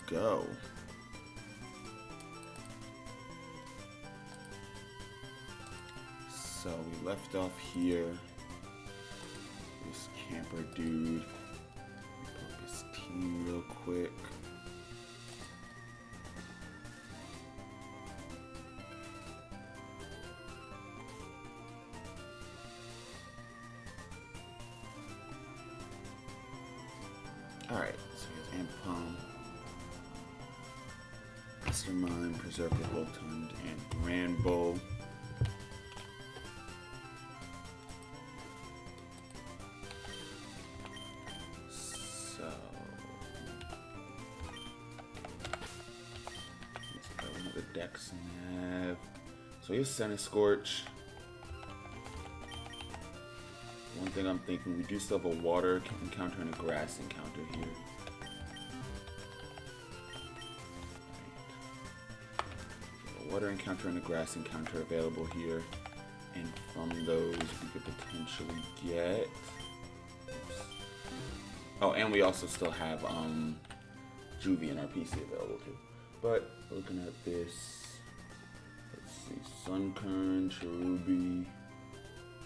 go. So we left off here. This camper dude. Pull up his team real quick. Alright, so here's Ampom, Mr. Mime, Berserker, Voltund, and Granbull. So let's go another Dex Nav. So here's Centiskorch. One thing I'm thinking, we do still have a water encounter and a grass encounter here. Right. A water encounter and a grass encounter available here. And from those we could potentially get... Oops. Oh, and we also still have Juvie and our PC available too. But looking at this, let's see, Sunkern, Cherubi.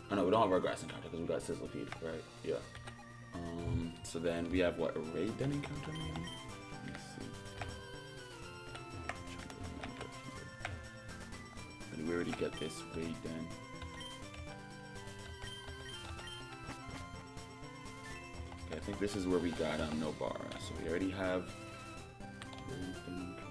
Oh no, we don't have our grass encounter because we got Sizzlepede, right? Yeah. So then we have what, a raid den encounter maybe? Let's see. But we already get this raid den. Okay, I think this is where we got Nobara. So we already have raid den encounter.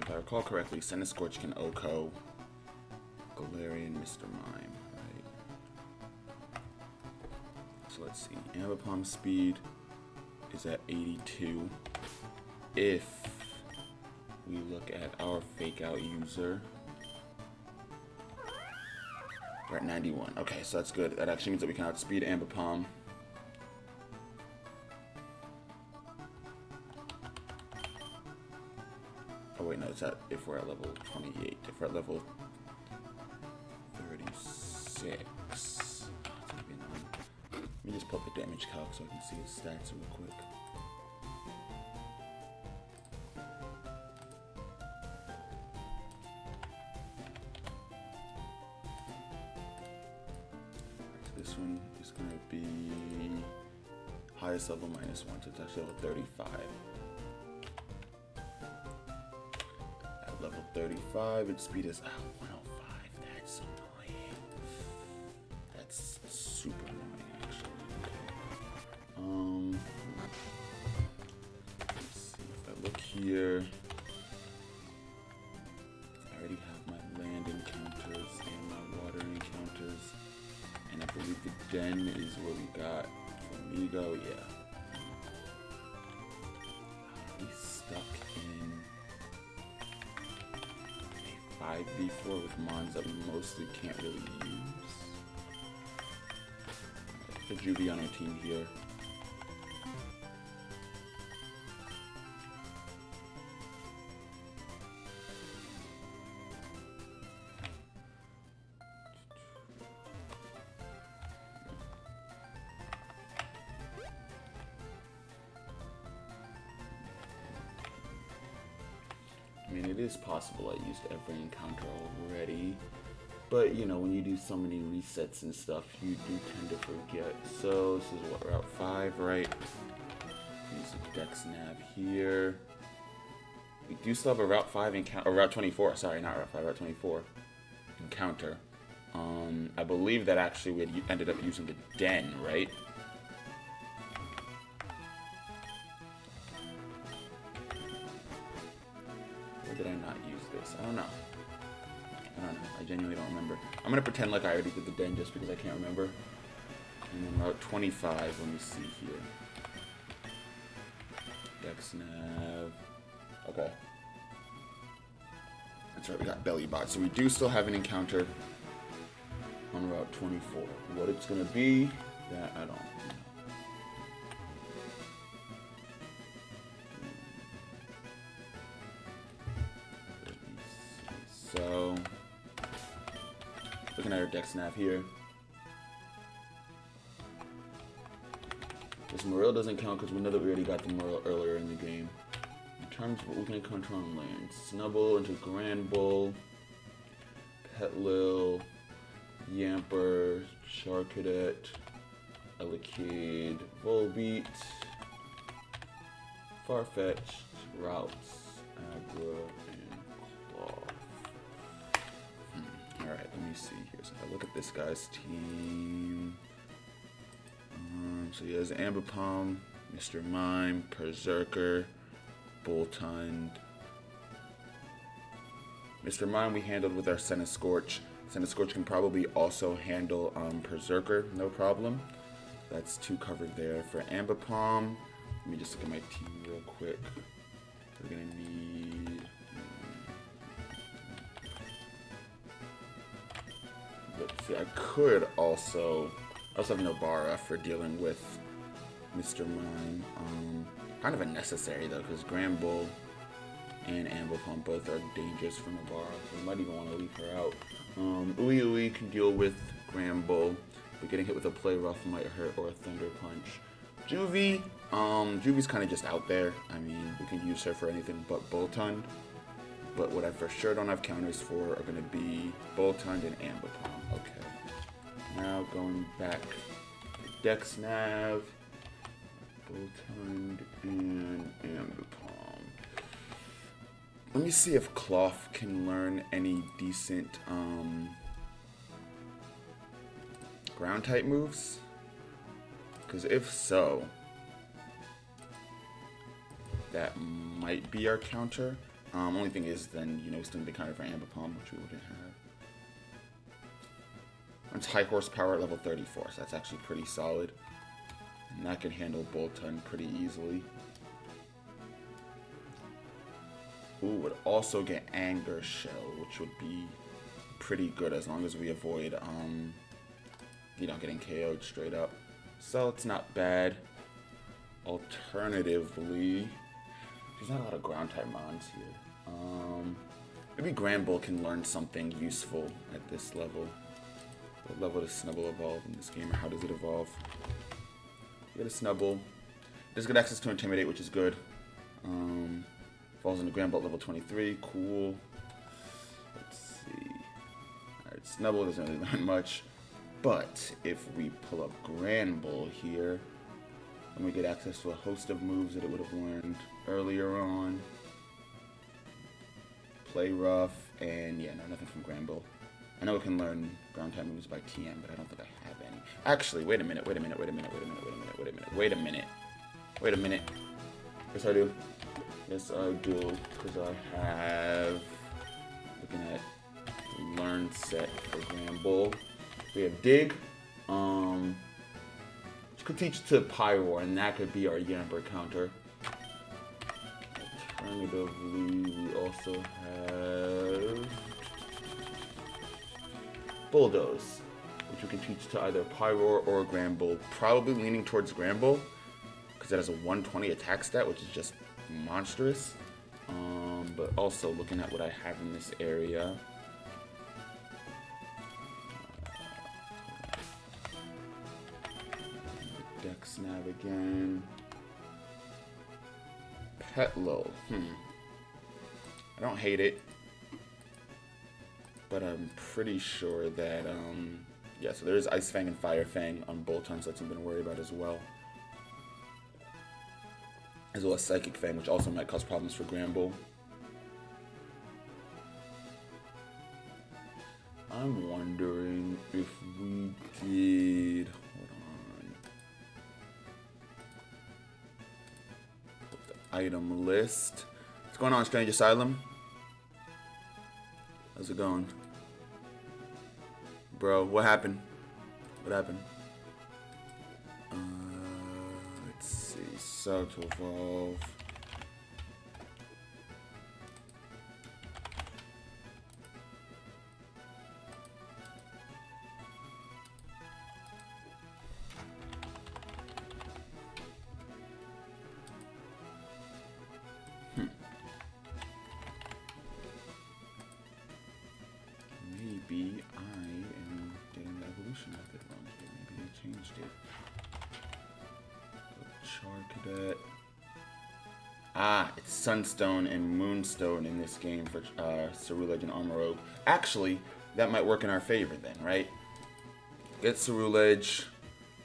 If I recall correctly, Centiskorch can OHKO Galarian, Mr. Mime, right? So let's see. Ambipom speed is at 82. If we look at our fake out user, we're at 91. Okay, so that's good. That actually means that we can outspeed Ambipom. Oh wait, no, it's at if we're at level 28. If we're at level 36, let me just pull up the damage calc so I can see his stats real quick. So this one is going to be highest level -1, so it's actually level 35. Level 35, its speed is 105. That's annoying. That's super annoying, actually. Let's see if I look here. I already have my land encounters and my water encounters, and I believe the den is where we got Flamigo. Yeah. He's stuck in 5v4 with mons that we mostly can't really use. The Juvie on our team here. I mean, it is possible I used every encounter already, but you know, when you do so many resets and stuff, you do tend to forget. So this is what, Route 5, right? Use the Dex Nav here. We do still have a Route 5 encounter, or Route 24, sorry, not Route 5, Route 24 encounter. I believe that actually we had ended up using the den, right? Did I not use this? I don't know. I genuinely don't remember. I'm gonna pretend like I already did the den just because I can't remember. And then Route 25, let me see here. Dex Nav. Okay. That's right, we got Bellybot. So we do still have an encounter on Route 24. What it's gonna be, that I don't know. So, looking at our dex nav here. This Morel doesn't count because we know that we already got the Morel earlier in the game. In terms of what we can encounter on land, Snubbull into Grand Bull, Petlil, Yamper, Charcadet, Elekid, Volbeat, Farfetch'd, Routes, Agra, and Cloth. Alright, let me see here. So if I look at this guy's team. So he has Ambipom, Mr. Mime, Berserker, Boltund. Mr. Mime we handled with our Centiskorch. Centiskorch can probably also handle Berserker, no problem. That's 2 covered there. For Ambipom, let me just look at my team real quick. We're gonna need... Let's see, I could also have Nobara for dealing with Mr. Mime. Kind of unnecessary though, because Granbull and Ambipom both are dangerous for Nobara. So we might even want to leave her out. Ui can deal with Granbull, but getting hit with a Play Rough might hurt, or a Thunder Punch. Juvie, Juvie's kind of just out there. I mean, we can use her for anything but Boltund. But what I for sure don't have counters for are going to be Boltund and Ambipom. Okay. Now going back to Dex Nav, Boltund and Ambipom. Let me see if Cloth can learn any decent ground type moves. Because if so, that might be our counter. Only thing is then, you know, still be counter for Ambipom, which we wouldn't have. It's high horsepower at level 34, so that's actually pretty solid. And that can handle Boltund pretty easily. Ooh, would also get Anger Shell, which would be pretty good as long as we avoid, you know, getting KO'd straight up. So it's not bad. Alternatively, there's not a lot of ground type mons here. Maybe Granbull can learn something useful at this level. What level does Snubbull evolve in this game, or how does it evolve? You get a Snubbull. It does get access to Intimidate, which is good. Falls into Granbull level 23. Cool. Let's see. Alright, Snubbull doesn't really learn much. But if we pull up Granbull here, then we get access to a host of moves that it would have learned earlier on. Play Rough, and yeah, no, nothing from Granbull. I know it can learn ground type moves by TM, but I don't think I have any. Actually, wait a minute. Yes, I do. Yes, I do, because I have, looking at learn set for Granbull. We have Dig, which could teach to Pyroar, and that could be our Yamper counter. Alternatively, we also have Bulldoze, which we can teach to either Pyroar or Granbull. Probably leaning towards Granbull, because it has a 120 attack stat, which is just monstrous. But also looking at what I have in this area. Dex Nav again. Petlil. I don't hate it, but I'm pretty sure that yeah. So there's Ice Fang and Fire Fang on Boltund, so that's something to worry about as well. As well as Psychic Fang, which also might cause problems for Granbull. I'm wondering if we did. Hold on. Put the item list. What's going on, Strange Asylum? How's it going? Bro, what happened? What happened? Let's see. So to evolve. maybe I am getting the evolution method wrong here. Maybe they changed it. Char Cadet. Ah, it's Sunstone and Moonstone in this game for Cerulege and Armorogue. Actually, that might work in our favor then, right? Get Cerulege,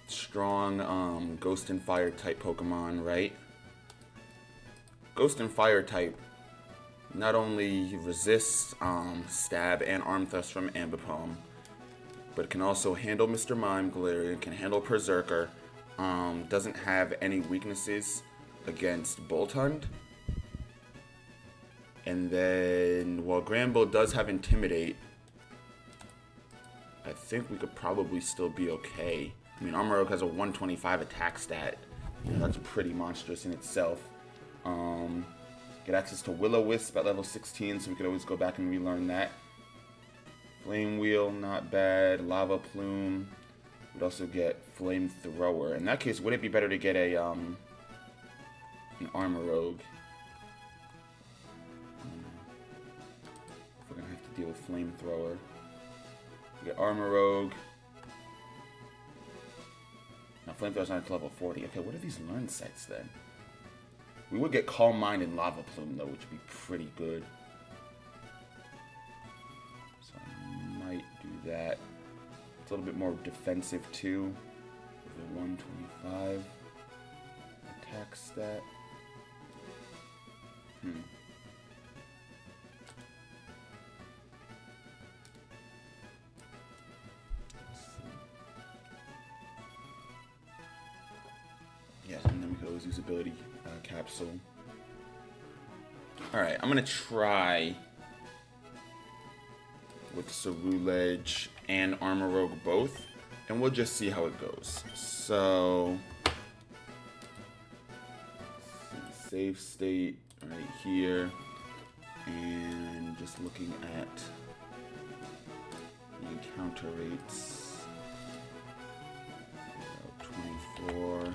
strong Ghost and Fire type Pokemon, right? Ghost and Fire type not only resists Stab and Arm Thrust from Ambipom, but can also handle Mr. Mime, Galarian, can handle Berserker, doesn't have any weaknesses against Boltund. And then, while Granbull does have Intimidate, I think we could probably still be okay. I mean, Armorogue has a 125 attack stat. You know, that's pretty monstrous in itself. Get access to Will-O-Wisp at level 16, so we could always go back and relearn that. Flame Wheel, not bad. Lava Plume. We'd also get Flamethrower. In that case, would it be better to get a an Armorogue? If we're gonna have to deal with Flamethrower. We get Armorogue. Now Flamethrower's not until level 40. Okay, what are these learn sets then? We would get Calm Mind and Lava Plume though, which would be pretty good. So I might do that. It's a little bit more defensive too. With a 125 attack stat. Yeah, and then we could always use ability capsule. Alright, I'm gonna try with Cerulege and Armorogue both, and we'll just see how it goes. So, save state right here, and just looking at the encounter rates. 24.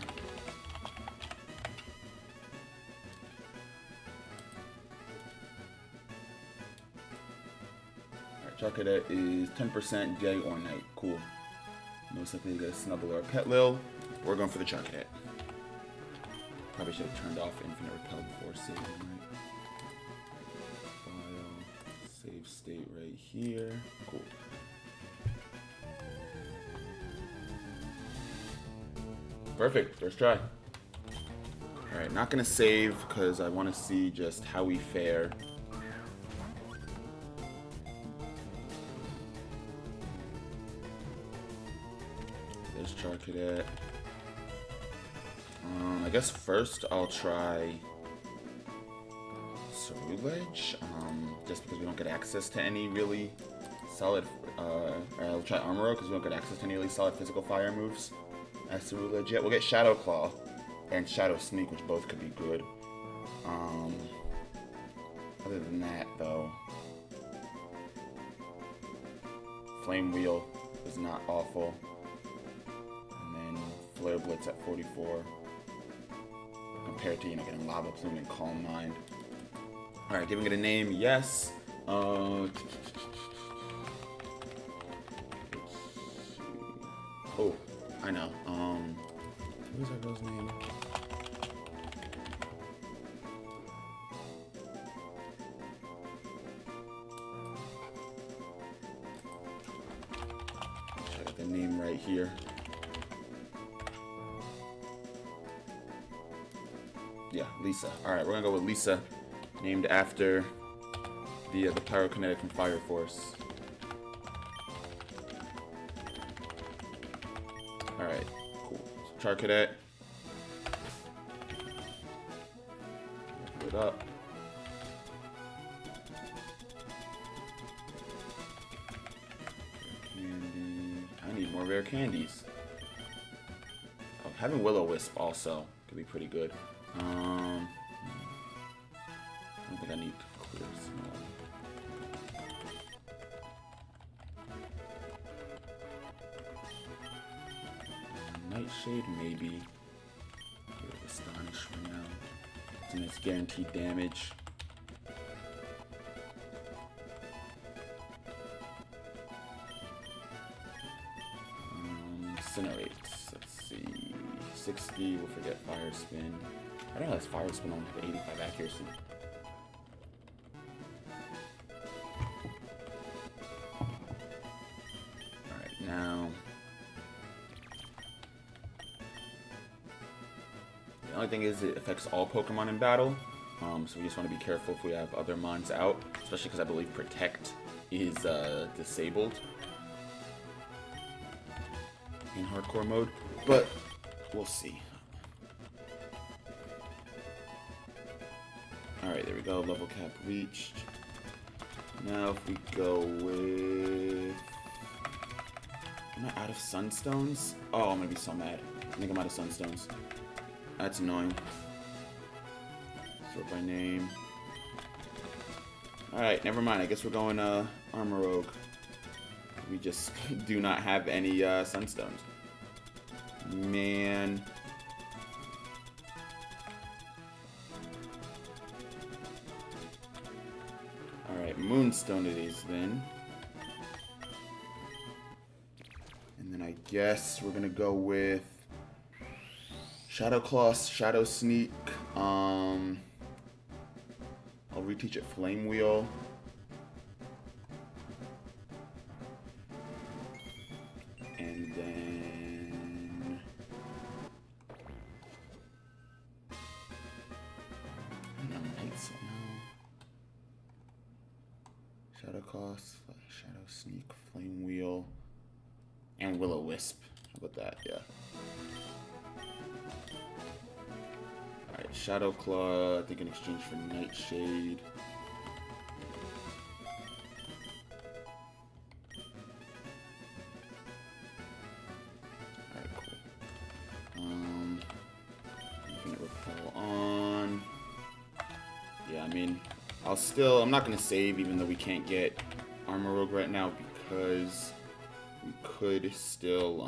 Char Cadet is 10% day or night. Cool. Most likely to get a Snubble or a Petlil. We're going for the Char Cadet. Probably should have turned off Infinite Repel before saving, right? File. Save state right here. Cool. Perfect. First try. Alright, not going to save because I want to see just how we fare. There's Char Cadet. I guess first I'll try Cerulege, just because we don't get access to any really solid, I'll try Armorogue because we don't get access to any really solid physical fire moves as Cerulege yet. We'll get Shadow Claw and Shadow Sneak, which both could be good. Other than that, though, Flame Wheel is not awful. And then Flare Blitz at 44. Compared to, getting Lava Plume and Calm Mind. Alright, giving it a name, yes. Oh, I know. What is that girl's name? I got the name right here. Yeah, Lisa. Alright, we're gonna go with Lisa, named after the pyrokinetic from Fire Force. Alright, cool. So Char Cadet. Put it up. Candy. I need more rare candies. Oh, having Will-O-Wisp also could be pretty good. I don't think I need to clear small. Nightshade, maybe. Astonish for now. It's nice guaranteed damage. Incinerates. Let's see. 60. We'll forget Fire Spin. I don't know. This Fire Spin only have 85 accuracy. Alright, now. The only thing is it affects all Pokemon in battle. So we just want to be careful if we have other mons out. Especially because I believe Protect is disabled in hardcore mode. But we'll see. Alright, there we go. Level cap reached. Now if we go with... Am I out of Sunstones? Oh, I'm gonna be so mad. I think I'm out of Sunstones. That's annoying. Sort by name. Alright, never mind. I guess we're going Armor Rogue. We just do not have any Sunstones. Man. Alright, Moonstone it is then. And then I guess we're gonna go with Shadow Claw, Shadow Sneak. I'll reteach it Flame Wheel. And then Shadow Claw, Shadow Sneak, Flame Wheel, and Will-O-Wisp. How about that? Yeah. Alright, Shadow Claw, I think in exchange for Nightshade. Alright, cool. Infinite Repel on. Yeah, I mean, I'm not gonna save even though we can't get Armor Rogue right now because we could still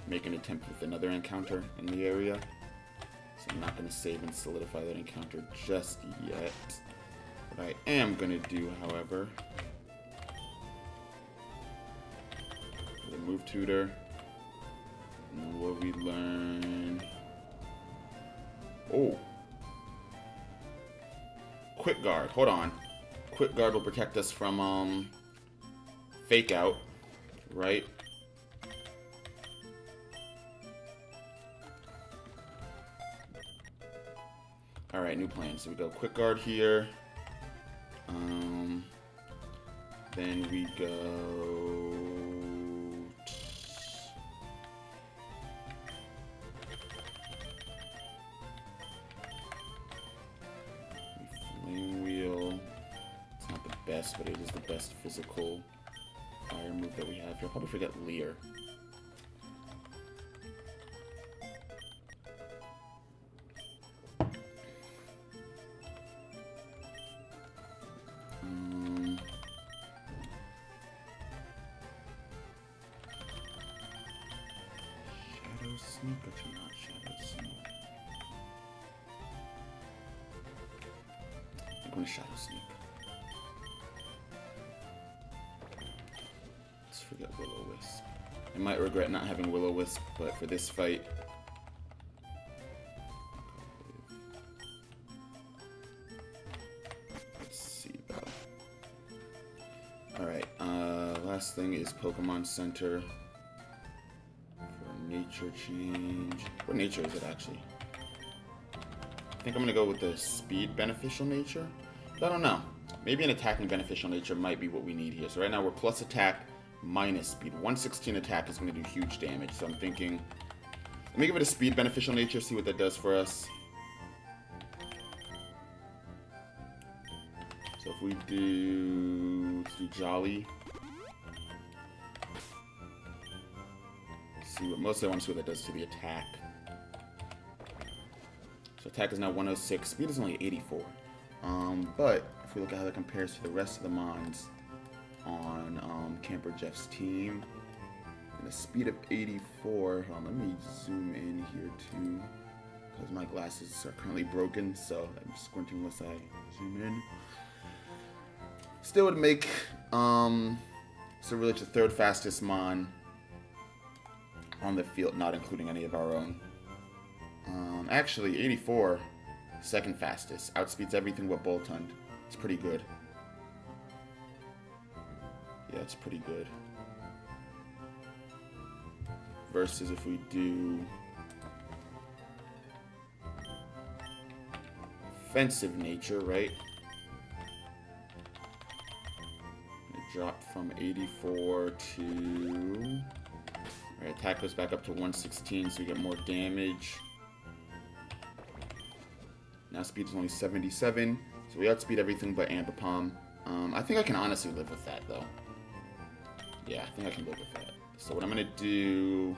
make an attempt with another encounter in the area. So I'm not going to save and solidify that encounter just yet. What I am going to do, however, remove Tutor. And then what we learn... Oh! Quick Guard. Hold on. Quick Guard will protect us from Fake Out, right? Alright, new plan. So we go Quick Guard here. Then we go... Flame Wheel. It's not the best, but it is the best physical fire move that we have here. I'll probably forget Leer. Sneak, but you're not Shadow Sneak. I'm going to Shadow Sneak. Let's forget Will-O-Wisp. I might regret not having Will-O-Wisp, but for this fight... Let's see, though. Alright, last thing is Pokemon Center. Nature change. What nature is it actually? I think I'm gonna go with the speed beneficial nature. But I don't know. Maybe an attacking beneficial nature might be what we need here. So right now we're plus attack, minus speed. 116 attack is gonna do huge damage. So I'm thinking, let me give it a speed beneficial nature, see what that does for us. So if we let's do Jolly. See what mostly I want to see what that does to the attack. So attack is now 106. Speed is only 84. But if we look at how that compares to the rest of the mons on Camper Jeff's team, and a speed of 84. Let me zoom in here too, because my glasses are currently broken, so I'm squinting unless I zoom in. Still would make so really it's the third fastest mon. on the field, not including any of our own. Actually, 84, second fastest. Outspeeds everything but Boltund. It's pretty good. Yeah, it's pretty good. Versus if we do offensive nature, right? It dropped from 84 to... Alright, attack goes back up to 116, so we get more damage. Now speed is only 77, so we outspeed everything but Ambipom. I think I can honestly live with that, though. Yeah, I think I can live with that. So what I'm going to do...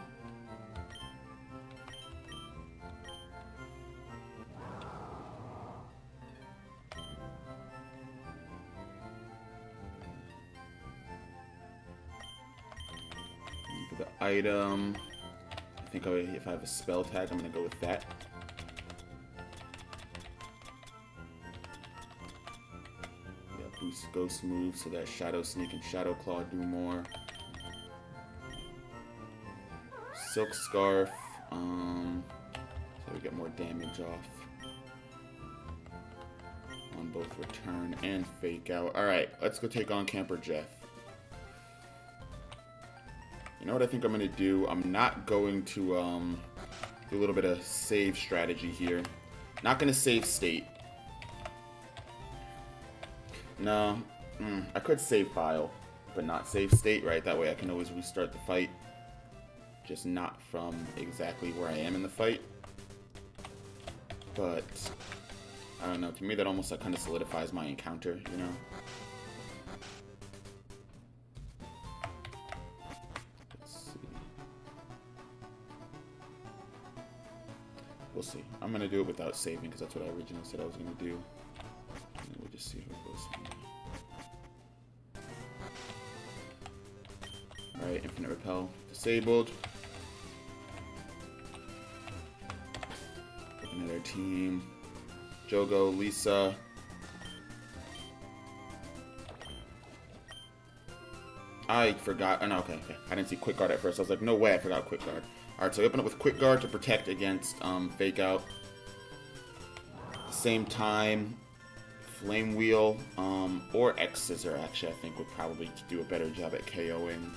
For the item, I think if I have a spell tag, I'm going to go with that. Boost Ghost move so that Shadow Sneak and Shadow Claw do more. Silk Scarf, so we get more damage off on both Return and Fake Out. Alright, let's go take on Camper Jeff. You know what I think I'm going to do? I'm not going to do a little bit of save strategy here. Not going to save state. No, I could save file, but not save state, right? That way I can always restart the fight. Just not from exactly where I am in the fight. But, I don't know, to me that almost like kind of solidifies my encounter, you know? Let's see. We'll see. I'm going to do it without saving because that's what I originally said I was going to do. And we'll just see how it goes. Alright, Infinite Repel disabled. Looking at our team. Jogo, Lisa. I forgot. Oh, no, okay. I didn't see Quick Guard at first. I was like, no way, I forgot Quick Guard. Alright, so we open up with Quick Guard to protect against Fake Out. At the same time, Flame Wheel or X Scissor, actually, I think would probably do a better job at KOing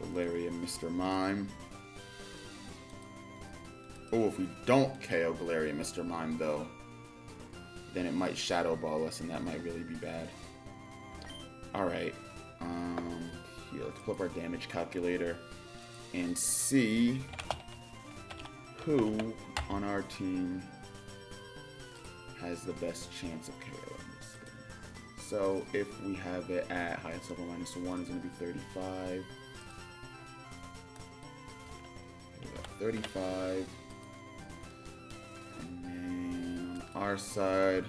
Galarian Mr. Mime. Oh, if we don't KO Galarian Mr. Mime, though, then it might Shadow Ball us, and that might really be bad. Alright. Here, let's pull up our damage calculator and see who on our team has the best chance of KOing this thing. So, if we have it at highest level -1, it's going to be 35. 35. And then on our side,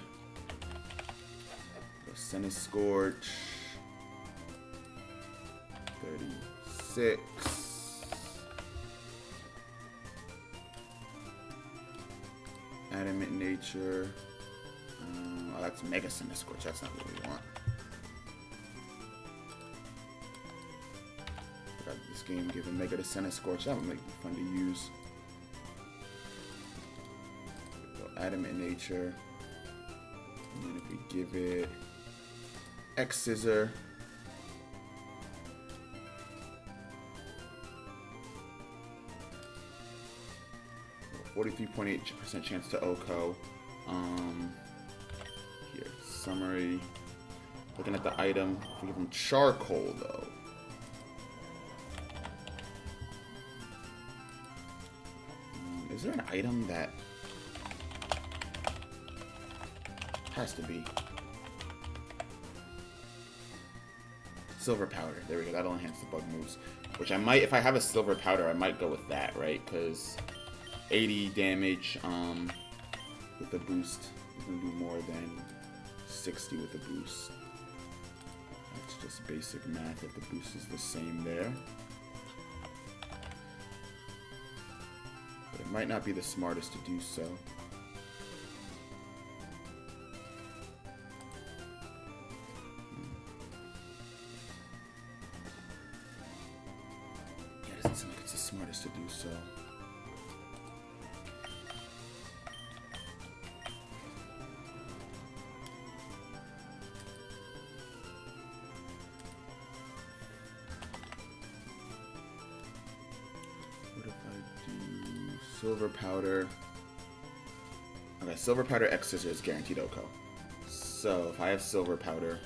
go Senna Scorch. 36. Adamant Nature. Oh, that's Mega Senna Scorch. That's not what we want. This game giving Mega to Senna Scorch. That would make it fun to use. Adamant Nature. And then if we give it X Scissor. 43.8% chance to OHKO. Here, summary. Looking at the item. If we give him Charcoal, though. Is there an item that has to be Silver Powder? There we go. That'll enhance the bug moves. Which I might, if I have a Silver Powder, I might go with that, right? Because 80 damage with a boost is going to do more than 60 with a boost. That's just basic math if the boost is the same there. But it might not be the smartest to do so. Yeah, seem like it's the smartest to do so. What if I do silver powder? Okay, silver powder X scissors guaranteed Oko. So if I have silver powder,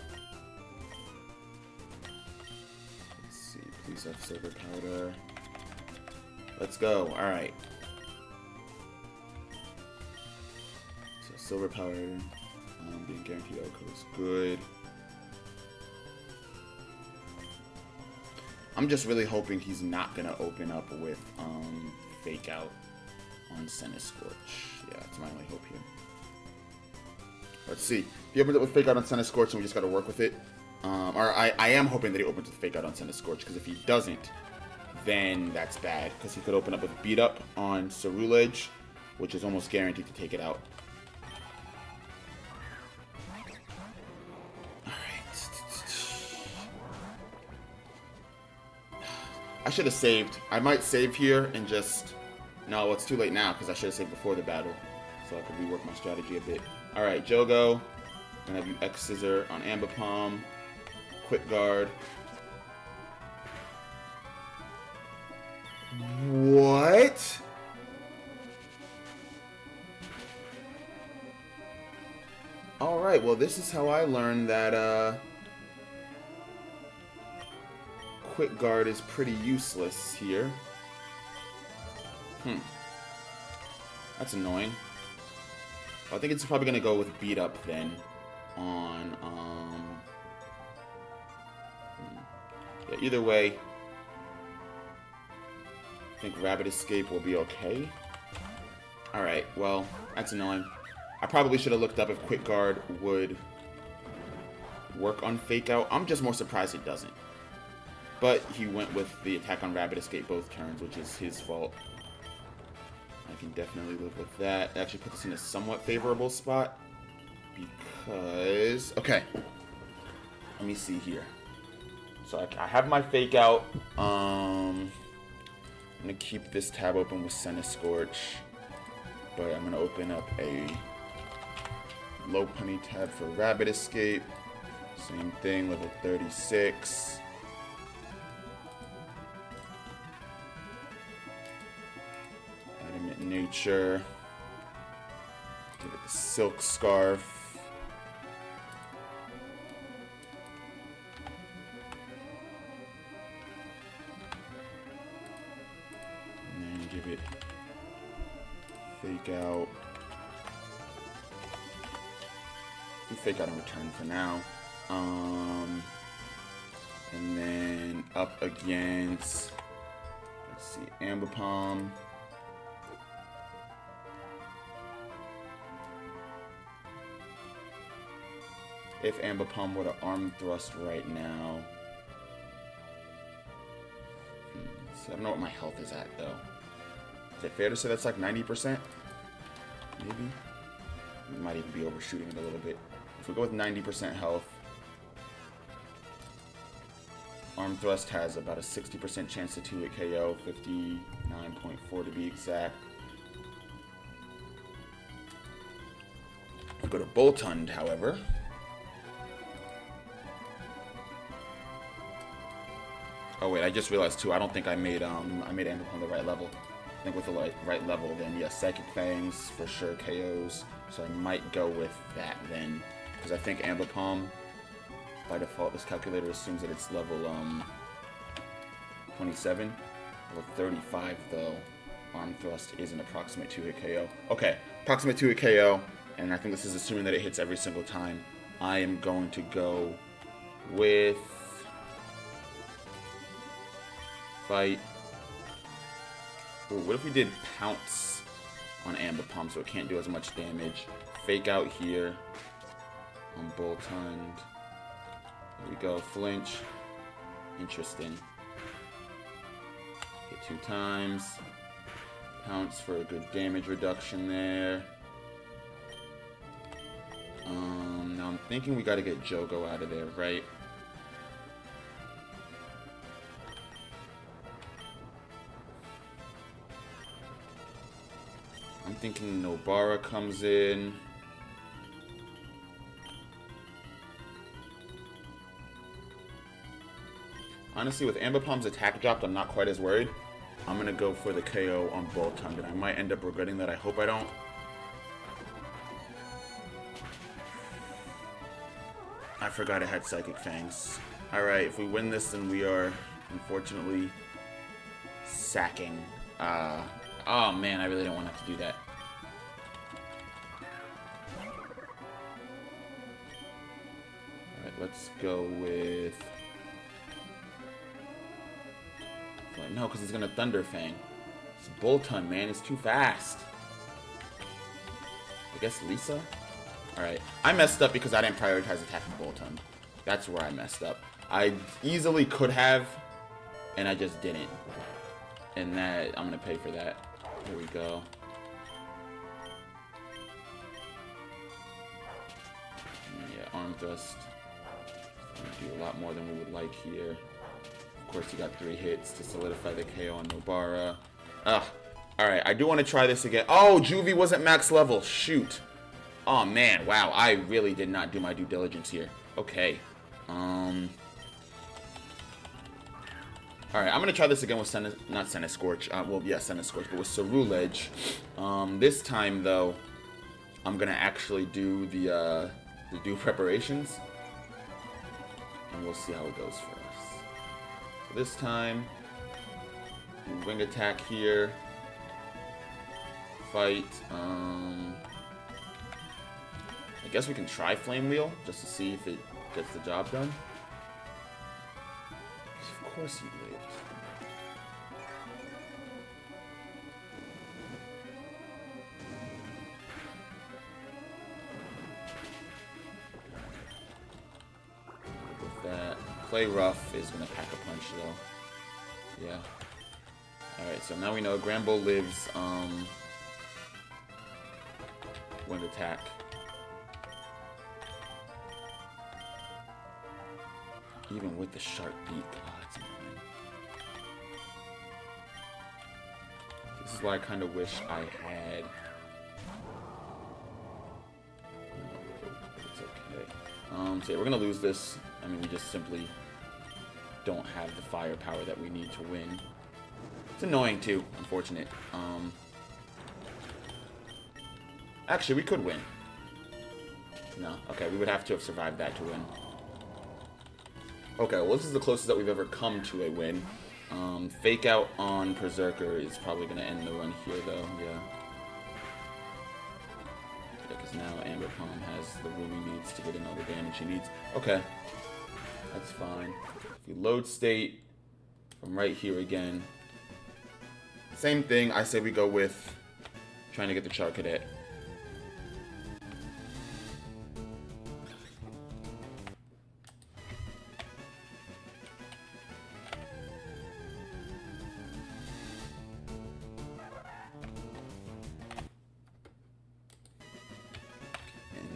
let's see, please have silver powder. Let's go. All right. So silver powder being guaranteed Oko is good. I'm just really hoping he's not gonna open up with fake out on Senna Scorch. Yeah, that's my only hope here. Let's see. If he opens up with fake out on Senna Scorch, and we just gotta work with it. Or I am hoping that he opens with fake out on Senna Scorch, because if he doesn't, then that's bad, because he could open up with beat up on Cerulege, which is almost guaranteed to take it out. Alright. I should have saved. I might save here and just... No, it's too late now, because I should have saved before the battle. So I could rework my strategy a bit. Alright, Jogo. I'm going to have you X-Scissor on Ambipom. Quick Guard. What? Alright, well this is how I learned that Quick Guard is pretty useless here. That's annoying. I think it's probably going to go with beat up then on yeah, either way, I think Rapid Escape will be okay. Alright, well, that's annoying. I probably should have looked up if Quick Guard would work on Fake Out. I'm just more surprised it doesn't. But he went with the attack on Rapid Escape both turns, which is his fault. I can definitely live with that. It actually puts us in a somewhat favorable spot. Because... Okay. Let me see here. So I have my Fake Out. I'm going to keep this tab open with Senna Scorch. But I'm going to open up a low punny tab for Rapid Escape. Same thing, level 36. Adamant Nature. Give it the Silk Scarf. And then give it Fake Out. Do Fake Out in return for now. And then up against, let's see, Ambipom. If Ambipom were to arm thrust right now. So I don't know what my health is at though. Is it fair to say that's like 90%? Maybe? We might even be overshooting it a little bit. If we go with 90% health, arm thrust has about a 60% chance to 2-hit KO, 59.4 to be exact. I'll go to Boltund, however. Oh wait, I just realized too, I don't think I made Ambipom the right level. I think with the right level, then yes, Psychic Fangs for sure KOs. So I might go with that then. Because I think Ambipom, by default, this calculator assumes that it's level 27. Level 35 though, arm thrust is an approximate 2-hit KO. Okay, approximate 2-hit KO, and I think this is assuming that it hits every single time. I am going to go with Fight. Ooh, what if we did Pounce on Ambipom so it can't do as much damage? Fake Out here on Boltund. Here we go, Flinch. Interesting. Hit 2 times. Pounce for a good damage reduction there. Now I'm thinking we gotta get Jogo out of there, right? thinking Nobara comes in. Honestly, with Amber Palm's attack dropped, I'm not quite as worried. I'm going to go for the KO on Boltund, and I might end up regretting that. I hope I don't. I forgot it had Psychic Fangs. Alright, if we win this, then we are, unfortunately, sacking. Oh man, I really don't want to have to do that. Alright, let's go with... No, because it's going to Thunder Fang. It's Boltund, man. It's too fast. I guess Lisa? Alright. I messed up because I didn't prioritize attacking Boltund. That's where I messed up. I easily could have, and I just didn't. And that, I'm going to pay for that. Here we go. Yeah, Arm Thrust. Do a lot more than we would like here. Of course, he got 3 hits to solidify the KO on Nobara. Alright, I do want to try this again. Oh, Juvie wasn't max level. Shoot. Oh, man. Wow, I really did not do my due diligence here. Okay. Alright, I'm going to try this again with not Senna Scorch. Well, yeah, Senna Scorch, but with Cerulege. This time, though, I'm going to actually do the dew preparations. And we'll see how it goes for us. So this time, wing attack here. Fight. I guess we can try Flame Wheel just to see if it gets the job done. Of course he lived. With that, Play Rough is going to pack a punch though. Yeah. Alright, so now we know Granbull lives wind attack. Even with the sharp beak. Oh, that's annoying. This is why I kind of wish I had. It's okay. So yeah, we're gonna lose this. I mean, we just simply don't have the firepower that we need to win. It's annoying too. Unfortunate. Actually, we could win. No. Okay, we would have to have survived that to win. Okay, well, this is the closest that we've ever come to a win. Fake out on Berserker is probably going to end the run here, though. Yeah. Because now Amber Palm has the room he needs to get in all the damage he needs. Okay. That's fine. If we load state from right here again. Same thing. I say we go with trying to get the Char Cadet.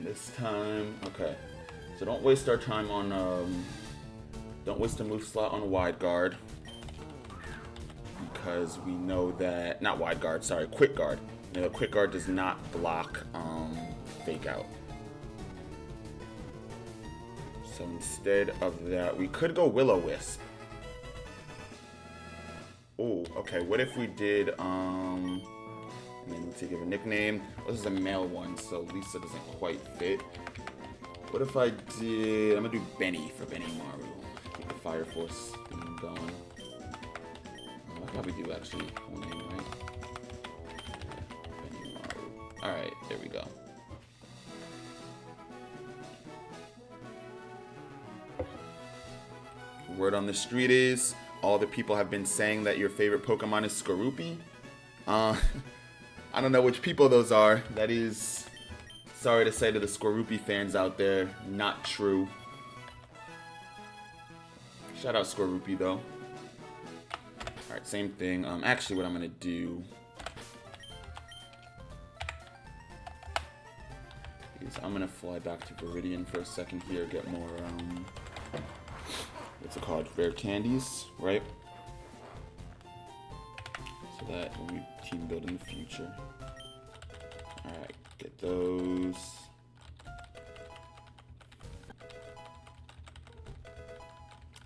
This time, okay. So don't waste our time on, don't waste a move slot on Wide Guard. Because we know that, not Wide Guard, sorry, Quick Guard. You know, Quick Guard does not block, Fake Out. So instead of that, we could go Will-O-Wisp. Oh, okay, what if we did, and then to give a nickname. Well, this is a male one, so Lisa doesn't quite fit. What if I did... I'm going to do Benny for Benny Maru. Keep the Fire Force theme going. I'll probably do actually one name, right? Benny Maru. Alright, there we go. Word on the street is, all the people have been saying that your favorite Pokemon is Skorupi. I don't know which people those are. That is, sorry to say to the Skorupi fans out there, not true. Shout out Skorupi though. Alright, same thing. Actually, what I'm going to do is I'm going to fly back to Viridian for a second here, get more, what's it called? Rare candies, right? So that when we team build in the future. those.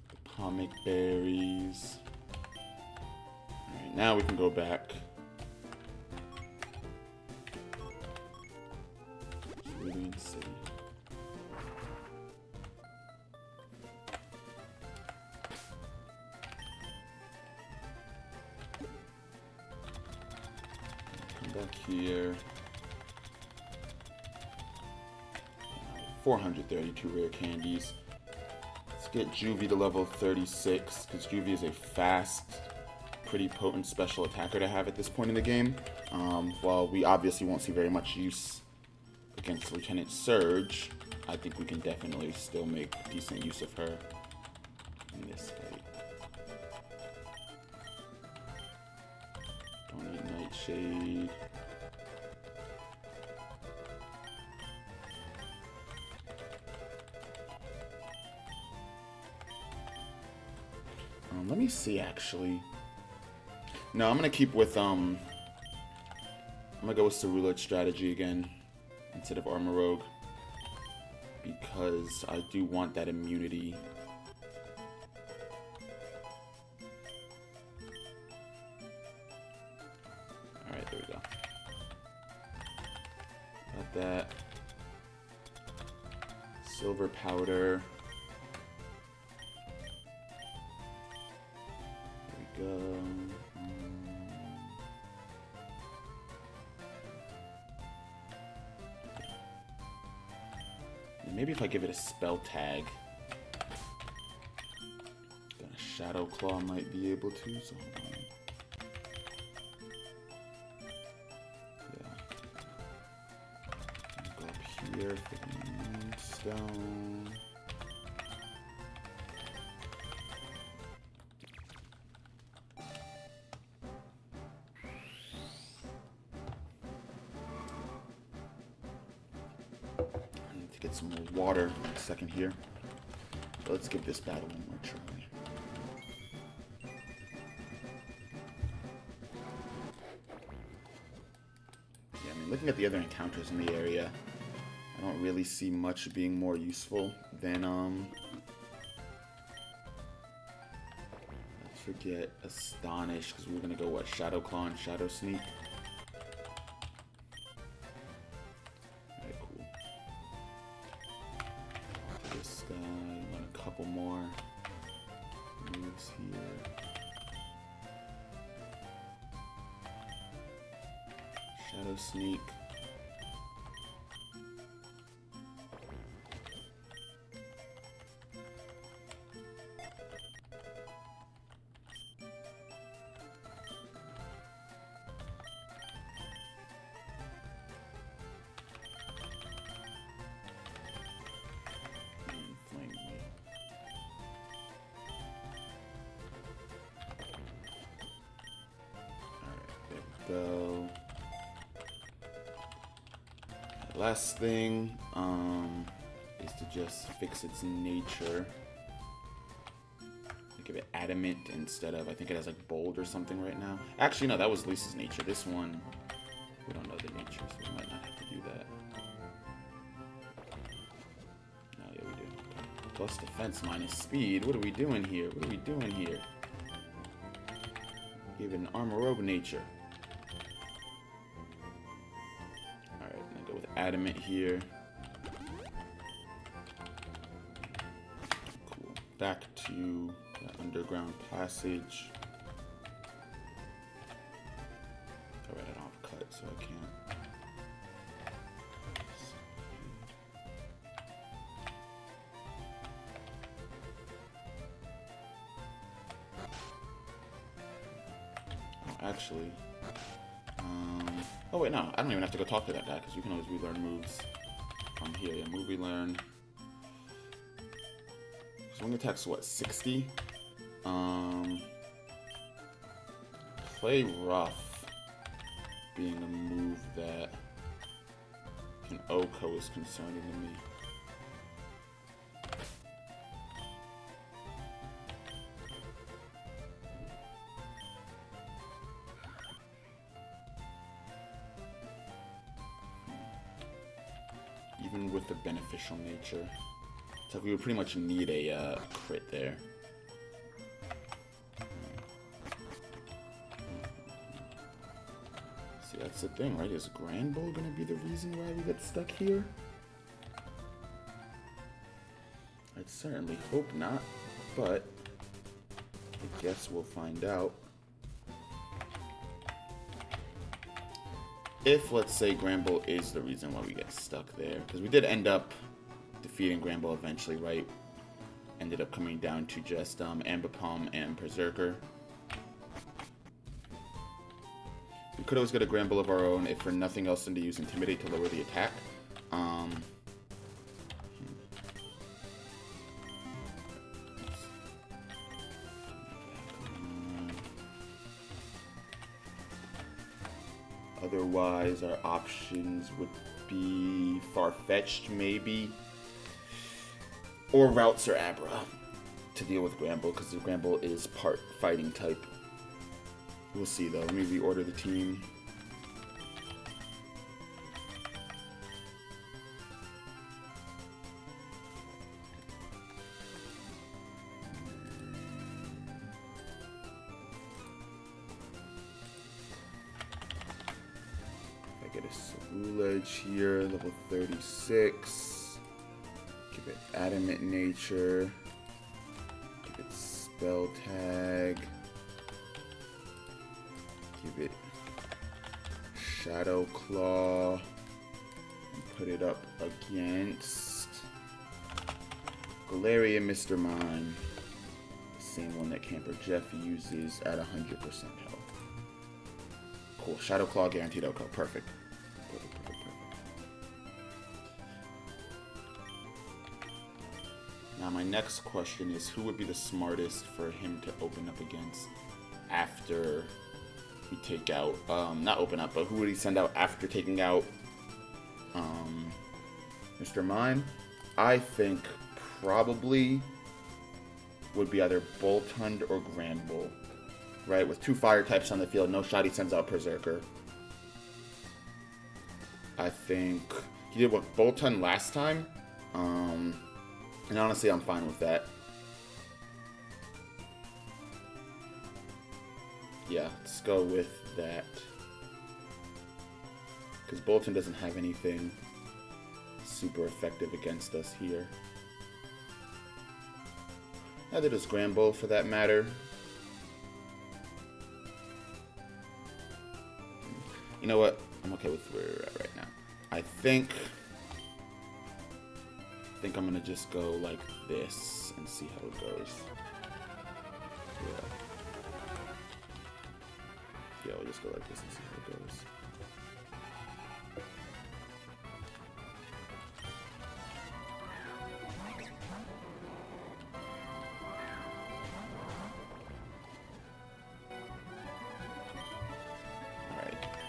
The Pomic berries. Alright, now we can go back. Cerulean City. Back here. 432 rare candies. Let's get Juvie to level 36, because Juvie is a fast, pretty potent special attacker to have at this point in the game. While we obviously won't see very much use against Lieutenant Surge, I think we can definitely still make decent use of her in this fight. Don't need Nightshade. Let me see, actually. No, I'm gonna keep with I'm gonna go with Cerulean strategy again instead of Armor Rogue, because I do want that immunity. Alright, there we go. Got that. Silver powder. There we go. Maybe if I give it a spell tag, then a Shadow Claw might be able to. So hold on. Yeah. Go up here for the Moonstone. Get some more water in a second here. So let's give this battle one more try. Yeah, I mean, looking at the other encounters in the area, I don't really see much being more useful than let's forget Astonish, because we're gonna go what, Shadow Claw and Shadow Sneak. More moves here. Shadow Sneak. Go. Last thing is to just fix its nature. Give it adamant instead of, I think it has like bold or something right now. Actually, no, that was Lisa's nature. This one, we don't know the nature, so we might not have to do that. No, yeah, we do. Okay. Plus defense minus speed. What are we doing here? What are we doing here? Give it an Armor Rogue nature. Adamant here. Cool. Back to the underground passage. Alright, I don't have a cut, so I can't. Oh, actually. Oh wait, no, I don't even have to go talk to that guy, because you can always relearn moves from here. Yeah, move relearn. Swing attack's what, 60? Play rough being a move that an Oko is concerning to me. even with the beneficial nature. It's like we would pretty much need a crit there. See, that's the thing, right? Is Granbull gonna be the reason why we get stuck here? I'd certainly hope not, but I guess we'll find out. If, let's say, Granbull is the reason why we get stuck there, because we did end up defeating Granbull eventually, right? Ended up coming down to just Ambipom and Berserker. We could always get a Granbull of our own, if for nothing else than to use Intimidate to lower the attack. Otherwise, our options would be Farfetch'd, maybe, or Routes or Abra to deal with Granbull, because the Granbull is part fighting type. We'll see, though. Let me reorder the team. Get a Cerulege here, level 36. Give it Adamant Nature. Give it Spell Tag. Give it Shadow Claw. And put it up against Galarian Mr. Mime. The same one that Camper Jeff uses at 100% health. Cool. Shadow Claw guaranteed OHKO. Perfect. Perfect. Now my next question is, who would be the smartest for him to open up against after we take out, not open up, but who would he send out after taking out Mr. Mime? I think probably would be either Boltund or Granbull. Right, with 2 fire types on the field, no shot he sends out Berserker. I think he did what Boltund last time, and honestly, I'm fine with that. Yeah, let's go with that, because Boltund doesn't have anything super effective against us here. Neither does Granbull, for that matter. You know what? I'm okay with where we're at right now. I think I'm gonna just go like this and see how it goes. Yeah, we'll just go like this and see how it goes.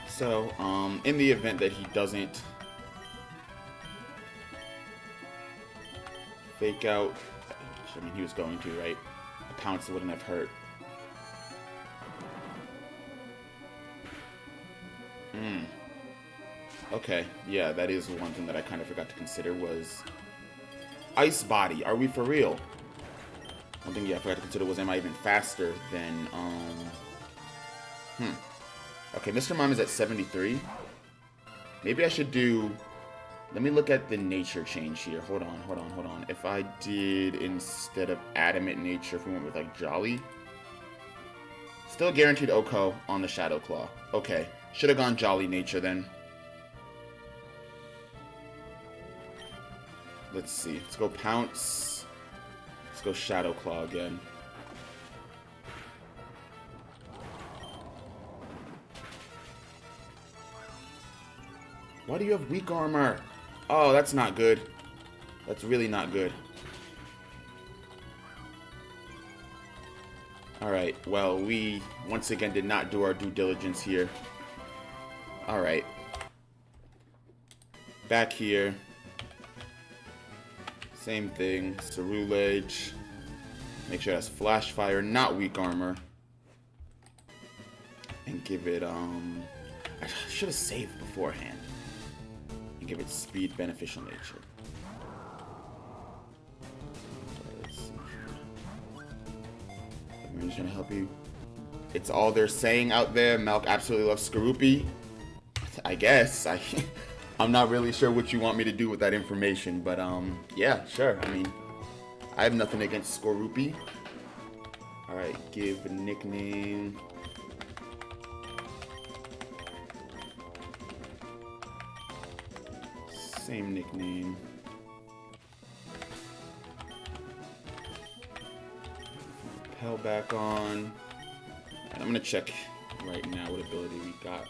So, in the event that he doesn't fake out, I mean, he was going to, right? A pounce wouldn't have hurt. Okay, yeah, that is one thing that I kind of forgot to consider was Ice Body. Are we for real? One thing, yeah, I forgot to consider was, am I even faster than, Okay, Mr. Mime is at 73. Maybe I should do... Let me look at the nature change here. Hold on. If I did, instead of Adamant Nature, if we went with, like, Jolly. Still guaranteed OHKO on the Shadow Claw. Okay. Should have gone Jolly Nature, then. Let's see. Let's go Pounce. Let's go Shadow Claw again. Why do you have weak armor? Oh, that's not good. That's really not good. Alright, well, we once again did not do our due diligence here. Alright. Back here. Same thing. Cerulege. Make sure it has Flash Fire, not weak armor. And give it, I should have saved beforehand. give it speed, beneficial nature. Let's see here. I'm just gonna help you. It's all they're saying out there. Malk absolutely loves Skorupi. I guess. I'm not really sure what you want me to do with that information, but yeah, sure. I mean, I have nothing against Skorupi. All right, give a nickname. Same nickname. Pell back on. And I'm gonna check right now what ability we got.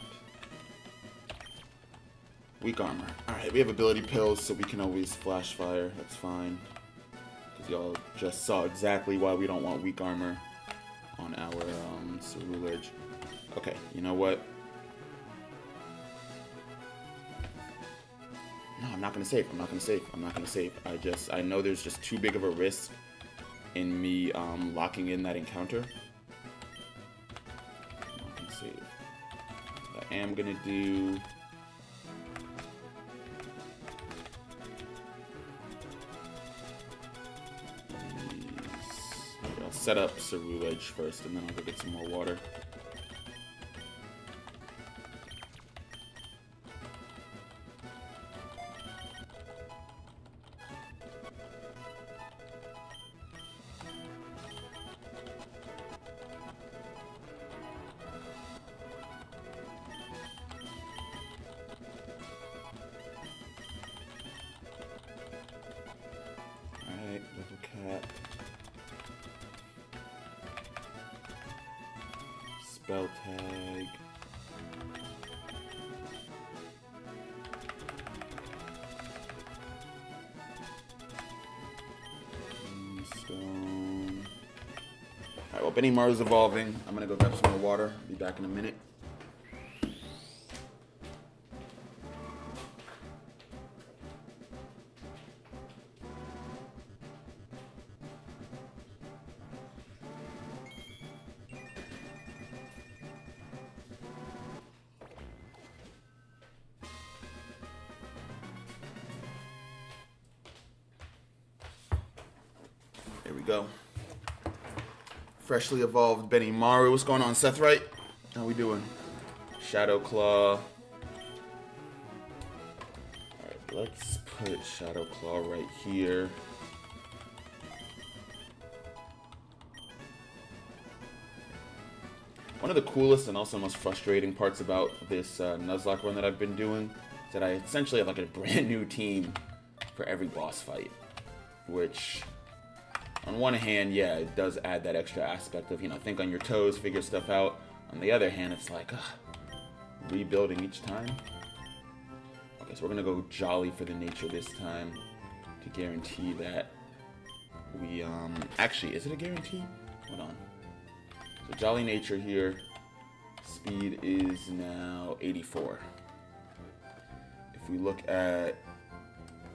Weak armor. Alright, we have ability pills, so we can always flash fire. That's fine. Because y'all just saw exactly why we don't want weak armor on our Cerulege. Okay, you know what? No, I'm not gonna save. I'm not gonna save. I'm not gonna save. I know there's just too big of a risk in me locking in that encounter. I'm not gonna save. What I am gonna do. I'll set up Cerulege first, and then I'll go get some more water. Alright, level cap. Spell tag. Stone. Alright, well, Benny Maru's evolving. I'm gonna go grab some more water. Be back in a minute. There we go. Freshly evolved Benny Maru. What's going on, Seth? Right? How we doing? Shadow Claw. Alright, let's put Shadow Claw right here. One of the coolest and also most frustrating parts about this Nuzlocke run that I've been doing is that I essentially have like a brand new team for every boss fight, which on one hand, yeah, it does add that extra aspect of, you know, think on your toes, figure stuff out. On the other hand, it's like, rebuilding each time. Okay, so we're gonna go Jolly for the nature this time to guarantee that we, actually, is it a guarantee? Hold on. So Jolly nature here, speed is now 84. If we look at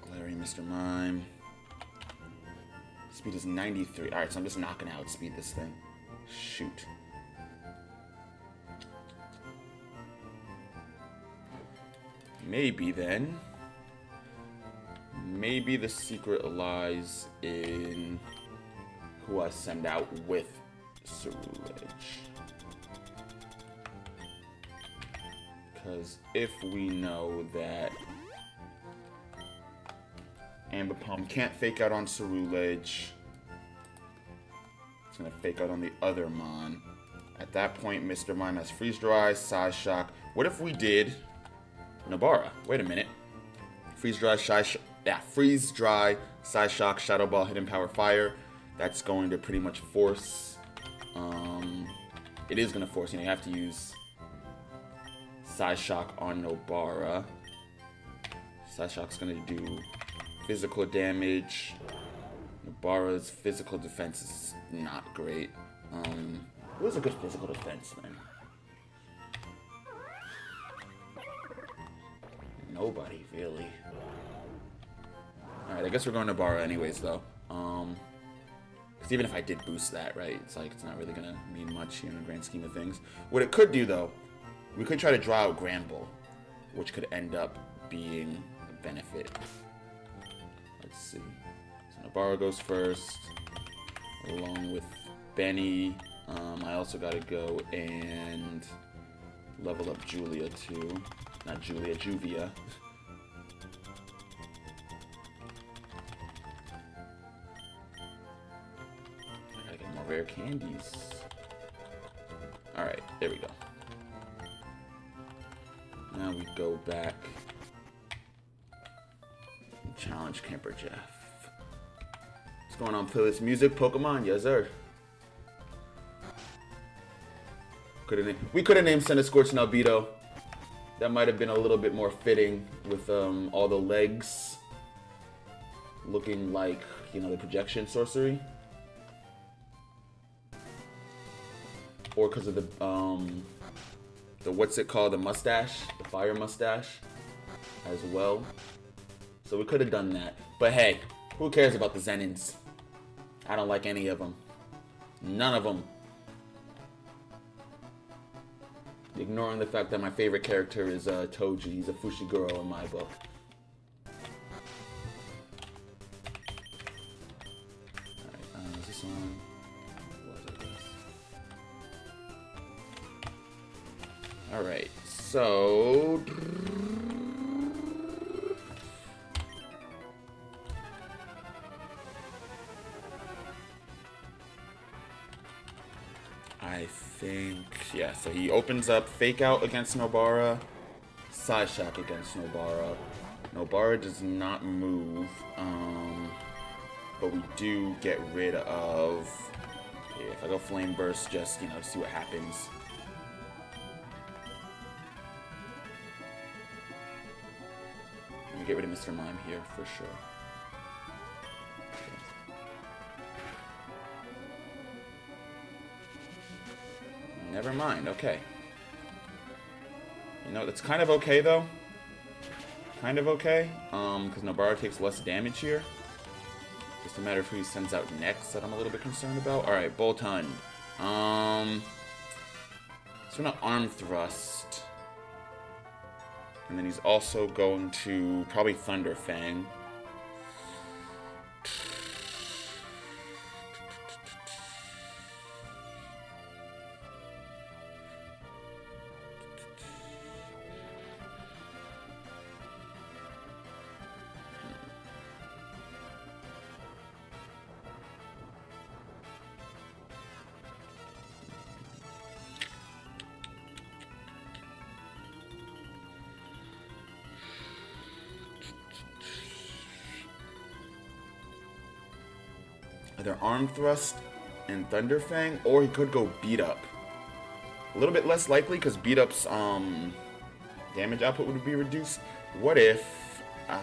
Glaring Mr. Mime, speed is 93. Alright, so I'm just not gonna outspeed this thing. Shoot. Maybe then. Maybe the secret lies in who I send out with Cerulege. Because if we know that Ambipom can't fake out on Cerulege, it's gonna fake out on the other Mon. At that point, Mr. Mime has Freeze Dry, Psy Shock. What if we did Nabara? Wait a minute. Freeze Dry, Freeze Dry, Psy Shock, Shadow Ball, Hidden Power, Fire. That's going to pretty much force. It is gonna force. You know, you have to use Psy Shock on Nobara. Psy Shock's gonna do physical damage. Nobara's physical defense is not great. Who's a good physical defense, man? Nobody, really. Alright, I guess we're going to Nobara anyways, though. Because even if I did boost that, right, it's like, it's not really gonna mean much in the grand scheme of things. What it could do, though, we could try to draw out Granbull, which could end up being benefit. Let's see. So Nobara goes first, along with Benny. I also gotta go and level up Julia too. Not Julia, Juvia. I gotta get more rare candies. Alright, there we go. Now we go back and challenge Camper Jeff. What's going on, Phyllis? Music, Pokemon? Yes, sir. We could have named Centiskorch and Albedo. That might have been a little bit more fitting with all the legs looking like, you know, the projection sorcery. Or because of the what's it called, the mustache, the fire mustache as well. So we could have done that. But hey, who cares about the Zenins? I don't like any of them. None of them. Ignoring the fact that my favorite character is Toji. He's a Fushiguro in my book. Alright, is this on? Alright, so... I think, yeah, so he opens up Fake Out against Nobara, Side Shock against Nobara. Nobara does not move, but we do get rid of, yeah, if I go Flame Burst, just, you know, see what happens. Let me get rid of Mr. Mime here for sure. Never mind, okay. You know, it's kind of okay, though. Kind of okay, because Nobara takes less damage here. Just a matter of who he sends out next that I'm a little bit concerned about. Alright, Boltund. He's gonna Arm Thrust. And then he's also going to probably Thunder Fang. Either Arm Thrust and Thunder Fang, or he could go Beat Up. A little bit less likely because Beat Up's damage output would be reduced. What if I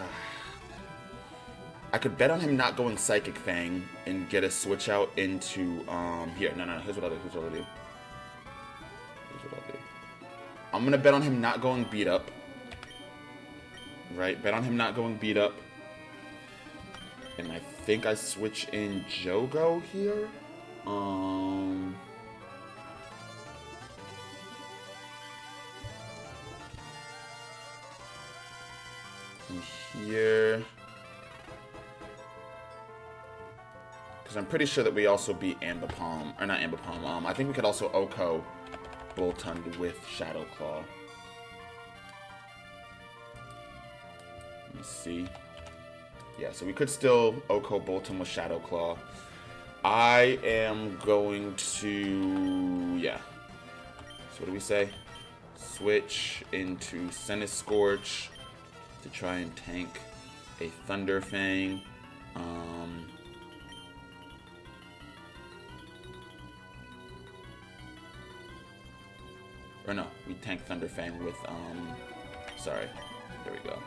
could bet on him not going Psychic Fang and get a switch out into here. No, here's what I'll do. I'm gonna bet on him not going Beat Up. Right, bet on him not going Beat Up. And I think I switch in Jogo here. And here. Because I'm pretty sure that we also beat Ambipom. Or not Ambipom. I think we could also Oko Boltund with Shadow Claw. Let me see. Yeah, so we could still Oko Boltund with Shadow Claw. I am going to, yeah. So what do we say? Switch into Centiskorch to try and tank a Thunder Fang. Or no, we tank Thunder Fang with, sorry, there we go.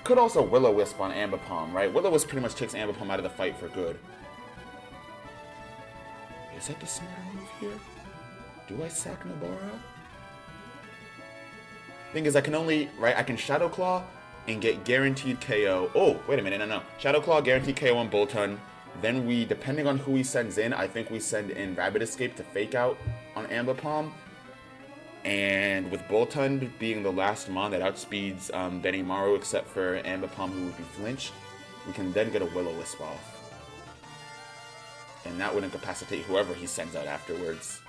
Could also Will-O-Wisp on Ambipom, right? Will-O-Wisp pretty much takes Ambipom out of the fight for good. Is that the smarter move here? Do I sack Nobara? Thing is, I can only, right, I can Shadow Claw and get guaranteed KO. Oh, wait a minute, no. Shadow Claw, guaranteed KO on Boltund. Then we, depending on who he sends in, I think we send in Rabbit Escape to Fake Out on Ambipom. And with Boltund being the last Mon that outspeeds Benimaru, except for Ambipom, who would be flinched, we can then get a Will-O-Wisp off. And that would incapacitate whoever he sends out afterwards.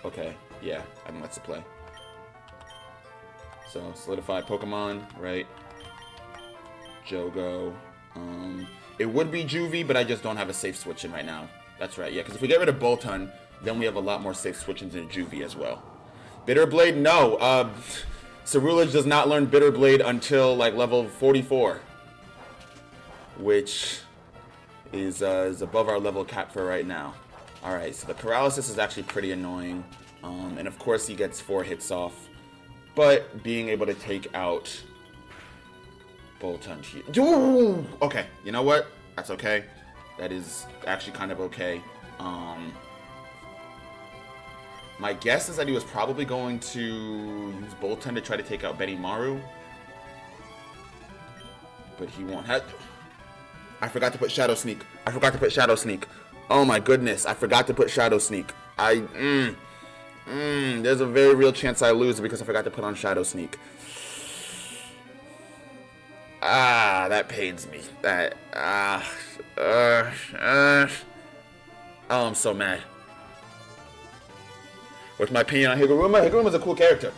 Okay, yeah, I think that's the play. So, solidified Pokemon, right? Jogo. It would be Juvie, but I just don't have a safe switch in right now. That's right, yeah, because if we get rid of Boltund, then we have a lot more safe switch-ins in Juvie as well. Bitterblade, no. Cerulege does not learn Bitterblade until like level 44, which is above our level cap for right now. All right, so the paralysis is actually pretty annoying, and of course he gets 4 hits off, but being able to take out Boltund here. Ooh! Okay, you know what? That's okay. That is actually kind of okay. My guess is that he was probably going to use Boltund to try to take out Benimaru. But he won't have... I forgot to put Shadow Sneak. Oh my goodness, I forgot to put Shadow Sneak. There's a very real chance I lose because I forgot to put on Shadow Sneak. That pains me. Oh, I'm so mad. What's my opinion on Higuruma? Higuruma's a cool character.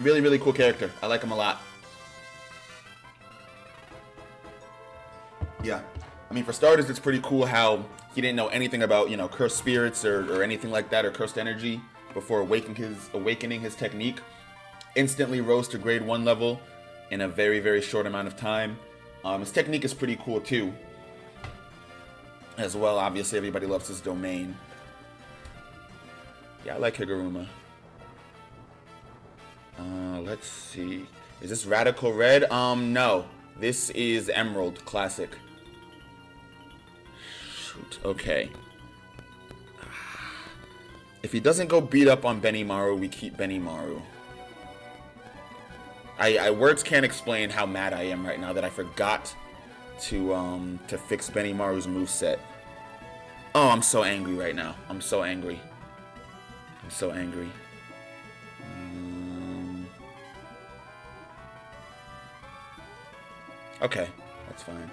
Really, really cool character. I like him a lot. Yeah. I mean, for starters, it's pretty cool how he didn't know anything about, you know, cursed spirits or anything like that, or cursed energy, before awakening his technique. Instantly rose to grade 1 level in a very, very short amount of time. His technique is pretty cool, too. As well, obviously, everybody loves his domain. Yeah, I like Higuruma. Let's see. Is this Radical Red? No. This is Emerald Classic. Shoot. Okay. If he doesn't go beat up on Benimaru, we keep Benimaru. Words can't explain how mad I am right now that I forgot to fix Benimaru's moveset. Oh, I'm so angry right now. I'm so angry. Okay, that's fine.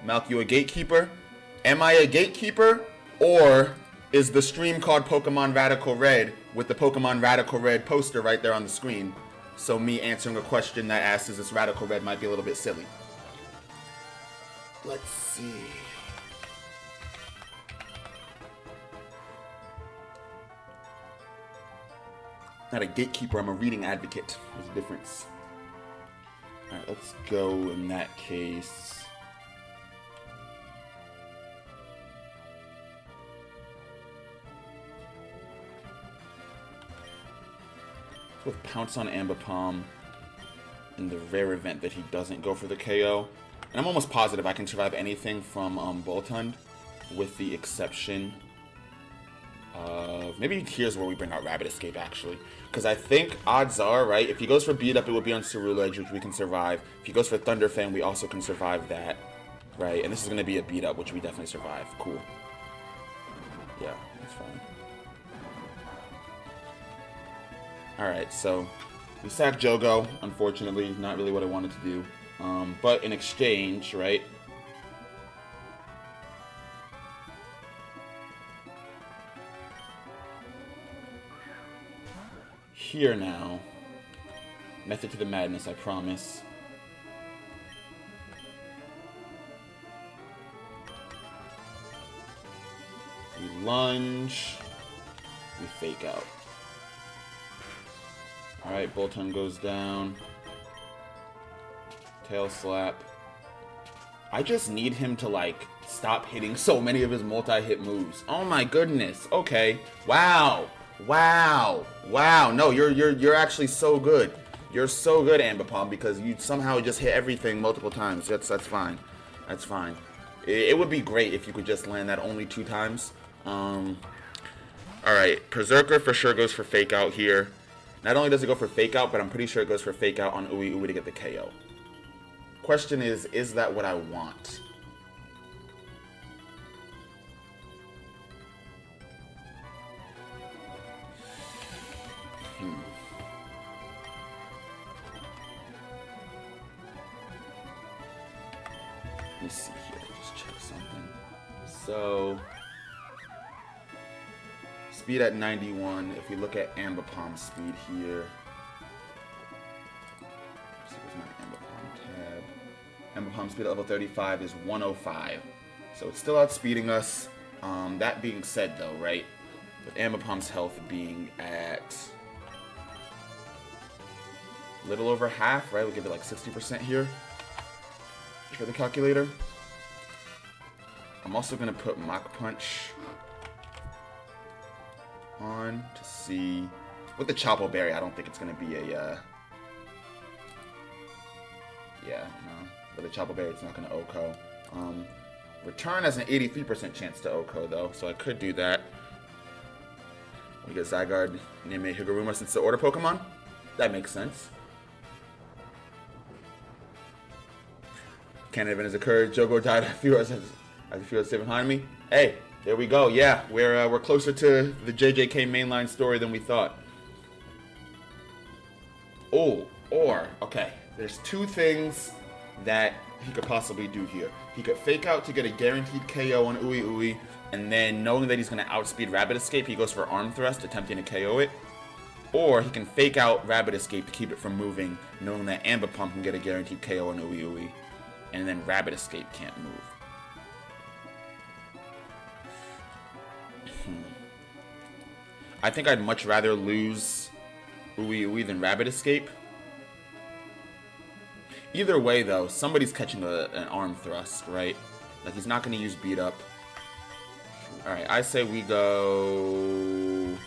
Malk, you a gatekeeper? Am I a gatekeeper? Or is the stream called Pokemon Radical Red with the Pokemon Radical Red poster right there on the screen? So me answering a question that asks is this Radical Red might be a little bit silly. Let's see. Not a gatekeeper, I'm a reading advocate. There's a difference. Alright, let's go in that case. With Pounce on Ambipom in the rare event that he doesn't go for the KO. And I'm almost positive I can survive anything from Boltund, with the exception of... Maybe here's where we bring out Rabbit Escape, actually. Because I think odds are, right, if he goes for Beat Up, it would be on Cerulege, which we can survive. If he goes for Thunder Fan, we also can survive that, right? And this is going to be a Beat Up, which we definitely survive. Cool. Yeah, that's fine. Alright, so we sack Jogo, unfortunately. Not really what I wanted to do. But in exchange, right? Here now. Method to the madness, I promise. We lunge. We fake out. Alright, Boltund goes down. Tail slap. I just need him to, like, stop hitting so many of his multi-hit moves. Oh my goodness. Okay. Wow. Wow. Wow. No, you're actually so good. You're so good, Ambipom, because you somehow just hit everything multiple times. That's fine. That's fine. It would be great if you could just land that only 2 times. Alright, Berserker for sure goes for Fake Out here. Not only does it go for Fake Out, but I'm pretty sure it goes for Fake Out on Uwe Uwe to get the KO. Question is that what I want? see here. Just check something. So, speed at 91. If we look at Ambipom's speed here. Let's see, where's my Ambipom tab? Ambipom speed at level 35 is 105. So it's still outspeeding us. That being said, though, right? With Ambipom's health being at a little over half, right? We'll give it like 60% here for the calculator. I'm also going to put Mach Punch on to see. With the Chopo Berry, I don't think it's going to be a... yeah, no. With the Chopo Berry, it's not going to OHKO. Return has an 83% chance to OHKO, though, so I could do that. We get Zygarde, Neme, Higuruma since the order Pokemon. That makes sense. Cannon event has occurred. Jogo died. I feel it's sitting behind me. Hey, there we go. Yeah, we're closer to the JJK mainline story than we thought. Oh, or okay. There's two things that he could possibly do here. He could fake out to get a guaranteed KO on Ui Ui, and then knowing that he's going to outspeed Rapid Escape, he goes for Arm Thrust, attempting to KO it. Or he can fake out Rapid Escape to keep it from moving, knowing that Ambipom can get a guaranteed KO on Ui Ui, and then Rapid Escape can't move. I think I'd much rather lose Ui Ui than Rapid Escape. Either way, though, somebody's catching an Arm Thrust, right? Like, he's not going to use Beat Up. Alright, I say we go...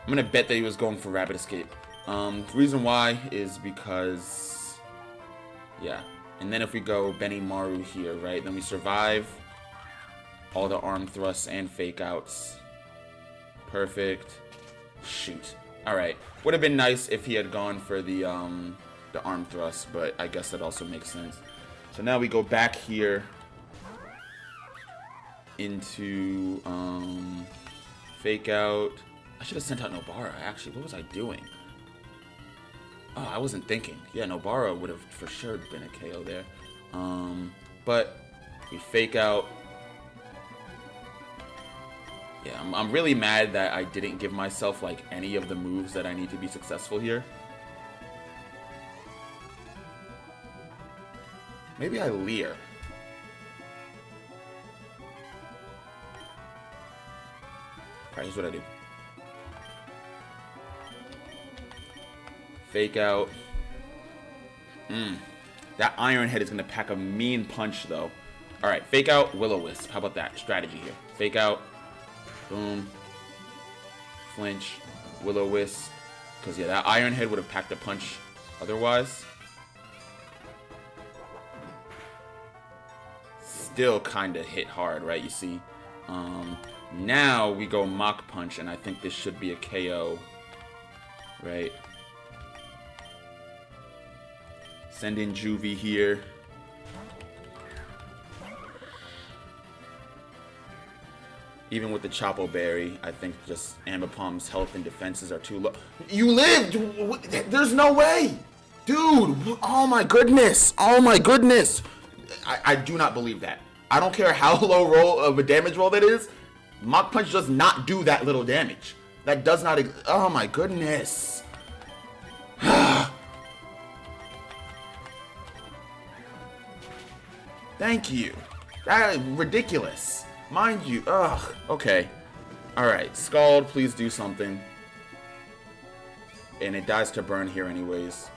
I'm going to bet that he was going for Rapid Escape. The reason why is because... yeah. And then if we go Benimaru here, right? Then we survive all the Arm Thrusts and Fake Outs. Perfect. Shoot. Alright. Would have been nice if he had gone for the Arm Thrust, but I guess that also makes sense. So now we go back here into Fake Out. I should have sent out Nobara, actually. What was I doing? Oh, I wasn't thinking. Yeah, Nobara would have for sure been a KO there. But we Fake Out. Yeah, I'm really mad that I didn't give myself, like, any of the moves that I need to be successful here. Maybe I Leer. Alright, here's what I do. Fake Out. That Iron Head is going to pack a mean punch, though. Alright, Fake Out, Will-O-Wisp. How about that? Strategy here. Fake Out. Boom. Flinch. Will-O-Wisp. Because, yeah, that Iron Head would have packed a punch otherwise. Still kind of hit hard, right? You see? Now we go Mach Punch, and I think this should be a KO. Right? Send in Juvie here. Even with the Chopo Berry, I think just Ambipom's health and defenses are too low. You lived! There's no way! Dude! Oh my goodness! Oh my goodness! I do not believe that. I don't care how low roll of a damage roll that is. Mach Punch does not do that little damage. That does not... oh my goodness! Thank you. That is ridiculous. Mind you, ugh, okay. Alright, Scald, please do something. And it dies to burn here anyways.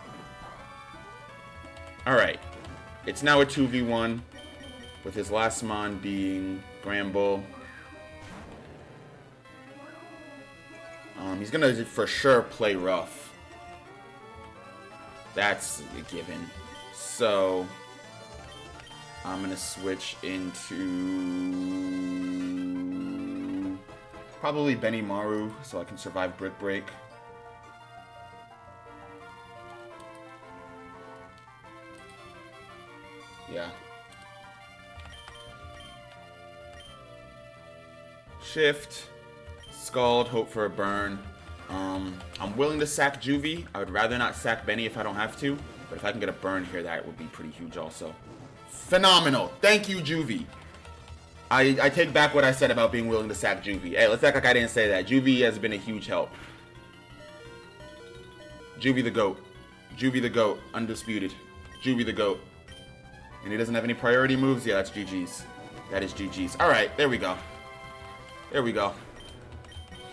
Alright. It's now a 2v1. With his last mon being Gramble. He's gonna for sure play rough. That's a given. So... I'm going to switch into probably Benimaru so I can survive Brick Break. Yeah. Shift. Scald, hope for a burn. I'm willing to sack Juvie. I would rather not sack Benny if I don't have to. But if I can get a burn here, that would be pretty huge also. Phenomenal. Thank you, Juvie. I take back what I said about being willing to sack Juvie. Hey, let's act like I didn't say that. Juvie has been a huge help. Juvie the GOAT. Juvie the GOAT. Undisputed. Juvie the GOAT. And he doesn't have any priority moves? Yeah, that's GG's. That is GG's. Alright, there we go. There we go.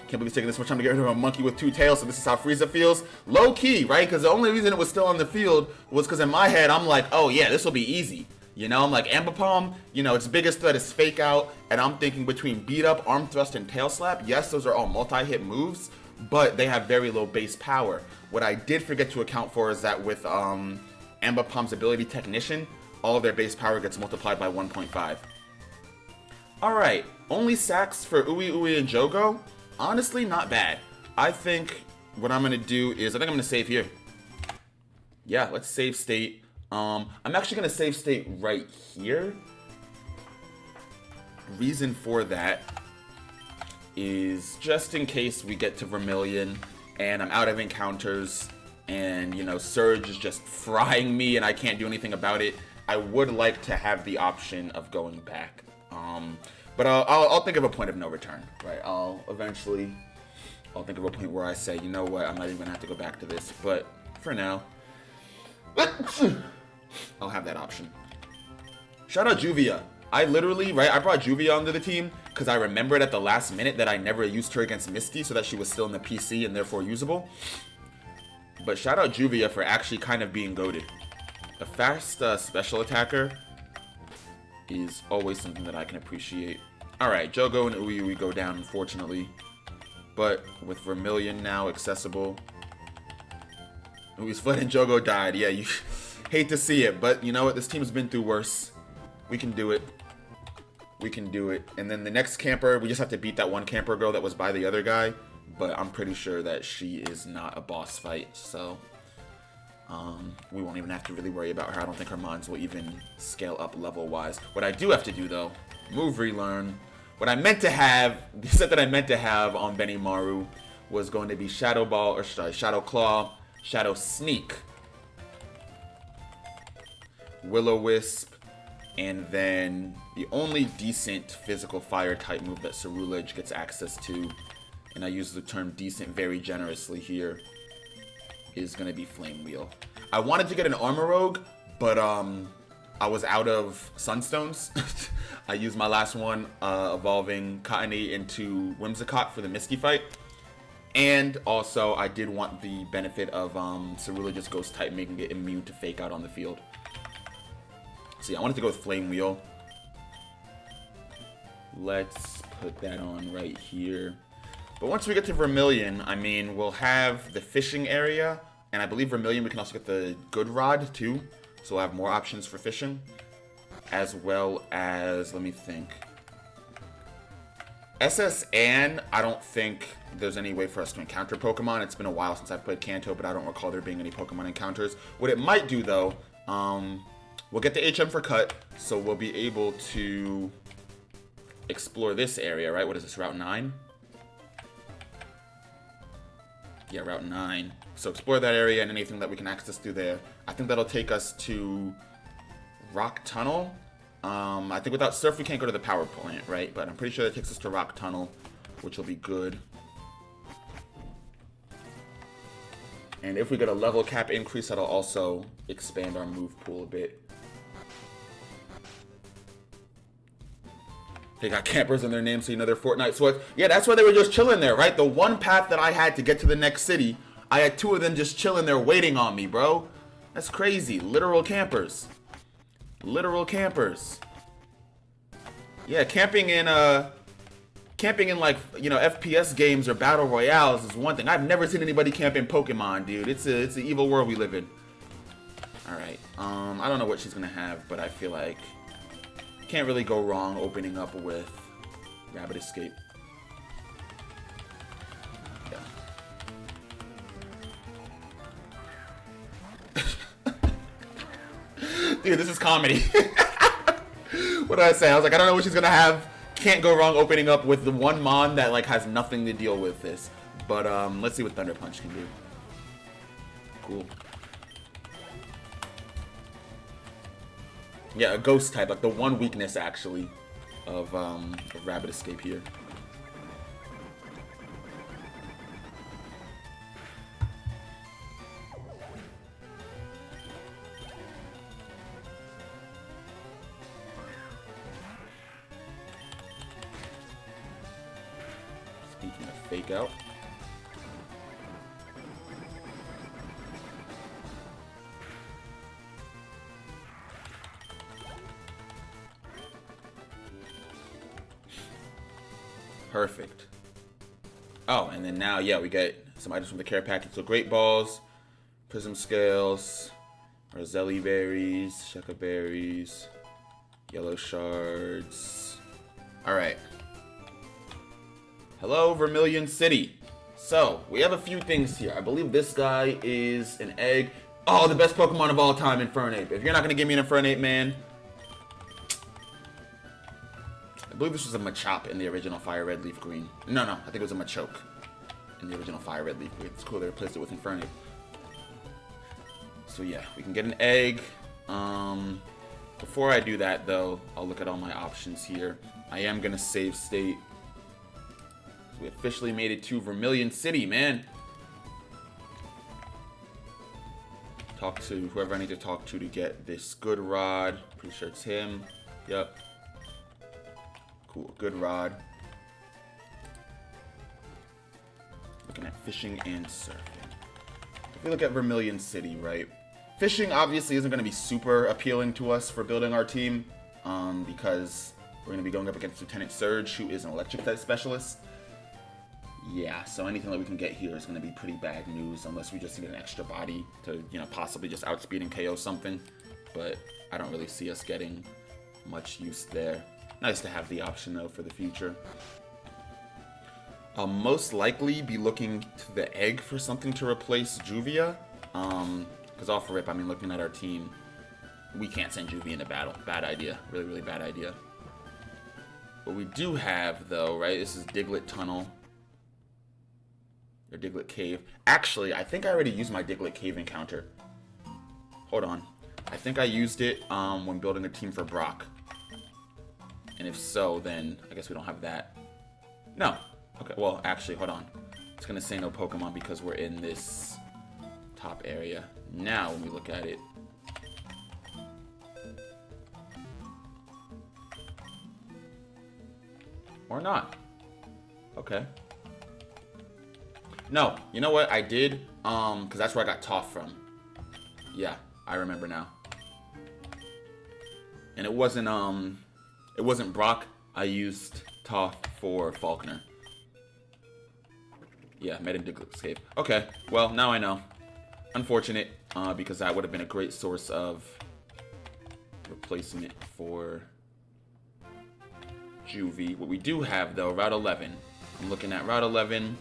Can't believe it's taking this much time to get rid of a monkey with 2 tails, so this is how Frieza feels. Low key, right? Because the only reason it was still on the field was because in my head, I'm like, oh yeah, this will be easy. You know, I'm like, Ambipom, you know, its biggest threat is Fake Out, and I'm thinking between Beat Up, Arm Thrust, and Tail Slap, yes, those are all multi-hit moves, but they have very low base power. What I did forget to account for is that with Ambipom's ability Technician, all of their base power gets multiplied by 1.5. Alright, only sacks for Uwe, Uwe, and Jogo. Honestly, not bad. I think what I'm going to do is, I think I'm going to save here. Yeah, let's save state. I'm actually going to save state right here. Reason for that is just in case we get to Vermilion and I'm out of encounters and, you know, Surge is just frying me and I can't do anything about it. I would like to have the option of going back. But I'll think of a point of no return, right? I'll think of a point where I say, you know what, I'm not even going to have to go back to this. But for now, I'll have that option. Shout out Juvia. I literally, right, I brought Juvia onto the team because I remembered at the last minute that I never used her against Misty so that she was still in the PC and therefore usable. But shout out Juvia for actually kind of being goated. A fast special attacker is always something that I can appreciate. Alright, Jogo and Uwe go down, unfortunately. But with Vermilion now accessible. Uwe's foot and Jogo died. Yeah, you hate to see it, but you know what? This team's been through worse. We can do it. We can do it. And then the next camper, we just have to beat that one camper girl that was by the other guy. But I'm pretty sure that she is not a boss fight, so we won't even have to really worry about her. I don't think her mons will even scale up level-wise. What I do have to do, though, move relearn. What I meant to have, the set that I meant to have on Benimaru was going to be Shadow Ball, or sorry, Shadow Claw, Shadow Sneak, Will-O-Wisp, and then the only decent physical fire type move that Cerulege gets access to, and I use the term decent very generously here, is going to be Flame Wheel. I wanted to get an Armor Rogue, but I was out of Sunstones. I used my last one, evolving Kaine into Whimsicott for the Misty fight. And also, I did want the benefit of Cerulege's Ghost type, making it immune to Fake Out on the field. See, I wanted to go with Flame Wheel. Let's put that on right here. But once we get to Vermilion, I mean, we'll have the fishing area. And I believe Vermilion, we can also get the Good Rod, too. So we'll have more options for fishing. As well as, let me think. SS Anne, I don't think there's any way for us to encounter Pokemon. It's been a while since I've played Kanto, but I don't recall there being any Pokemon encounters. What it might do, though, we'll get the HM for Cut, so we'll be able to explore this area, right? What is this, Route 9? Yeah, Route 9. So explore that area and anything that we can access through there. I think that'll take us to Rock Tunnel. I think without Surf we can't go to the power plant, right? But I'm pretty sure that takes us to Rock Tunnel, which will be good. And if we get a level cap increase, that'll also expand our move pool a bit. They got campers in their name, so you know they're Fortnite sweats. Yeah, that's why they were just chilling there, right? The one path that I had to get to the next city, I had 2 of them just chilling there waiting on me, bro. That's crazy. Literal campers. Literal campers. Yeah, camping in like, you know, FPS games or battle royales is one thing. I've never seen anybody camp in Pokemon, dude. It's an evil world we live in. All right. I don't know what she's gonna have, but I feel like can't really go wrong opening up with Rabbit Escape. Dude, this is comedy. What did I say? I was like, I don't know what she's gonna have. Can't go wrong opening up with the one Mon that like has nothing to deal with this. But let's see what Thunder Punch can do. Cool. Yeah, a ghost type, like the one weakness actually of Rabbit Escape here. Speaking of fake out. Perfect. Oh, and then now, yeah, we get some items from the care package. So Great Balls, Prism Scales, Roselli Berries, Sheka Berries, Yellow Shards. Alright. Hello, Vermilion City. So, we have a few things here. I believe this guy is an egg. Oh, the best Pokemon of all time, Infernape. If you're not going to give me an Infernape, man. I believe this was a Machop in the original Fire Red Leaf Green. No, I think it was a Machoke in the original Fire Red Leaf Green. It's cool they replaced it with Infernape. So yeah, we can get an egg. Before I do that, though, I'll look at all my options here. I am going to save state. We officially made it to Vermilion City, man. Talk to whoever I need to talk to get this Good Rod. Pretty sure it's him. Yep. Cool, Good Rod. Looking at fishing and surfing. If we look at Vermilion City, right? Fishing obviously isn't going to be super appealing to us for building our team, because we're going to be going up against Lieutenant Surge, who is an electric type specialist. Yeah, so anything that we can get here is going to be pretty bad news, unless we just need an extra body to, possibly just outspeed and KO something. But I don't really see us getting much use there. Nice to have the option, though, for the future. I'll most likely be looking to the egg for something to replace Juvia. Because off rip, I mean, looking at our team, we can't send Juvia into battle. Bad idea. Really, really bad idea. What we do have, though, right, this is Diglett Tunnel. Or Diglett Cave. Actually, I think I already used my Diglett Cave encounter. Hold on. I think I used it when building a team for Brock. And if so, then I guess we don't have that. No. Okay, well, actually, hold on. It's going to say no Pokemon because we're in this top area. Now, when we look at it. Or not. Okay. No, you know what? I did, because that's where I got Toph from. Yeah, I remember now. And it wasn't Brock. I used Toph for Falkner. Yeah, met in Diglett's Cave. Okay, well, now I know. Unfortunate, because that would have been a great source of replacing it for Juvie. What we do have, though, Route 11. I'm looking at Route 11.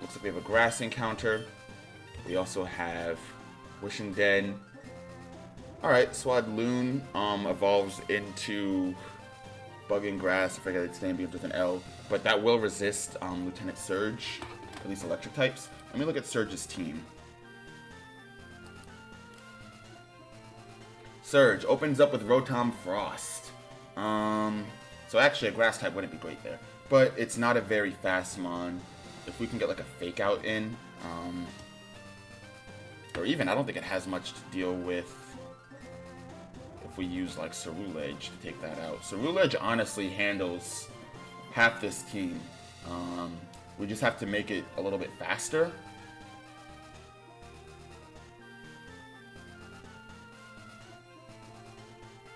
Looks like we have a grass encounter. We also have Wishing Den. Alright, Swadloon evolves into Bug and Grass. I forget its name begins with an L. But that will resist Lieutenant Surge, at least electric types. Let me look at Surge's team. Surge opens up with Rotom Frost. So actually a grass type wouldn't be great there. But it's not a very fast mon. If we can get like a fake out in, or even I don't think it has much to deal with if we use like Cerulege to take that out. Cerulege honestly handles half this team. We just have to make it a little bit faster.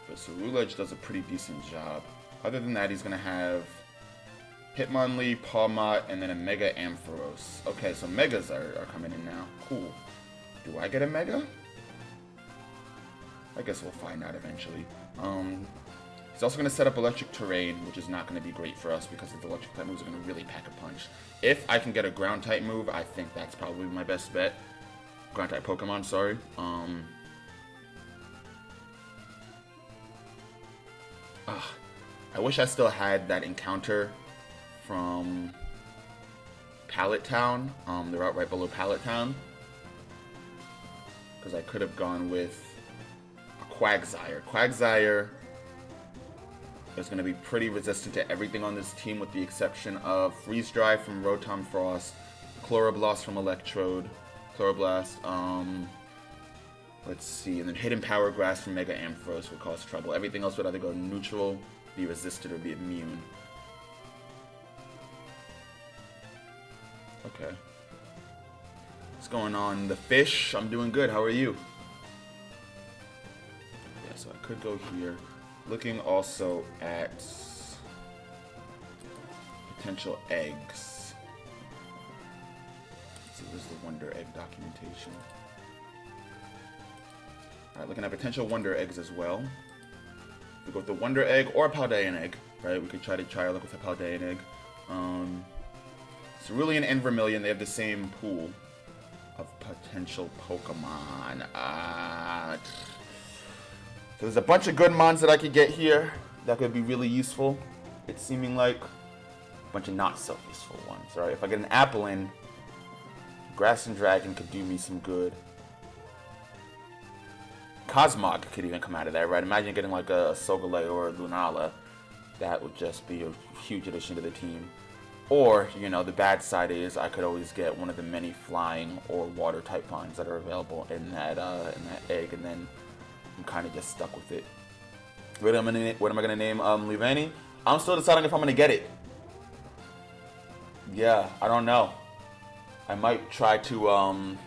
But Cerulege does a pretty decent job. Other than that, he's going to have Hitmonlee, Pawmot, and then a Mega Ampharos. Okay, so Megas are coming in now. Cool. Do I get a Mega? I guess we'll find out eventually. He's also going to set up Electric Terrain, which is not going to be great for us because the electric type moves are going to really pack a punch. If I can get a ground type move, I think that's probably my best bet. Ground type Pokemon, sorry. I wish I still had that encounter from Pallet Town, the route right below Pallet Town. Because I could have gone with Quagsire. Quagsire is going to be pretty resistant to everything on this team with the exception of Freeze Dry from Rotom Frost, Chloroblast from Electrode, let's see, and then Hidden Power Grass from Mega Ampharos would cause trouble. Everything else would either go neutral, be resisted, or be immune. Okay. What's going on? The fish? I'm doing good. How are you? Yeah, so I could go here. Looking also at potential eggs. Let's see, where's the Wonder Egg documentation? Alright, looking at potential Wonder Eggs as well. We go with the Wonder Egg or a Paldean Egg, right? We could try our luck with a Paldean Egg. Cerulean and Vermilion, they have the same pool of potential Pokemon. So there's a bunch of good mons that I could get here that could be really useful. It's seeming like a bunch of not so useful ones. Alright, if I get an Applin, Grass and Dragon could do me some good. Cosmog could even come out of that, right? Imagine getting like a Solgaleo or a Lunala. That would just be a huge addition to the team. Or, you know, the bad side is I could always get one of the many flying or water type lines that are available in that egg, and then I'm kind of just stuck with it. What am I gonna name Livani? I'm still deciding if I'm gonna get it. Yeah, I don't know. I might try to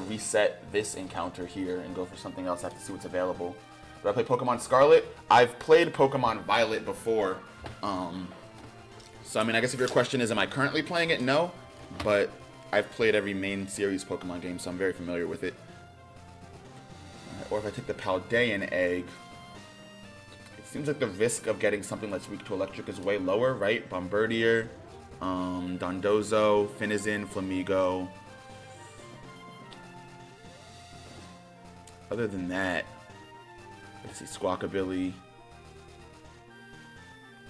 reset this encounter here and go for something else. I have to see what's available. Do I play Pokemon Scarlet? I've played Pokemon Violet before. So I mean, I guess if your question is, am I currently playing it? No, but I've played every main series Pokemon game, so I'm very familiar with it. Or if I take the Paldean Egg, it seems like the risk of getting something that's weak to electric is way lower, right? Bombardier, Dondozo, Finizen, Flamigo. Other than that, let's see, Squawkabilly,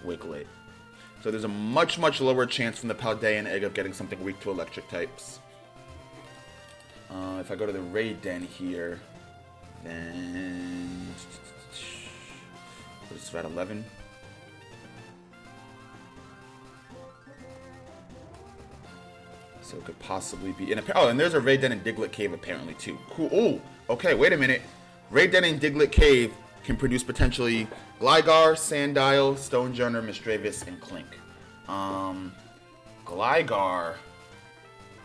Wiglet. So there's a much, much lower chance from the Paldean Egg of getting something weak to electric types. If I go to the Raid Den here, then what is this, at 11? So it could possibly be and there's a Raid Den in Diglett Cave apparently too. Cool. Oh, okay, wait a minute. Raid Den in Diglett Cave can produce potentially Gligar, Sandile, Stonejourner, Misdreavus, and Clink. Gligar,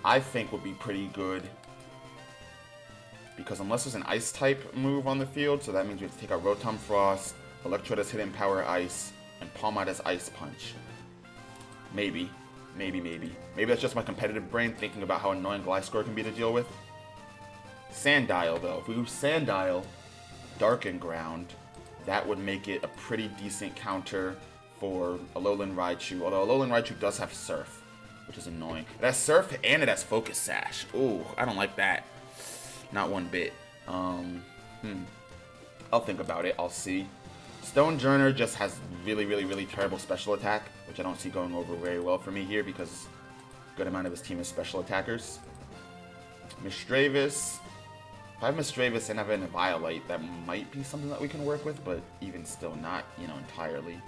I think, would be pretty good. Because unless there's an Ice type move on the field, so that means we have to take out Rotom Frost, Electrode has Hidden Power Ice, and Palmite has Ice Punch. Maybe. Maybe that's just my competitive brain thinking about how annoying Gliscor can be to deal with. Sandile, though. If we use Sandile, Darken Ground, that would make it a pretty decent counter for Alolan Raichu. Although Alolan Raichu does have Surf, which is annoying. It has Surf and it has Focus Sash. Ooh, I don't like that. Not one bit. I'll think about it. I'll see. Stonejourner just has really terrible special attack, which I don't see going over very well for me here because a good amount of his team is special attackers. Misdreavus. If I have Misdreavus and I have a Violite, that might be something that we can work with, but even still not, you know, entirely.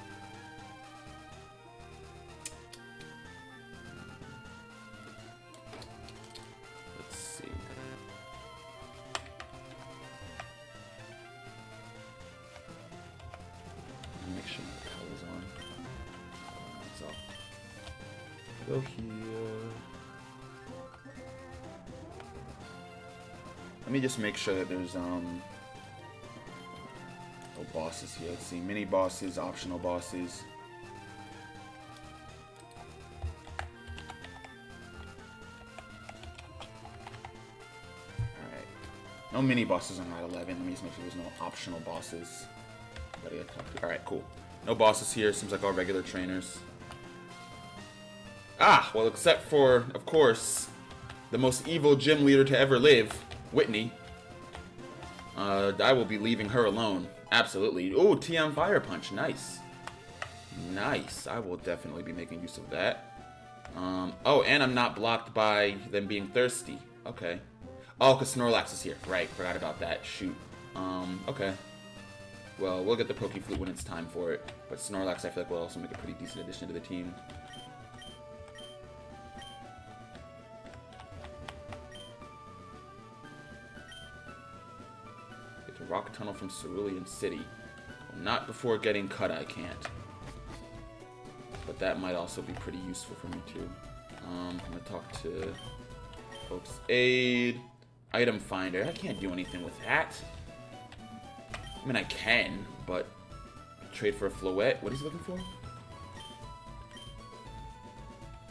Let's see. Make sure my power's on. So, go here. Let me just make sure that there's no bosses here. Let's see, mini bosses, optional bosses. Alright. No mini bosses on Route 11. Let me just make sure there's no optional bosses. Alright, cool. No bosses here. Seems like all regular trainers. Ah, well, except for, of course, the most evil gym leader to ever live. Whitney. I will be leaving her alone. Absolutely. Oh, TM Fire Punch. Nice. Nice. I will definitely be making use of that. Oh, and I'm not blocked by them being thirsty. Okay. Oh, because Snorlax is here. Right. Forgot about that. Shoot. Okay. Well, we'll get the Pokeflute when it's time for it. But Snorlax, I feel like, will also make a pretty decent addition to the team. Get the Rock Tunnel from Cerulean City. Well, not before getting cut, I can't. But that might also be pretty useful for me, too. I'm going to talk to folks. Aid. Item Finder. I can't do anything with that. I mean, I can, but trade for a Floette. What is he looking for?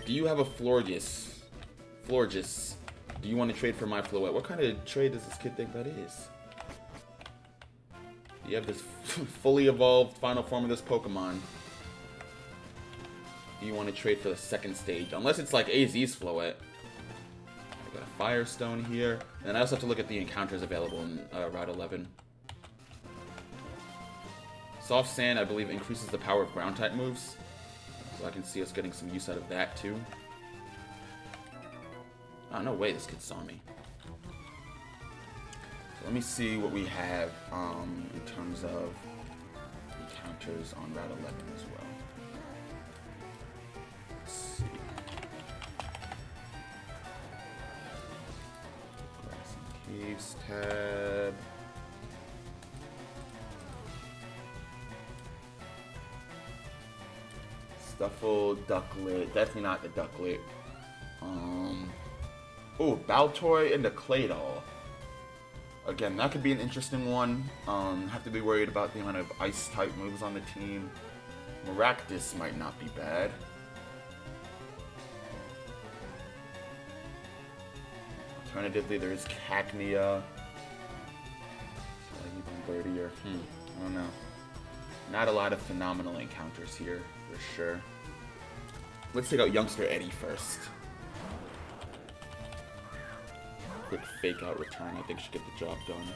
Do you have a Florges? Florges. Do you want to trade for my Floette? What kind of trade does this kid think that is? You have this fully evolved final form of this Pokemon. Do you want to trade for the second stage? Unless it's like AZ's Floette. I got a Firestone here. And I also have to look at the encounters available in Route 11. Soft Sand, I believe, increases the power of Ground-type moves. So I can see us getting some use out of that, too. Oh, no way this kid saw me. So let me see what we have in terms of encounters on Route 11 as well. Let's see. Grass and Caves tab. Stuffle, Ducklet. Definitely not the Ducklet. Oh, Baltoy and the Claydol. Again, that could be an interesting one. Have to be worried about the amount of Ice-type moves on the team. Maractus might not be bad. Alternatively, there is Cacnea. Bombardier. I don't know. Not a lot of phenomenal encounters here, for sure. Let's take out Youngster Eddie first. Quick fake out return, I think should get the job done.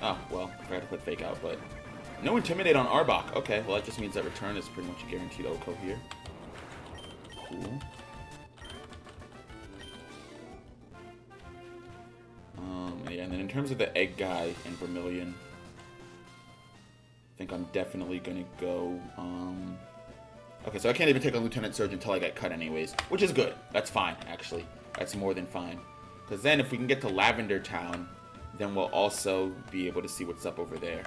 Oh, well, I forgot to put fake out, but no Intimidate on Arbok. Okay, well that just means that return is pretty much a guaranteed OHKO here. Cool. Yeah, and then in terms of the egg guy and Vermilion, I think I'm definitely gonna go, okay, so I can't even take a Lieutenant Surge until I get cut anyways, which is good. That's fine, actually. That's more than fine. Because then if we can get to Lavender Town, then we'll also be able to see what's up over there.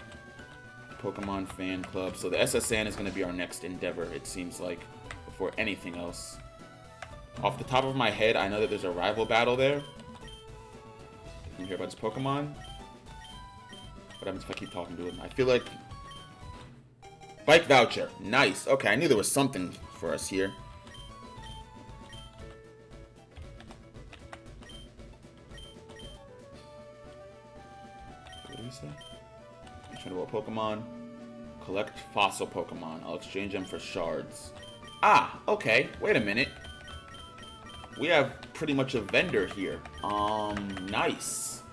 Pokemon Fan Club. So the SSN is going to be our next endeavor, it seems like, before anything else. Off the top of my head, I know that there's a rival battle there. Can you hear about this Pokemon? What happens if I keep talking to him? I feel like... Bike voucher. Nice. Okay, I knew there was something for us here. What do you say? Train a Pokemon. Collect fossil Pokemon. I'll exchange them for shards. Ah, okay. Wait a minute. We have pretty much a vendor here. Nice.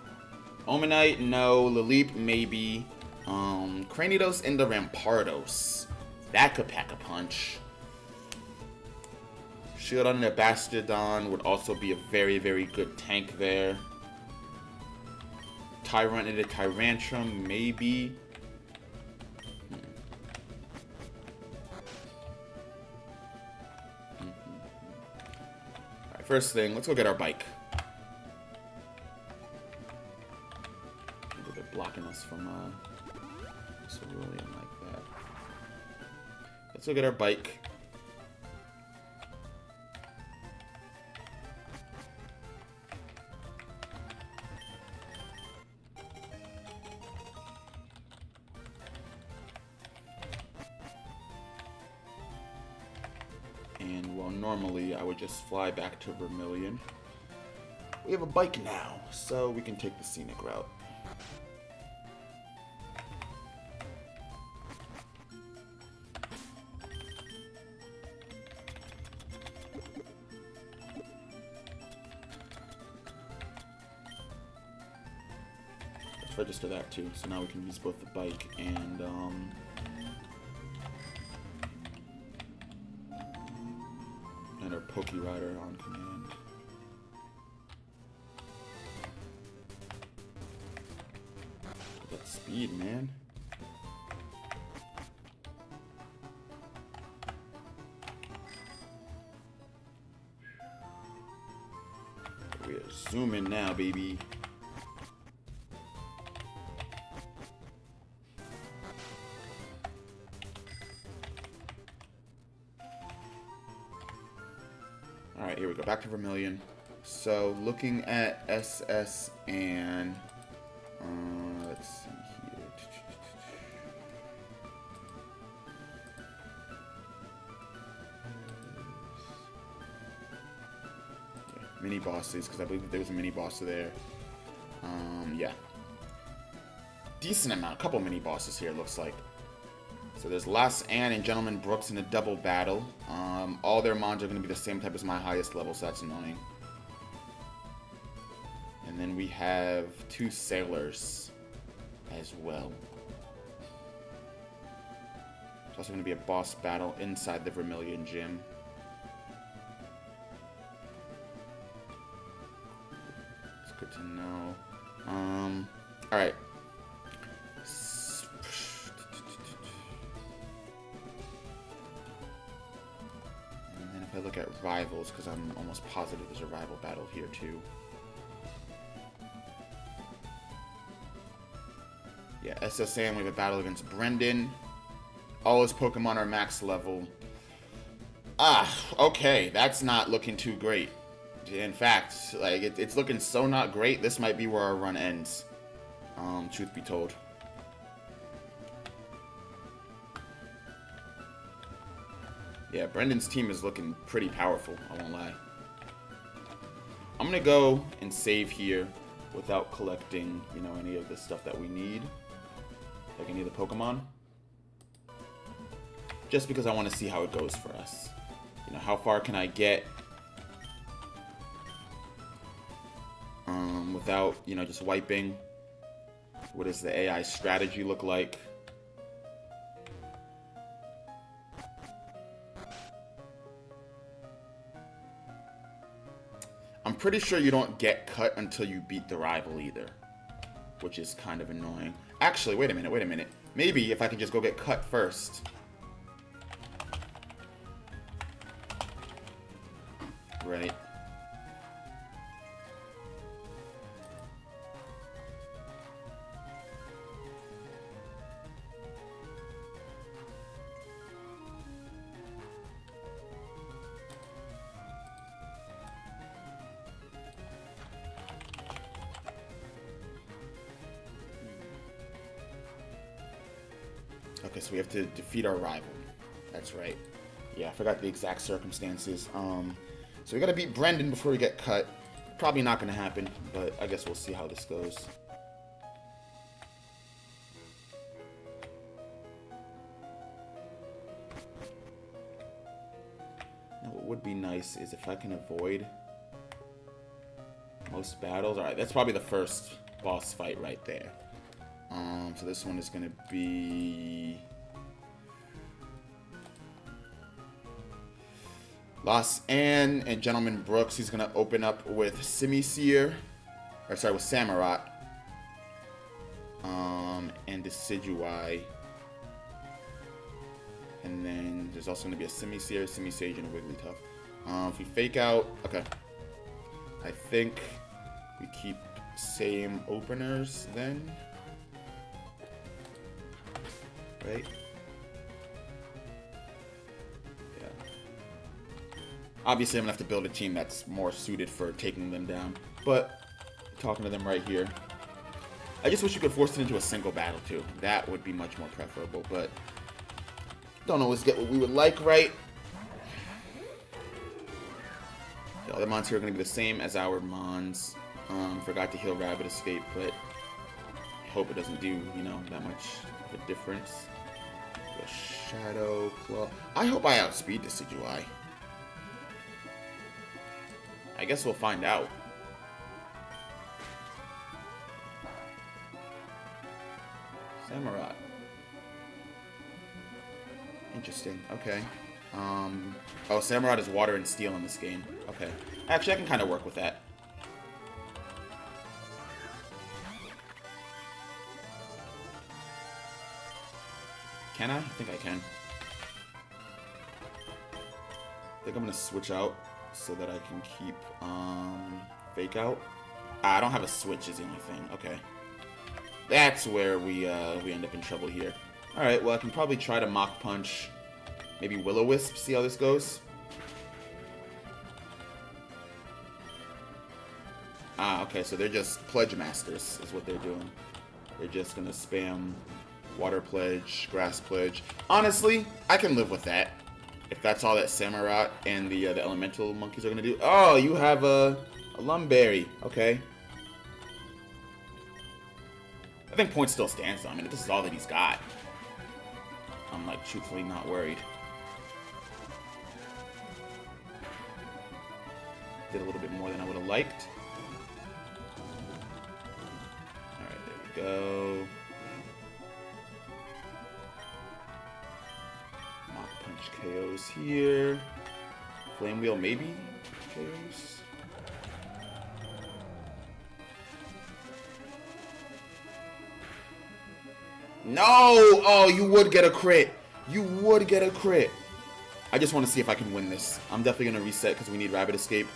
Omanite, no. Lileep, maybe. Cranidos and the Rampardos. That could pack a punch. Shield on the Bastardon would also be a very, very good tank there. Tyrant and a Tyrantrum, maybe. Alright, first thing, let's go get our bike. They're blocking us from Cerulean like that. Let's go get our bike. And well, normally I would just fly back to Vermilion. We have a bike now, so we can take the scenic route. Let's register that too, so now we can use both the bike and our Pokerider on command. That speed, man. Zoom in now, baby. Alright, here we go. Back to Vermilion. So, looking at SS and... let's see here. Mini bosses, because I believe there was a mini boss there. Yeah. Decent amount. A couple mini bosses here, looks like. So there's Lass Ann and Gentleman Brooks in a double battle. All their mons are going to be the same type as my highest level, so that's annoying. And then we have 2 sailors as well. There's also going to be a boss battle inside the Vermilion Gym. It's good to know. Alright. And then if I look at rivals, because I'm almost positive there's a rival battle here too. Yeah, SSN, we have a battle against Brendan. All his Pokemon are max level. Okay, that's not looking too great. In fact, like it's looking so not great. This might be where our run ends. Truth be told. Yeah, Brendan's team is looking pretty powerful, I won't lie. I'm gonna go and save here without collecting, you know, any of the stuff that we need. Like any of the Pokemon. Just because I want to see how it goes for us. You know, how far can I get without, you know, just wiping? What does the AI strategy look like? I'm pretty sure you don't get cut until you beat the rival either, which is kind of annoying. Actually, wait a minute. Maybe if I can just go get cut first. Right. Okay, so we have to defeat our rival. That's right. Yeah, I forgot the exact circumstances. So we gotta beat Brendan before we get cut. Probably not gonna happen, but I guess we'll see how this goes. Now, what would be nice is if I can avoid most battles. Alright, that's probably the first boss fight right there. So this one is gonna be Lass Ann and Gentleman Brooks. He's gonna open up with Simisear, or sorry, with Samurott, and Decidueye. And then there's also gonna be a Simisear, Simisage, and a Wigglytuff. If we fake out, okay. I think we keep same openers then. Right? Yeah. Obviously, I'm gonna have to build a team that's more suited for taking them down. But talking to them right here, I just wish you could force it into a single battle too. That would be much more preferable. But don't always get what we would like, right? The other mons here are gonna be the same as our mons. Forgot to heal Rabbit Escape, but I hope it doesn't do, you know, that much of a difference. The Shadow Claw. I hope I outspeed Decidueye. I guess we'll find out. Samurott. Interesting. Okay. Oh, Samurott is water and steel in this game. Okay. Actually, I can kind of work with that. Can I? I think I can. I think I'm gonna switch out so that I can keep Fake out. I don't have a switch is the only thing. Okay. That's where we end up in trouble here. Alright, well I can probably try to Mach Punch maybe Will-O-Wisp, see how this goes. Ah, okay, so they're just Pledge Masters is what they're doing. They're just gonna spam Water Pledge, Grass Pledge. Honestly, I can live with that. If that's all that Samurott and the Elemental Monkeys are gonna do. Oh, you have a Lumberry. Okay. I think point still stands though. I mean, if this is all that he's got, I'm like truthfully not worried. Did a little bit more than I would have liked. Alright, there we go. Mach Punch KOs here. Flame Wheel maybe KOs. No! Oh, you would get a crit. You would get a crit. I just want to see if I can win this. I'm definitely going to reset because we need Rabbit Escape.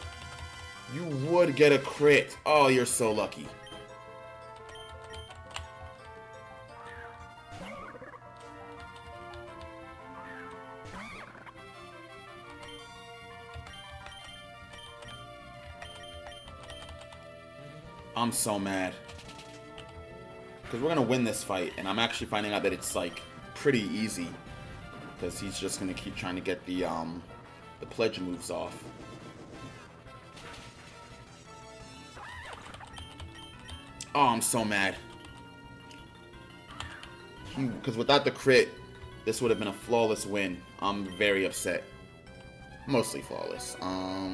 You would get a crit. Oh, you're so lucky. I'm so mad. Because we're going to win this fight, and I'm actually finding out that it's, like, pretty easy. Because he's just going to keep trying to get the pledge moves off. Oh, I'm so mad. Because without the crit, this would have been a flawless win. I'm very upset. Mostly flawless.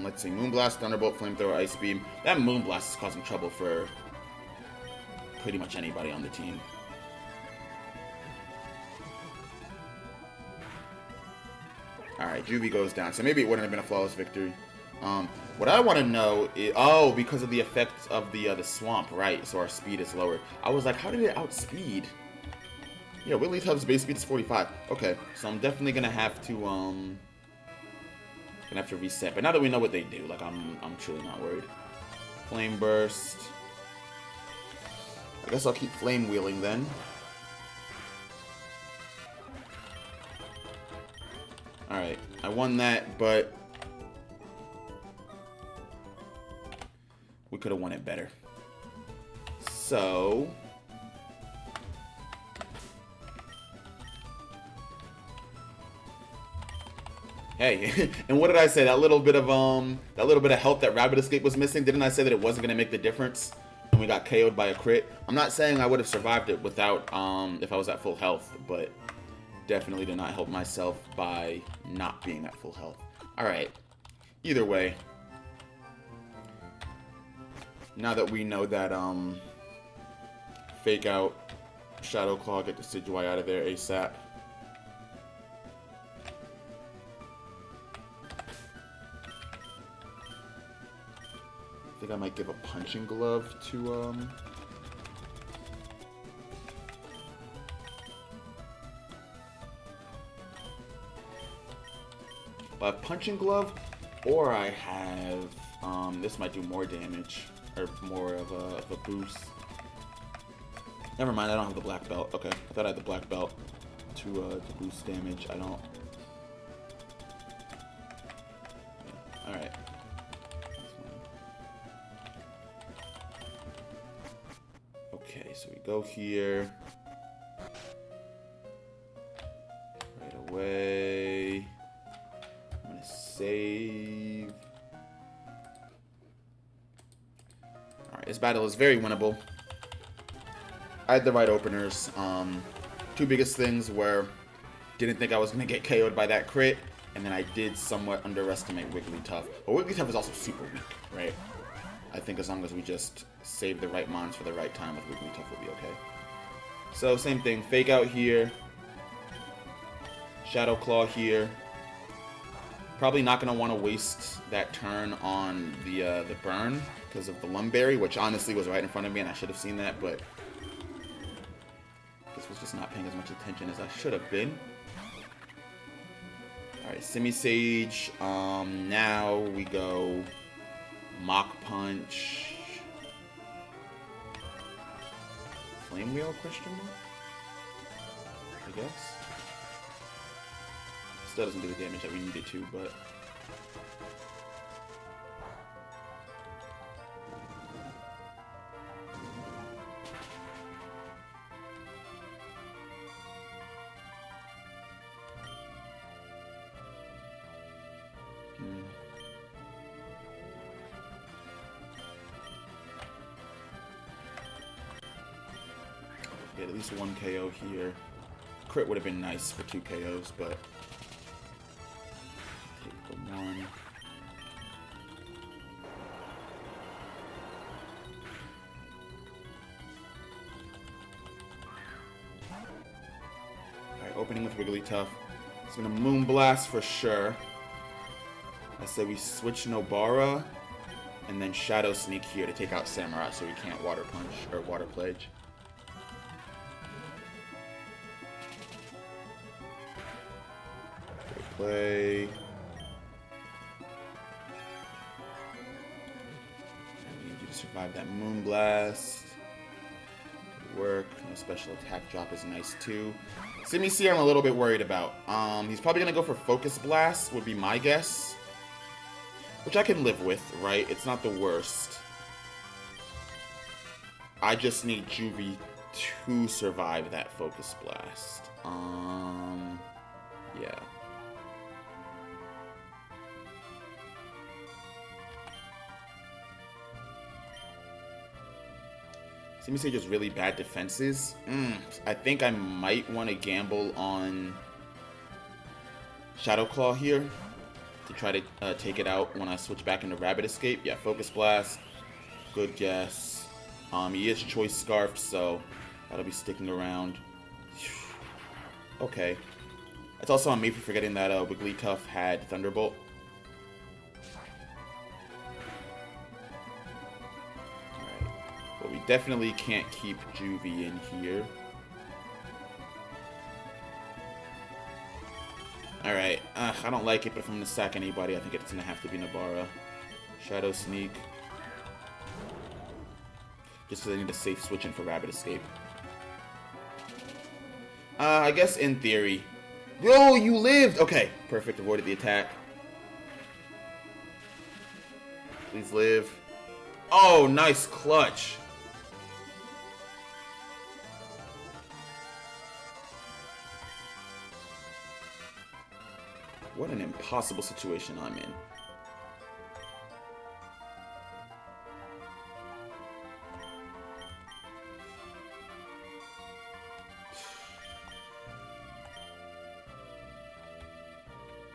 Let's see. Moonblast, Thunderbolt, Flamethrower, Ice Beam. That Moonblast is causing trouble for pretty much anybody on the team. Alright, Juvie goes down. So maybe it wouldn't have been a flawless victory. What I want to know is... Oh, because of the effects of the swamp, right. So our speed is lower. I was like, how did it outspeed? Yeah, Wigglytuff's base speed is 45. Okay, so I'm definitely going to have to... reset. But now that we know what they do, like, I'm truly not worried. Flame Burst. I guess I'll keep Flame Wheeling then. Alright, I won that, but we could have won it better. So hey, and what did I say? That little bit of help that Rabbit Escape was missing, didn't I say that it wasn't gonna make the difference? And we got KO'd by a crit. I'm not saying I would have survived it without if I was at full health, but definitely did not help myself by not being at full health. Alright. Either way. Now that we know that Fake Out, Shadow Claw, get the Decidueye out of there ASAP. I think I might give a Punching Glove to a Punching Glove, or I have this might do more damage or more of a boost. Never mind, I don't have the black belt. Okay, I thought I had the black belt to boost damage. I don't. Yeah. All right. Okay, so we go here right away. I'm gonna save. Alright, this battle is very winnable. I had the right openers. Two biggest things were didn't think I was gonna get KO'd by that crit, and then I did somewhat underestimate Wigglytuff. But Wigglytuff is also super weak, right? I think as long as we just save the right mons for the right time with Wigglytuff, we'll be okay. So same thing, Fake Out here, Shadow Claw here. Probably not going to want to waste that turn on the burn because of the Lumberry, which honestly was right in front of me and I should have seen that, but this was just not paying as much attention as I should have been. Alright, Simisage. Now we go Mach Punch. Flame Wheel, question mark? I guess. Still doesn't do the damage that we need it to, but... Get at least 1 KO here. Crit would have been nice for 2 KOs, but take the 1. Alright, opening with Wigglytuff. It's gonna Moonblast for sure. I say we switch Nobara and then Shadow Sneak here to take out Samurai so we can't Water Punch or Water Pledge. Play. I need you to survive that Moonblast. Good work. No special attack drop is nice too. Simisear I'm a little bit worried about. He's probably gonna go for Focus Blast, would be my guess. Which I can live with, right? It's not the worst. I just need Juvie to survive that Focus Blast. Yeah. Simisear just really bad defenses. I think I might want to gamble on Shadow Claw here to try to take it out when I switch back into Rabbit Escape. Yeah, Focus Blast. Good guess. He is Choice Scarfed, so that'll be sticking around. Okay. That's also on me for forgetting that Wigglytuff had Thunderbolt. But we definitely can't keep Juvie in here. Alright, I don't like it, but if I'm going to sack anybody, I think it's going to have to be Nobara. Shadow Sneak. Just because I need a safe switch in for Rabbit Escape. I guess in theory. Yo, you lived! Okay, perfect, avoided the attack. Please live. Oh, nice clutch. What an impossible situation I'm in.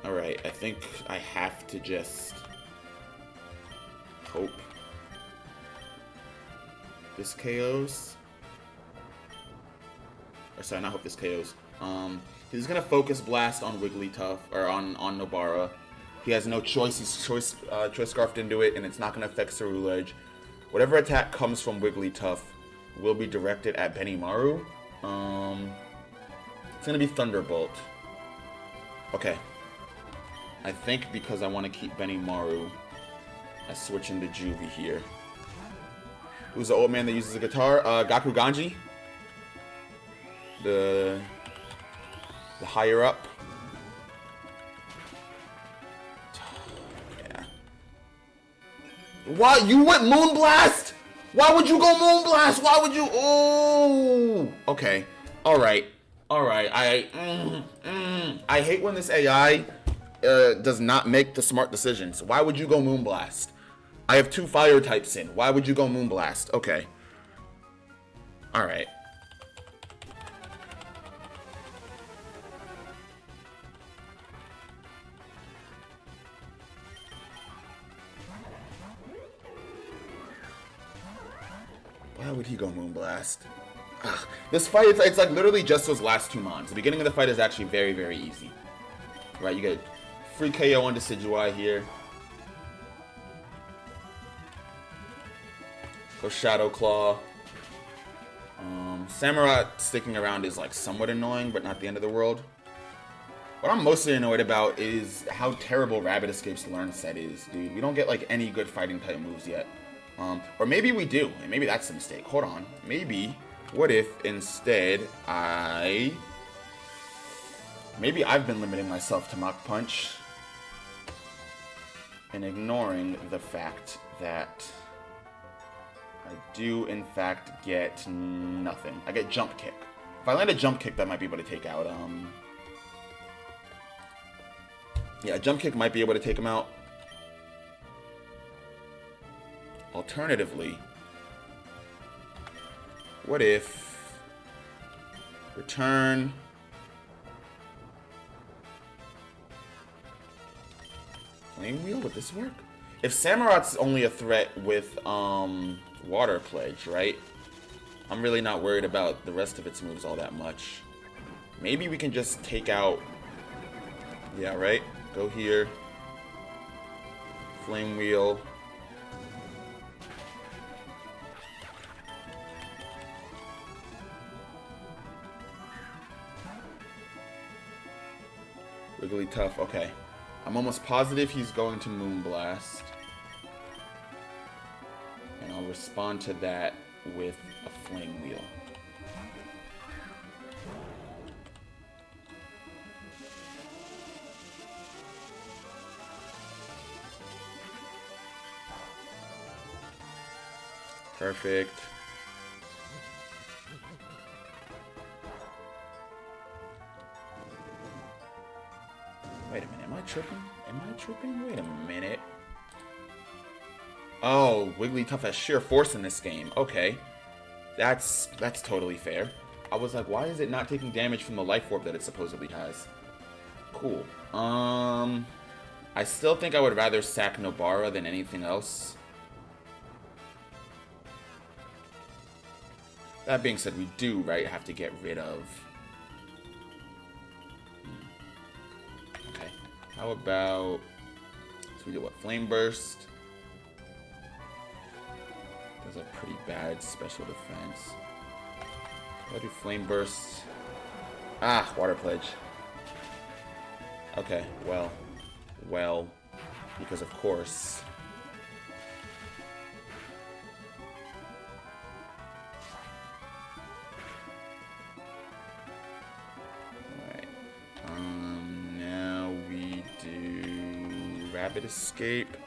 Alright, I think I have to just hope this KOs. Or sorry, not hope this KOs. He's gonna Focus Blast on Wigglytuff, or on Nobara. He has no choice. He's Choice Scarfed into it, and it's not gonna affect Ceruledge. Whatever attack comes from Wigglytuff will be directed at Benimaru. It's gonna be Thunderbolt. Okay. I think because I want to keep Benimaru, I switch into Juvie here. Who's the old man that uses a guitar? Gaku Ganji. The higher up. Yeah. Why you went Moonblast? Why would you go Moonblast? Why would you? Oh. Okay. All right. All right. I hate when this AI does not make the smart decisions. Why would you go Moonblast? I have 2 fire types in. Why would you go Moonblast? Okay. All right. Why would he go Moonblast? Ugh. This fight, it's like literally just those last 2 mons. The beginning of the fight is actually very, very easy. Right, you get free KO on Decidueye here. Go Shadow Claw. Samurai sticking around is like somewhat annoying, but not the end of the world. What I'm mostly annoyed about is how terrible Rabbit Escape's learn set is, dude. We don't get, like, any good fighting type moves yet. Or maybe we do, and maybe that's a mistake. Hold on. Maybe, what if instead maybe I've been limiting myself to Mach Punch and ignoring the fact that I do, in fact, get nothing. I get Jump Kick. If I land a Jump Kick, that might be able to take out, yeah, Jump Kick might be able to take him out. Alternatively, what if return Flame Wheel? Would this work? If Samurot's only a threat with Water Pledge, right? I'm really not worried about the rest of its moves all that much. Maybe we can just take out, yeah, right? Go here. Flame Wheel. Wigglytuff, okay. I'm almost positive he's going to Moonblast. And I'll respond to that with a Flame Wheel. Perfect. Wait a minute, am I tripping? Am I tripping? Wait a minute. Oh, Wigglytuff has sheer force in this game. Okay. That's totally fair. I was like, why is it not taking damage from the Life Orb that it supposedly has? Cool. I still think I would rather sack Nobara than anything else. That being said, we do, right, have to get rid of... Okay. How about... So we do what? Flame Burst. Does a pretty bad special defense. I'll do Flame Burst. Ah, Water Pledge. Okay, well, because of course... Rabbit Escape.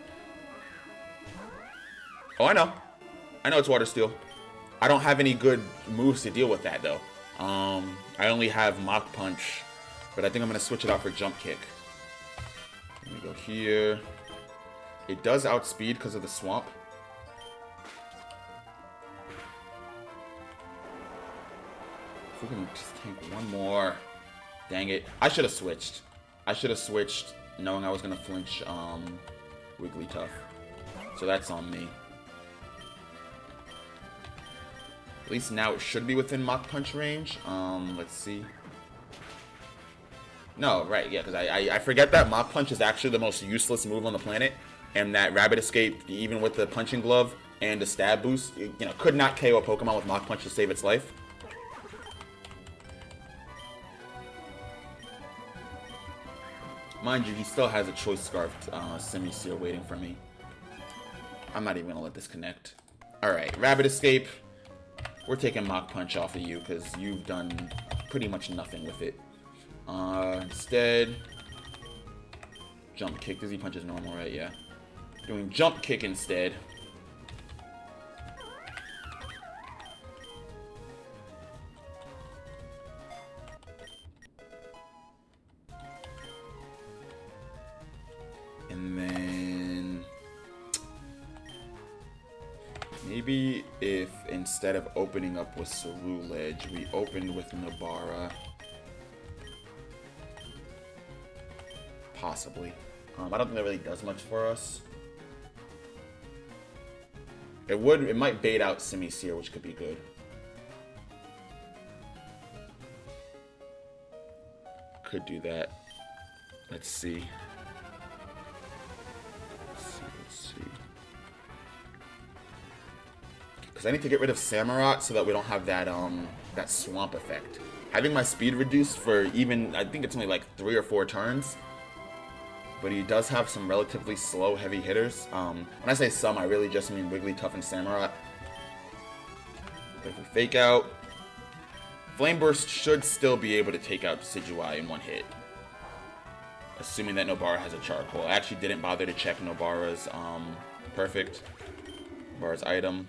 Oh, I know it's Water Steel. I don't have any good moves to deal with that, though. I only have Mach Punch, but I think I'm going to switch it out for Jump Kick. Let me go here. It does outspeed because of the swamp. If we can just tank one more. Dang it. I should have switched. Knowing I was going to flinch Wigglytuff. So that's on me. At least now it should be within Mach Punch range. Let's see. No, right, yeah, because I forget that Mach Punch is actually the most useless move on the planet. And that Rabbit Escape, even with the Punching Glove and the Stab Boost, could not KO a Pokemon with Mach Punch to save its life. Mind you, he still has a Choice Scarfed Semi-Seer waiting for me. I'm not even going to let this connect. Alright, Rabbit Escape. We're taking Mach Punch off of you because you've done pretty much nothing with it. Instead, Jump Kick. Dizzy Punch is normal, right? Yeah. Doing Jump Kick instead. And then maybe if instead of opening up with Cerulege, we opened with Nobara. Possibly. I don't think that really does much for us. It might bait out Semi-Seer, which could be good. Could do that. Let's see. Let's see. Because I need to get rid of Samurott so that we don't have that that swamp effect. having my speed reduced for even, I think it's only like 3 or 4 turns. But he does have some relatively slow, heavy hitters. When I say some, I really just mean Wigglytuff and Samurott. If we fake out, Flame Burst should still be able to take out Decidueye in one hit. Assuming that Nobara has a Charcoal. I actually didn't bother to check Nobara's perfect. Nobara's item.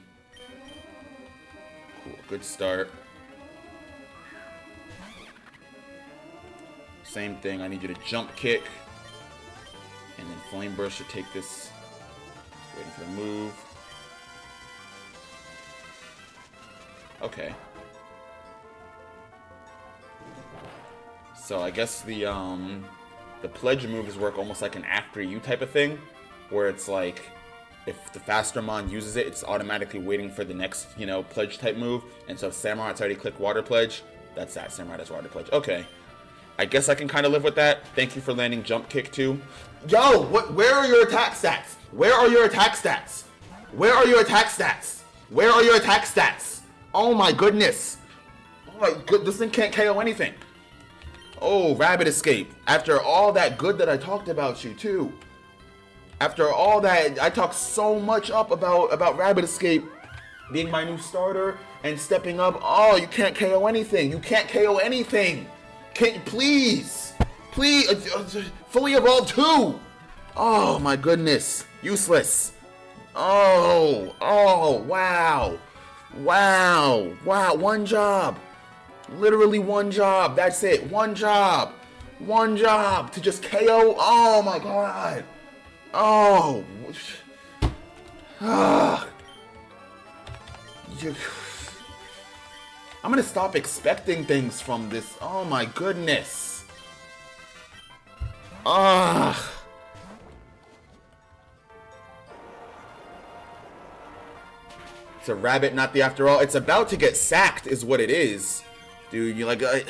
Cool, good start. Same thing, I need you to jump kick. And then Flame Burst should take this. Waiting for the move. Okay. So I guess the pledge moves work almost like an after you type of thing, where it's like if the faster mon uses it, it's automatically waiting for the next, you know, pledge type move. And so if Samurott's already clicked water pledge, that's that. Samurott has water pledge. Okay. I guess I can kind of live with that. Thank you for landing jump kick too. Yo, where are your attack stats? Where are your attack stats? Where are your attack stats? Where are your attack stats? Oh my goodness. Oh my good, this thing can't KO anything. Oh, Rabbit Escape. After all that good that I talked about you too. After all that, I talked so much up about Rabbit Escape being my new starter and stepping up. Oh, you can't KO anything. You can't KO anything. Can please, fully evolved 2. Oh my goodness, useless. Oh, wow, one job. Literally one job. That's it. One job to just KO. Oh my god. Oh. I'm gonna stop expecting things from this. Oh my goodness. It's a rabbit, not the after all. It's about to get sacked is what it is. Dude, you're like, I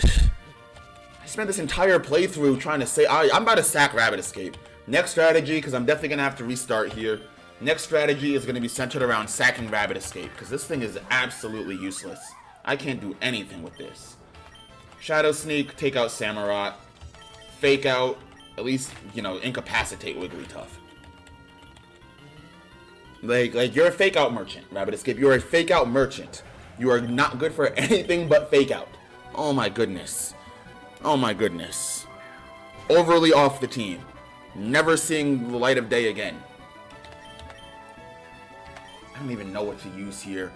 spent this entire playthrough trying to say, I'm about to sack Rabbit Escape. Next strategy, because I'm definitely going to have to restart here. Next strategy is going to be centered around sacking Rabbit Escape, because this thing is absolutely useless. I can't do anything with this. Shadow Sneak, take out Samurott. Fake out, at least, you know, incapacitate Wigglytuff. Like you're a fake out merchant, Rabbit Escape. You're a fake out merchant. You are not good for anything but fake out. Oh my goodness. Oh my goodness. Overly off the team. Never seeing the light of day again. I don't even know what to use here.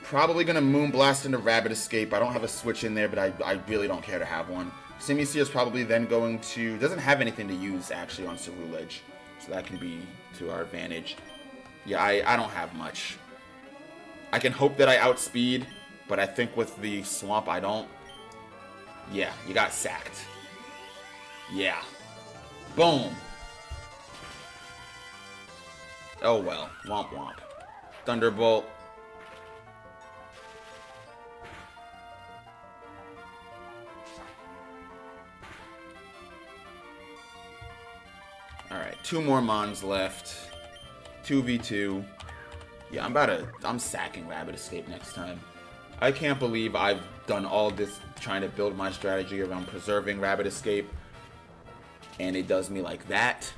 Probably gonna Moonblast into Rabbit Escape. I don't have a switch in there, but I really don't care to have one. Simisear is probably then going to... Doesn't have anything to use, actually, on Ceruledge. So that can be to our advantage. Yeah, I don't have much. I can hope that I outspeed, but I think with the Swamp, I don't. Yeah, you got sacked. Yeah. Boom. Oh well. Womp womp. Thunderbolt. Alright, 2 more Mons left. 2v2. Yeah, I'm sacking Rabbit Escape next time. I can't believe I've done all this trying to build my strategy around preserving Rabbit Escape, and it does me like that.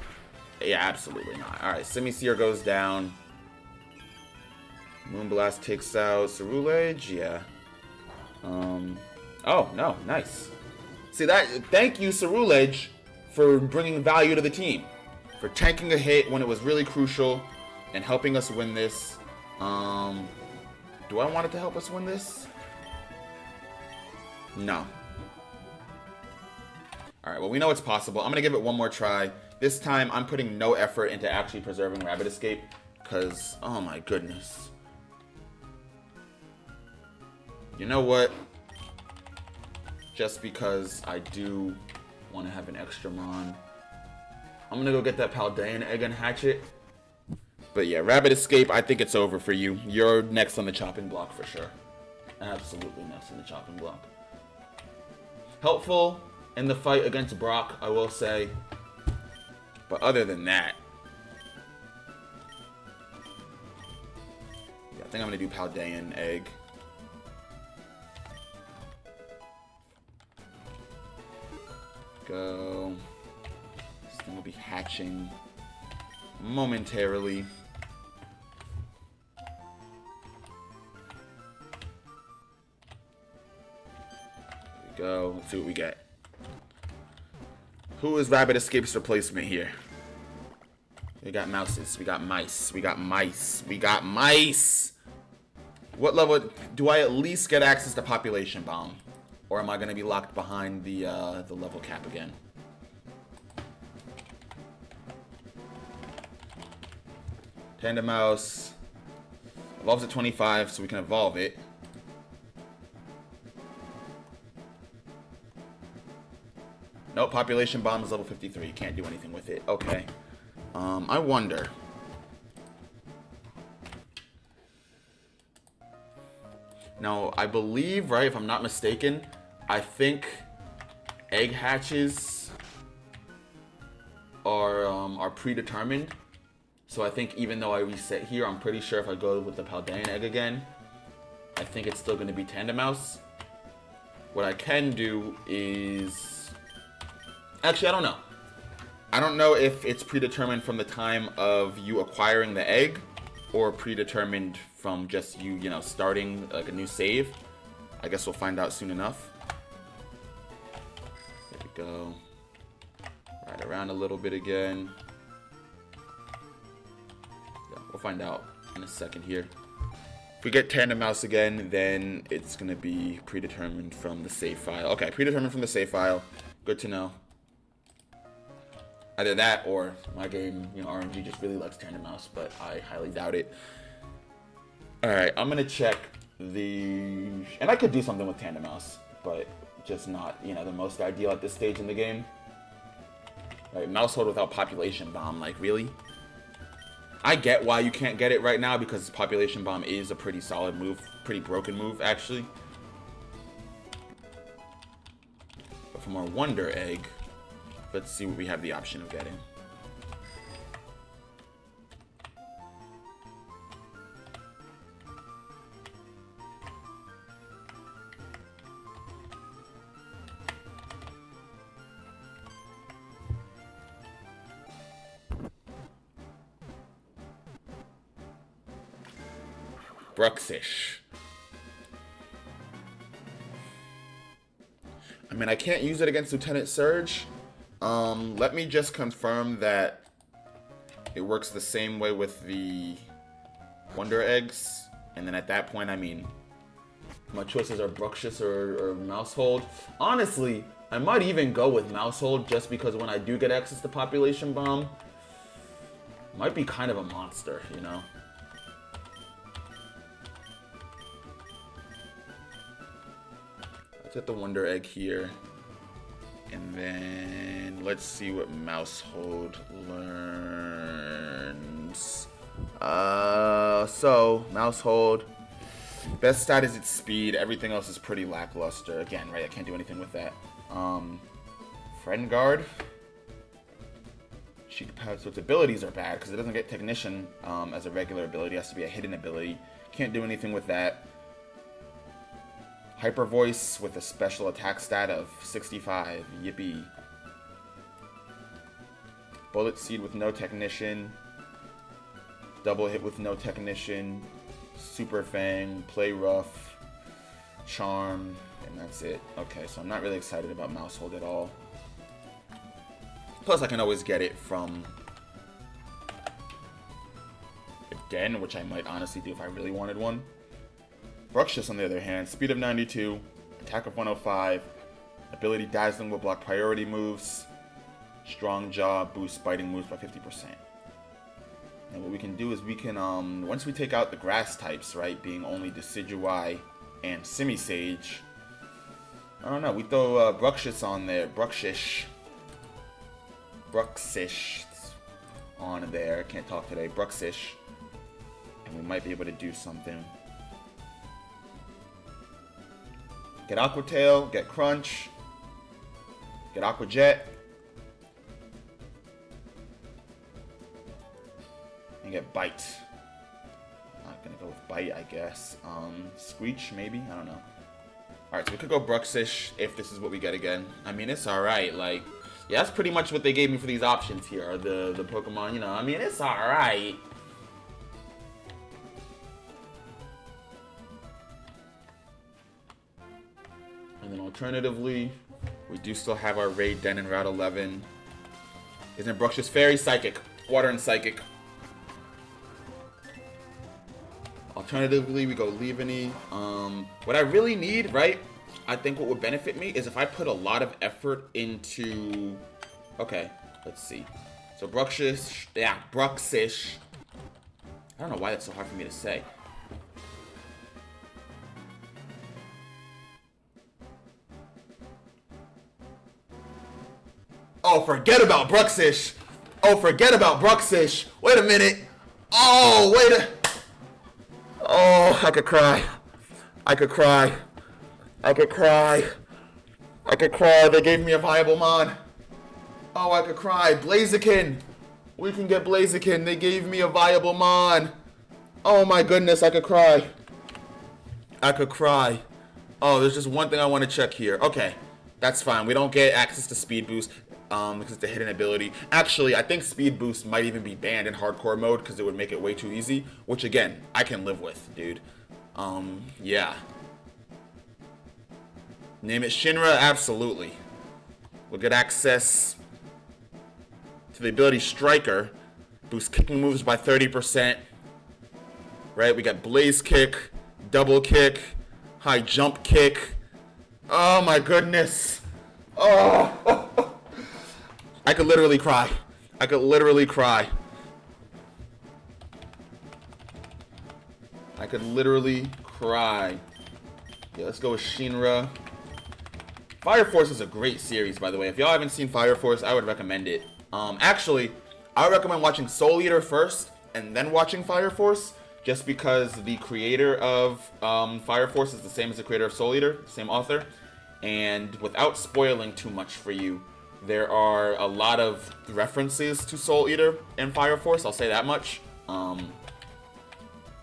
Yeah, absolutely not. Alright, Simisear goes down. Moonblast takes out Ceruledge, yeah. Oh, no, nice. See, thank you, Ceruledge, for bringing value to the team. For tanking a hit when it was really crucial and helping us win this. Do I want it to help us win this? No. Alright, well, we know it's possible. I'm going to give it one more try. This time, I'm putting no effort into actually preserving Rabbit Escape. Because, oh my goodness. You know what? Just because I do want to have an extra Mon, I'm going to go get that Paldean Egg and hatch it. But yeah, Rabbit Escape, I think it's over for you. You're next on the chopping block for sure. Absolutely next on the chopping block. Helpful in the fight against Brock, I will say. But other than that, yeah, I think I'm going to do Paldean Egg. Go. This thing will be hatching momentarily. There we go. Let's see what we get. Who is Rabbit Escape's replacement here? We got mouses. We got mice. We got mice. We got mice. What level do I at least get access to Population Bomb, or am I going to be locked behind the level cap again? Tandem Mouse evolves at 25, so we can evolve it. Nope, Population Bomb is level 53. Can't do anything with it. Okay. I wonder. Now, I believe, right, if I'm not mistaken, I think egg hatches are predetermined. So I think even though I reset here, I'm pretty sure if I go with the Paldean egg again, I think it's still going to be Tandem Mouse. What I can do is... Actually, I don't know. I don't know if it's predetermined from the time of you acquiring the egg or predetermined from just you know, starting like a new save. I guess we'll find out soon enough. There we go. Ride around a little bit again. Yeah, we'll find out in a second here. If we get Tandem Mouse again, then it's going to be predetermined from the save file. Okay, predetermined from the save file. Good to know. Either that or my game, you know, RNG just really likes Tandem Mouse, but I highly doubt it. Alright, I'm going to check the... And I could do something with Tandem Mouse, but just not, you know, the most ideal at this stage in the game. Right, Mouse Hold without Population Bomb, like, really? I get why you can't get it right now, because Population Bomb is a pretty solid move, pretty broken move, actually. But from our Wonder Egg... Let's see what we have the option of getting. Bruxish. I mean, I can't use it against Lieutenant Surge. Let me just confirm that it works the same way with the Wonder Eggs. And then at that point, I mean, my choices are Bruxish or Mousehold. Honestly, I might even go with Mousehold just because when I do get access to Population Bomb, it might be kind of a monster, you know? Let's get the Wonder Egg here. And then let's see what Mousehold learns. So Mousehold, best stat is its speed. Everything else is pretty lackluster. Again, right? I can't do anything with that. Friend Guard. Cheek Pad. So its abilities are bad because it doesn't get Technician as a regular ability. It has to be a hidden ability. Can't do anything with that. Hyper Voice with a special attack stat of 65. Yippee. Bullet Seed with no Technician. Double Hit with no Technician. Super Fang. Play Rough. Charm. And that's it. Okay, so I'm not really excited about Mousehold at all. Plus, I can always get it from a den, which I might honestly do if I really wanted one. Bruxish, on the other hand, speed of 92, attack of 105, ability Dazzling will block priority moves, strong jaw, boost biting moves by 50%. And what we can do is we can, once we take out the grass types, right, being only Decidueye and Simisage, I don't know, we throw Bruxish on there, Bruxish on there, can't talk today, Bruxish, and we might be able to do something. Get Aqua Tail, get Crunch, get Aqua Jet, and get Bite. I'm not gonna go with Bite, I guess. Screech, maybe? I don't know. Alright, so we could go Bruxish if this is what we get again. I mean, it's alright. Like, yeah, that's pretty much what they gave me for these options here. Are the Pokemon, you know, I mean, it's alright. And then alternatively, we do still have our Raid Den in Route 11. Isn't Bruxish Fairy? Psychic. Water and Psychic. Alternatively, we go Leaveney. What I really need, right? I think what would benefit me is if I put a lot of effort into... Okay, let's see. So Bruxish. Yeah, Bruxish. I don't know why that's so hard for me to say. Oh, forget about Bruxish. Oh, forget about Bruxish. Wait a minute. Oh, wait a... Oh, I could cry. I could cry. I could cry. I could cry. They gave me a viable mon. Oh, I could cry. Blaziken. We can get Blaziken. They gave me a viable mon. Oh my goodness, I could cry. I could cry. Oh, there's just one thing I want to check here. Okay, that's fine. We don't get access to Speed Boost. Because it's a hidden ability. Actually, I think Speed Boost might even be banned in hardcore mode because it would make it way too easy. Which, again, I can live with, dude. Yeah. Name it Shinra? Absolutely. We'll get access to the ability Striker. Boost kicking moves by 30%. Right? We got Blaze Kick, Double Kick, High Jump Kick. Oh, my goodness. Oh. I could literally cry. I could literally cry. I could literally cry. Yeah, let's go with Shinra. Fire Force is a great series, by the way. If y'all haven't seen Fire Force, I would recommend it. Actually, I would recommend watching Soul Eater first and then watching Fire Force, just because the creator of Fire Force is the same as the creator of Soul Eater, same author. And without spoiling too much for you, there are a lot of references to Soul Eater in Fire Force, I'll say that much. And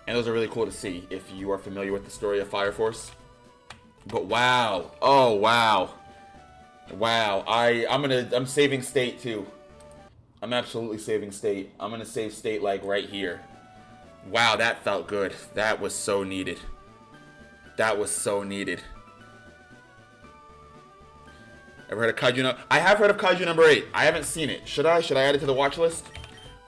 those are really cool to see if you are familiar with the story of Fire Force. But wow. Oh, wow. Wow. I'm saving state too. I'm absolutely saving state. I'm gonna save state like right here. Wow, that felt good. That was so needed. That was so needed. Ever heard of Kaiju? I have heard of Kaiju number 8. I haven't seen it. Should I? Should I add it to the watch list?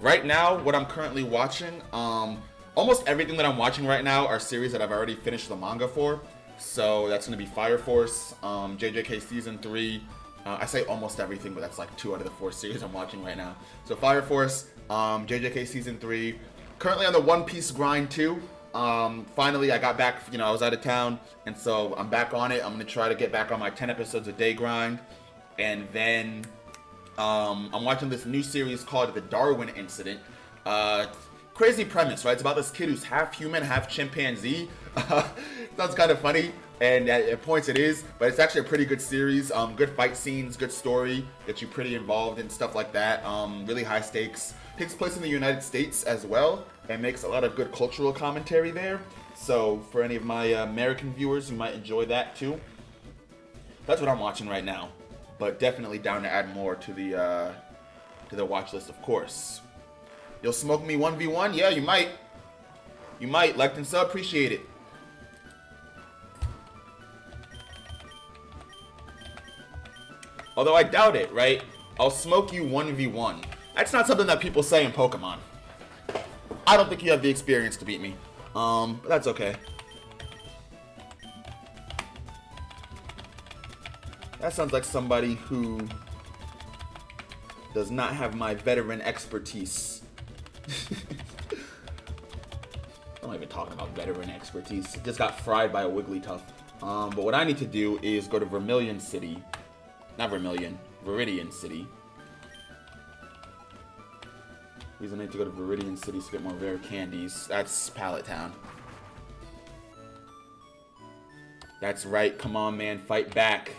Right now, what I'm currently watching, almost everything that I'm watching right now are series that I've already finished the manga for. So that's going to be Fire Force, JJK Season 3. I say almost everything, but that's like 2 out of the 4 series I'm watching right now. So Fire Force, JJK Season 3. Currently on the One Piece grind too. Finally, I got back, I was out of town, and so I'm back on it. I'm going to try to get back on my 10 episodes a day grind. And then I'm watching this new series called The Darwin Incident. Crazy premise, right? It's about this kid who's half human, half chimpanzee. Sounds kind of funny, and at points it is, but it's actually a pretty good series. Good fight scenes, good story, gets you pretty involved in stuff like that. Really high stakes. Takes place in the United States as well, and makes a lot of good cultural commentary there. So for any of my American viewers who might enjoy that too, that's what I'm watching right now. But definitely down to add more to the watch list, of course. You'll smoke me 1v1? Yeah, you might. You might. Liked and sub, appreciate it. Although I doubt it, right? I'll smoke you 1v1. That's not something that people say in Pokemon. I don't think you have the experience to beat me. But that's okay. That sounds like somebody who does not have my veteran expertise. I'm not even talking about veteran expertise. Just got fried by a Wigglytuff. But what I need to do is go to Vermilion City. Not Vermilion. Viridian City. Reason I need to go to Viridian City to get more rare candies. That's Pallet Town. That's right. Come on, man. Fight back.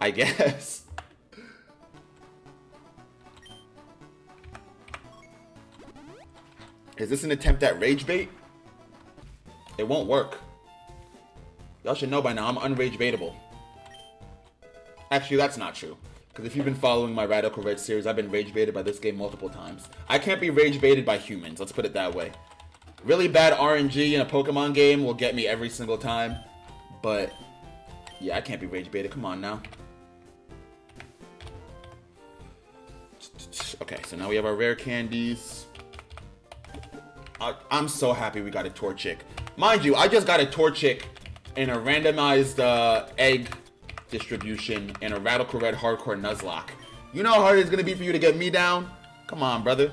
I guess. Is this an attempt at rage bait? It won't work. Y'all should know by now, I'm unrage baitable. Actually, that's not true. Because if you've been following my Radical Red series, I've been rage baited by this game multiple times. I can't be rage baited by humans, let's put it that way. Really bad RNG in a Pokemon game will get me every single time. But, yeah, I can't be rage baited. Come on now. Okay, so now we have our rare candies. I'm so happy we got a Torchic. Mind you, I just got a Torchic in a randomized egg distribution in a Radical Red Hardcore Nuzlocke. You know how hard it's going to be for you to get me down? Come on, brother.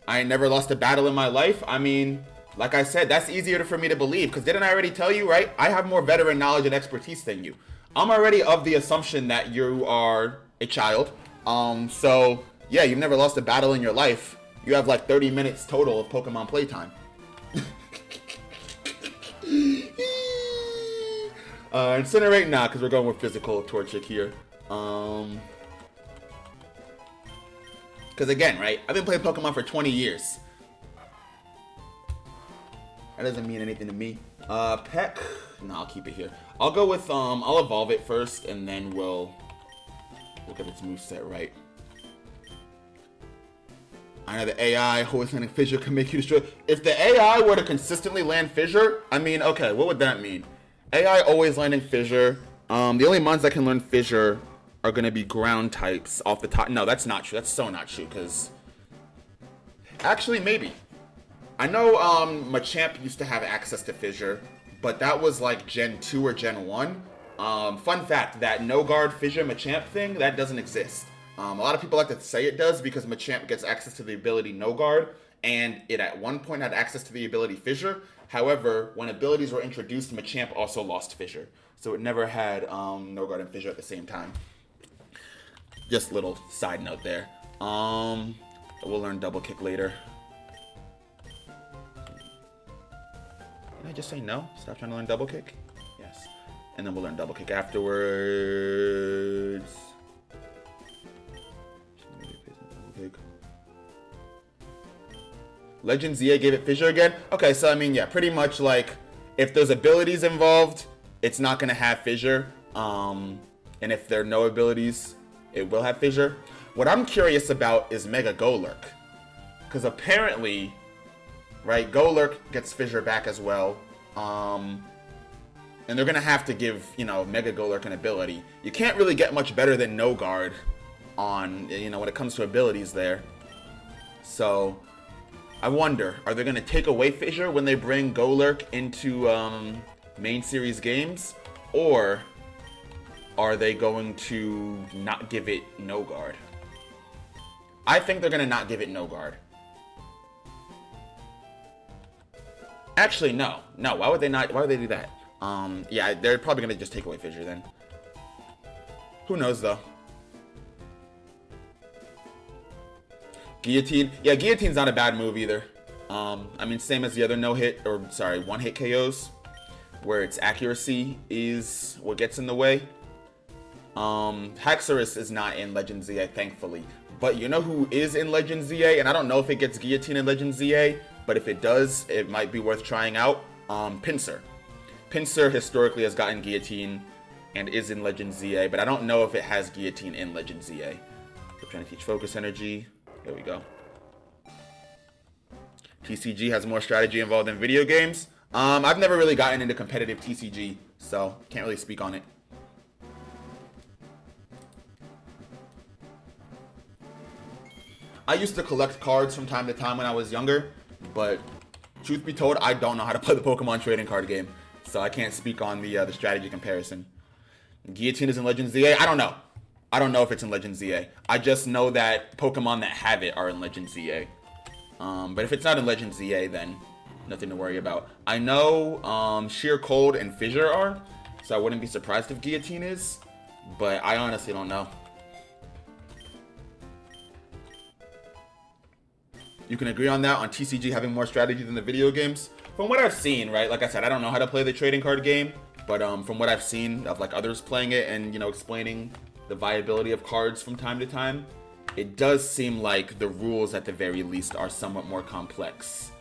I ain't never lost a battle in my life. I mean, like I said, that's easier for me to believe. Because didn't I already tell you, right? I have more veteran knowledge and expertise than you. I'm already of the assumption that you are a child. So, yeah, you've never lost a battle in your life. You have like 30 minutes total of Pokemon playtime. Incinerate, nah, because we're going with physical Torchic here. Because again, right, I've been playing Pokemon for 20 years. That doesn't mean anything to me. Peck, no, I'll keep it here. I'll go with, I'll evolve it first, and then we'll get its moveset right. I know the AI, always landing Fissure can make you destroy. If the AI were to consistently land Fissure, I mean, okay, what would that mean? AI always landing Fissure. The only mons that can learn Fissure are going to be ground types off the top. No, that's not true. That's so not true, because... Actually, maybe. I know Machamp used to have access to Fissure, but that was like Gen 2 or Gen 1. Fun fact, that no guard Fissure Machamp thing, that doesn't exist. A lot of people like to say it does because Machamp gets access to the ability No Guard, and it at one point had access to the ability Fissure. However, when abilities were introduced, Machamp also lost Fissure. So it never had No Guard and Fissure at the same time. Just a little side note there. We'll learn Double Kick later. Did I just say no? Stop trying to learn Double Kick? Yes. And then we'll learn Double Kick afterwards. Legend ZA gave it Fissure again? Okay, so I mean, yeah, pretty much like, if there's abilities involved, it's not going to have Fissure. And if there are no abilities, it will have Fissure. What I'm curious about is Mega Golurk. Because apparently, right, Golurk gets Fissure back as well. And they're going to have to give, you know, Mega Golurk an ability. You can't really get much better than No Guard on, you know, when it comes to abilities there. So... I wonder, are they going to take away Fissure when they bring Golurk into main series games? Or are they going to not give it No Guard? I think they're going to not give it No Guard. Actually, no. No, why would they not? Why would they do that? Yeah, they're probably going to just take away Fissure then. Who knows, though? Guillotine. Yeah, Guillotine's not a bad move either. I mean, same as the other one-hit KOs, where its accuracy is what gets in the way. Haxorus is not in Legend ZA, thankfully. But you know who is in Legend ZA? And I don't know if it gets Guillotine in Legend ZA, but if it does, it might be worth trying out. Pinsir. Pinsir historically has gotten Guillotine and is in Legend ZA, but I don't know if it has Guillotine in Legend ZA. We're trying to teach Focus Energy. There we go. TCG has more strategy involved in video games. I've never really gotten into competitive TCG, so can't really speak on it. I used to collect cards from time to time when I was younger, but truth be told, I don't know how to play the Pokemon trading card game, so I can't speak on the strategy comparison. Guillotine is in Legend ZA? I don't know. I don't know if it's in Legend ZA. I just know that Pokemon that have it are in Legend ZA. But if it's not in Legend ZA, then nothing to worry about. I know Sheer Cold and Fissure are, so I wouldn't be surprised if Guillotine is, but I honestly don't know. You can agree on that, on TCG having more strategy than the video games? From what I've seen, right, like I said, I don't know how to play the trading card game, but from what I've seen of like others playing it and, you know, explaining the viability of cards from time to time, it does seem like the rules at the very least are somewhat more complex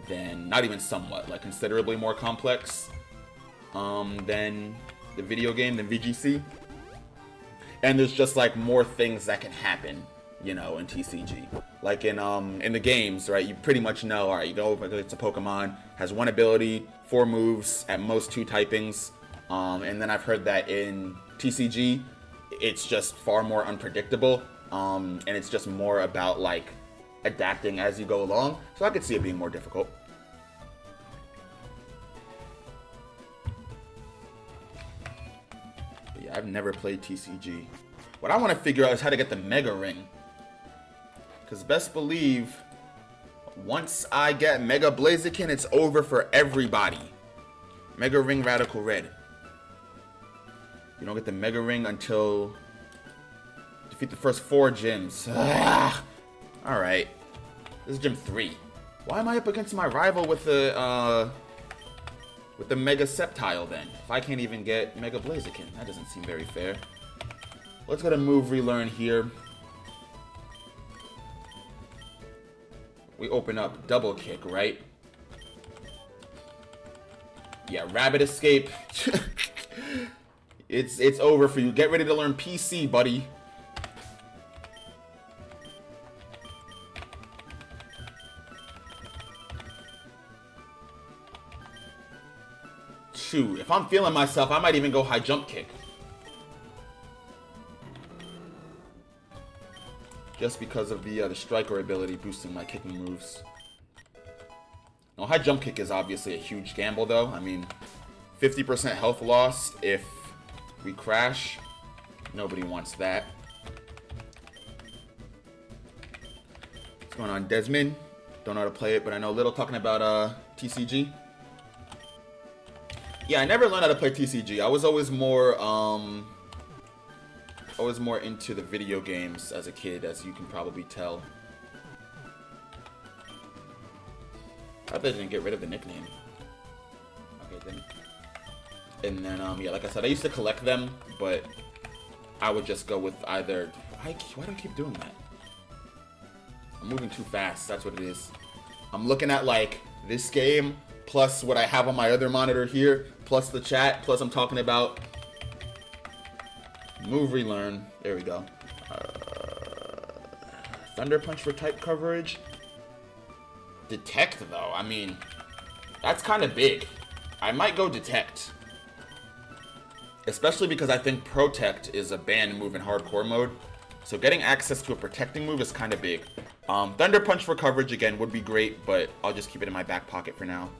than, not even somewhat, like considerably more complex than the video game, than VGC. And there's just like more things that can happen, you know, in TCG. Like in the games, right? You pretty much know, all right, you go, it's a Pokemon, has one ability, 4 moves, at most 2 typings. And then I've heard that in TCG, it's just far more unpredictable. And it's just more about like adapting as you go along. So I could see it being more difficult. But yeah, I've never played TCG. What I want to figure out is how to get the Mega Ring. Because best believe, once I get Mega Blaziken, it's over for everybody. Mega Ring Radical Red. You don't get the Mega Ring until defeat the first 4 gyms. Alright. This is Gym 3. Why am I up against my rival with the Mega Sceptile then? If I can't even get Mega Blaziken. That doesn't seem very fair. Let's go to Move Relearn here. We open up Double Kick, right? Yeah, Rabbit Escape. It's over for you. Get ready to learn PC, buddy. Shoot, if I'm feeling myself, I might even go High Jump Kick. Just because of the Striker ability boosting my kicking moves. Now, High Jump Kick is obviously a huge gamble, though. I mean, 50% health lost if we crash. Nobody wants that. What's going on, Desmond? Don't know how to play it, but I know a little talking about TCG. Yeah, I never learned how to play TCG. I was always more into the video games as a kid, as you can probably tell. I thought they didn't get rid of the nickname. Okay, then. And then, yeah, like I said, I used to collect them, but I would just go with either... Why do I keep doing that? I'm moving too fast, that's what it is. I'm looking at, like, this game, plus what I have on my other monitor here, plus the chat, plus I'm talking about... Move Relearn. There we go. Thunder Punch for type coverage. Detect, though. I mean, that's kind of big. I might go Detect. Especially because I think Protect is a banned move in hardcore mode. So getting access to a protecting move is kind of big. Thunder Punch for coverage, again, would be great, but I'll just keep it in my back pocket for now.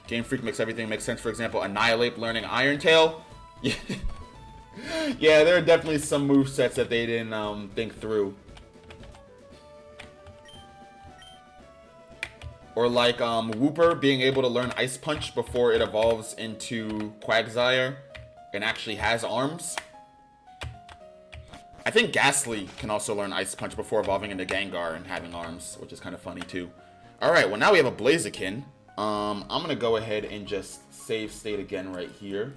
Game Freak makes everything make sense. For example, Annihilate learning Iron Tail. Yeah, yeah, there are definitely some movesets that they didn't think through. Or like Wooper being able to learn Ice Punch before it evolves into Quagsire and actually has arms. I think Ghastly can also learn Ice Punch before evolving into Gengar and having arms, which is kind of funny too. Alright, well now we have a Blaziken. I'm going to go ahead and just save state again right here.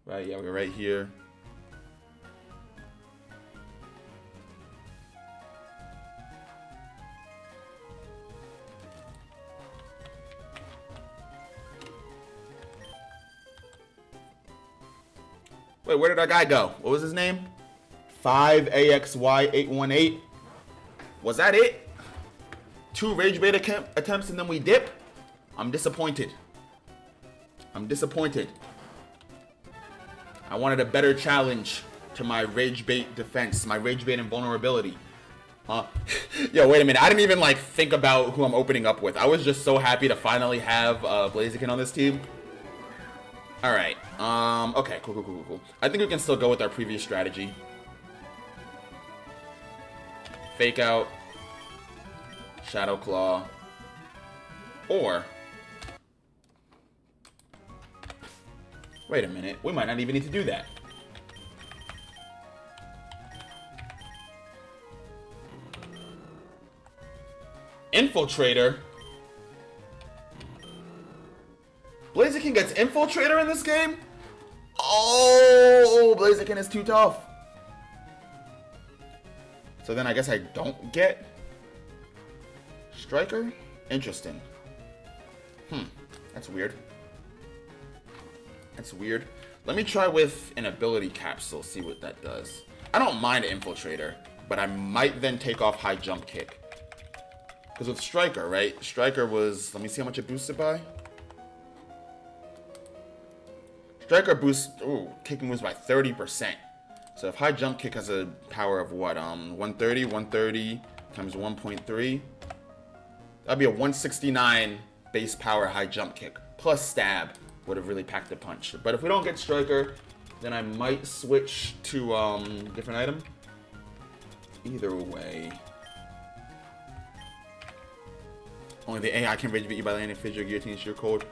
Right, yeah, we're right here. Wait, where did our guy go? What was his name? 5AXY818. Was that it? 2 Rage Bait attempts and then we dip? I'm disappointed. I'm disappointed. I wanted a better challenge to my Rage Bait defense, my Rage Bait invulnerability. Yo, wait a minute. I didn't even like think about who I'm opening up with. I was just so happy to finally have Blaziken on this team. Alright. Okay, cool. I think we can still go with our previous strategy. Fake Out. Shadow Claw. Or... Wait a minute. We might not even need to do that. Infiltrator? Blaziken gets Infiltrator in this game? Oh, Blaziken is too tough. So then I guess I don't get Striker? Interesting. That's weird. That's weird. Let me try with an ability capsule, see what that does. I don't mind Infiltrator, but I might then take off High Jump Kick. Because with Striker, right? Striker was... Let me see how much it boosted by. Striker boosts... Ooh, kicking moves by 30%. So if High Jump Kick has a power of what? 130? 130 times 1.3. That'd be a 169 base power High Jump Kick. Plus Stab would have really packed a punch. But if we don't get Striker, then I might switch to different item. Either way. Only the AI can rage beat you by landing fissure, guillotine, sheer cold.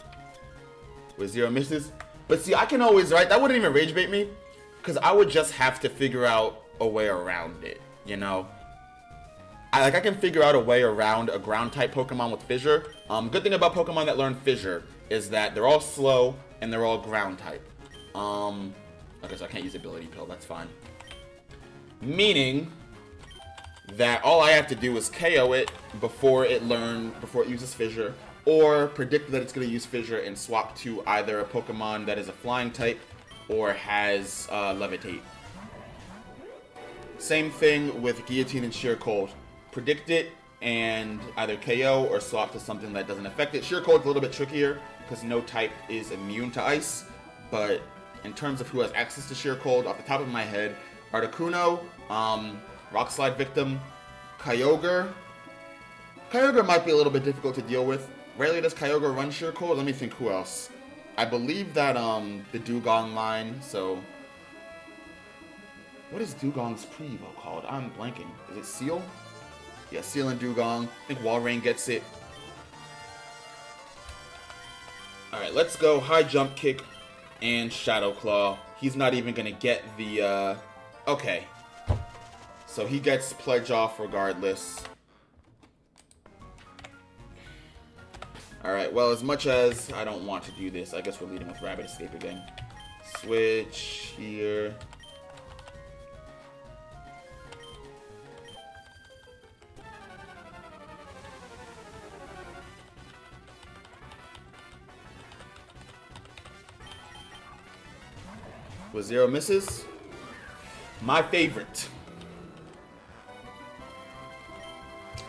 With 0 misses. But see, I can always, right? That wouldn't even rage bait me. Because I would just have to figure out a way around it, you know? I can figure out a way around a ground type Pokemon with Fissure. Good thing about Pokemon that learn Fissure is that they're all slow and they're all ground type. Okay, so I can't use Ability Pill, that's fine. Meaning that all I have to do is KO it before it uses Fissure, or predict that it's going to use Fissure and swap to either a Pokemon that is a flying type or has Levitate. Same thing with Guillotine and Sheer Cold. Predict it and either KO or swap to something that doesn't affect it. Sheer Cold's a little bit trickier because no type is immune to ice, but in terms of who has access to Sheer Cold, off the top of my head, Articuno, Rock Slide Victim, Kyogre. Kyogre might be a little bit difficult to deal with. Rarely does Kyogre run Sheer Cold. Let me think who else. I believe that the Dugong line, so... What is Dugong's pre-evo called? I'm blanking. Is it Seal? Yeah, Seal and Dugong. I think Walrein gets it. Alright, let's go High Jump Kick and Shadow Claw. He's not even going to get the... Okay. So he gets Pledge off regardless. Alright, well, as much as I don't want to do this, I guess we're leading with Rabbit Escape again. Switch here. With 0 misses. My favorite.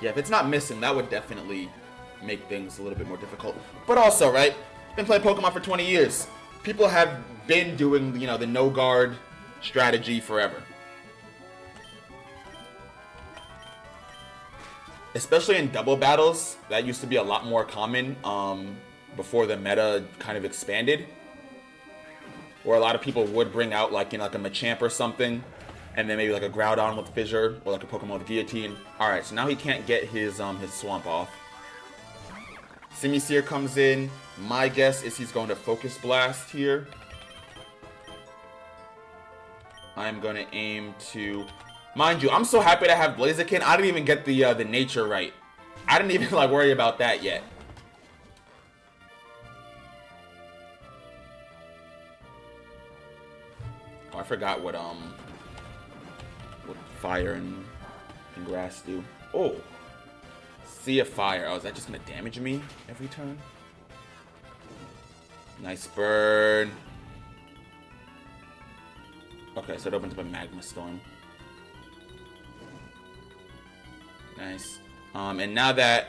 Yeah, if it's not missing, that would definitely make things a little bit more difficult. But also, right? Been playing Pokemon for 20 years. People have been doing, you know, the no guard strategy forever. Especially in double battles, that used to be a lot more common before the meta kind of expanded. Where a lot of people would bring out like, you know, like a Machamp or something, and then maybe like a Groudon with Fissure, or like a Pokemon with Guillotine. Alright, so now he can't get his Swamp off. Simisear comes in. My guess is he's going to Focus Blast here. I'm going to aim to... Mind you, I'm so happy to have Blaziken. I didn't even get the nature right. I didn't even like worry about that yet. Oh, I forgot what fire and grass do. Oh, Sea of Fire. Oh, is that just gonna damage me every turn? Nice burn. Okay, so it opens up a Magma Storm. Nice. And now that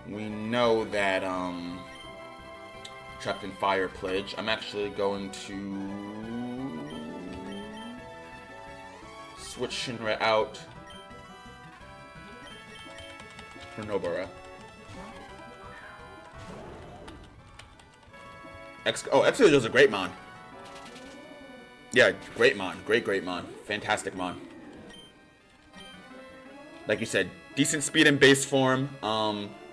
we know that Trapped in Fire Pledge, I'm actually going to switch Shinra out for Nobara. Excalibur's a great mon. Yeah, great mon. Great mon. Fantastic mon. Like you said, decent speed in base form.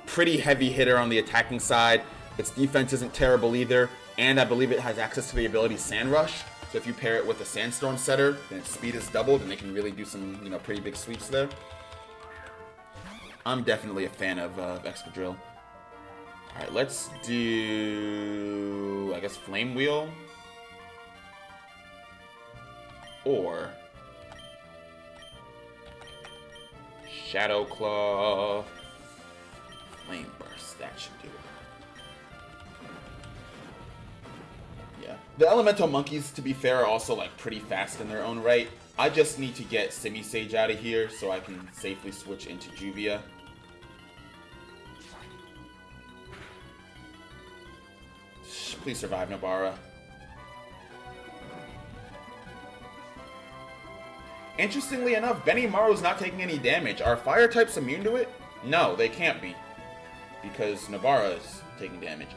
Pretty heavy hitter on the attacking side. Its defense isn't terrible either. And I believe it has access to the ability Sand Rush. So if you pair it with a Sandstorm setter, then its speed is doubled and they can really do some, you know, pretty big sweeps there. I'm definitely a fan of Excadrill. Alright, let's do, I guess, Flame Wheel. Or Shadow Claw. Flame Burst. That should do it. Yeah. The Elemental Monkeys, to be fair, are also like pretty fast in their own right. I just need to get Simi-Sage out of here so I can safely switch into Juvia. Please survive, Nabara. Interestingly enough, Benimaru's not taking any damage. Are fire types immune to it? No, they can't be. Because Nabara is taking damage.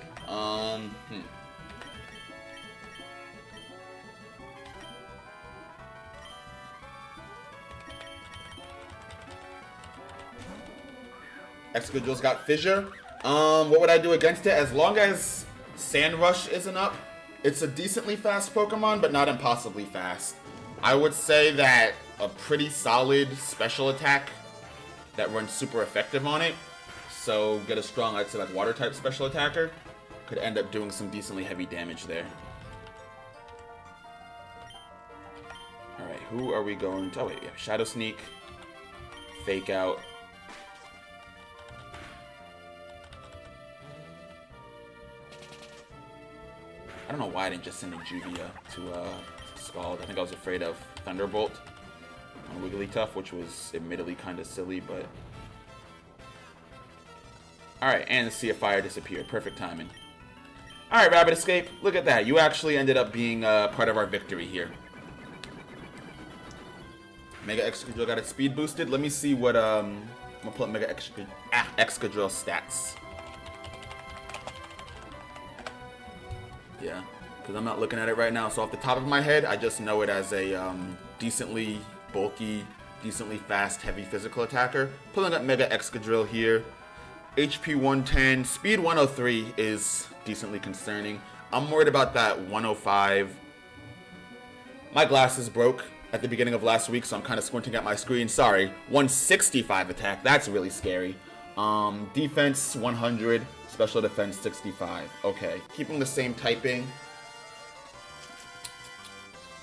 Excadrill's got Fissure. What would I do against it? As long as Sand Rush isn't up, it's a decently fast Pokemon, but not impossibly fast. I would say that a pretty solid special attack that runs super effective on it, so get a strong, I'd say like water type special attacker, could end up doing some decently heavy damage there. Alright, who are we going to? Oh wait, we have Shadow Sneak, Fake Out. I don't know why I didn't just send in Juvia to Scald. I think I was afraid of Thunderbolt on Wigglytuff, which was admittedly kind of silly, but... Alright, and the Sea of Fire disappeared. Perfect timing. Alright, Rabbit Escape. Look at that. You actually ended up being part of our victory here. Mega Excadrill got its speed boosted. Let me see what... I'm going to pull up Mega Excadrill stats. Yeah, because I'm not looking at it right now. So off the top of my head, I just know it as a decently bulky, decently fast, heavy physical attacker. Pulling up Mega Excadrill here. HP 110, speed 103 is decently concerning. I'm worried about that 105. My glasses broke at the beginning of last week, so I'm kind of squinting at my screen. Sorry, 165 attack. That's really scary. Defense 100. Special defense 65. Okay, keeping the same typing.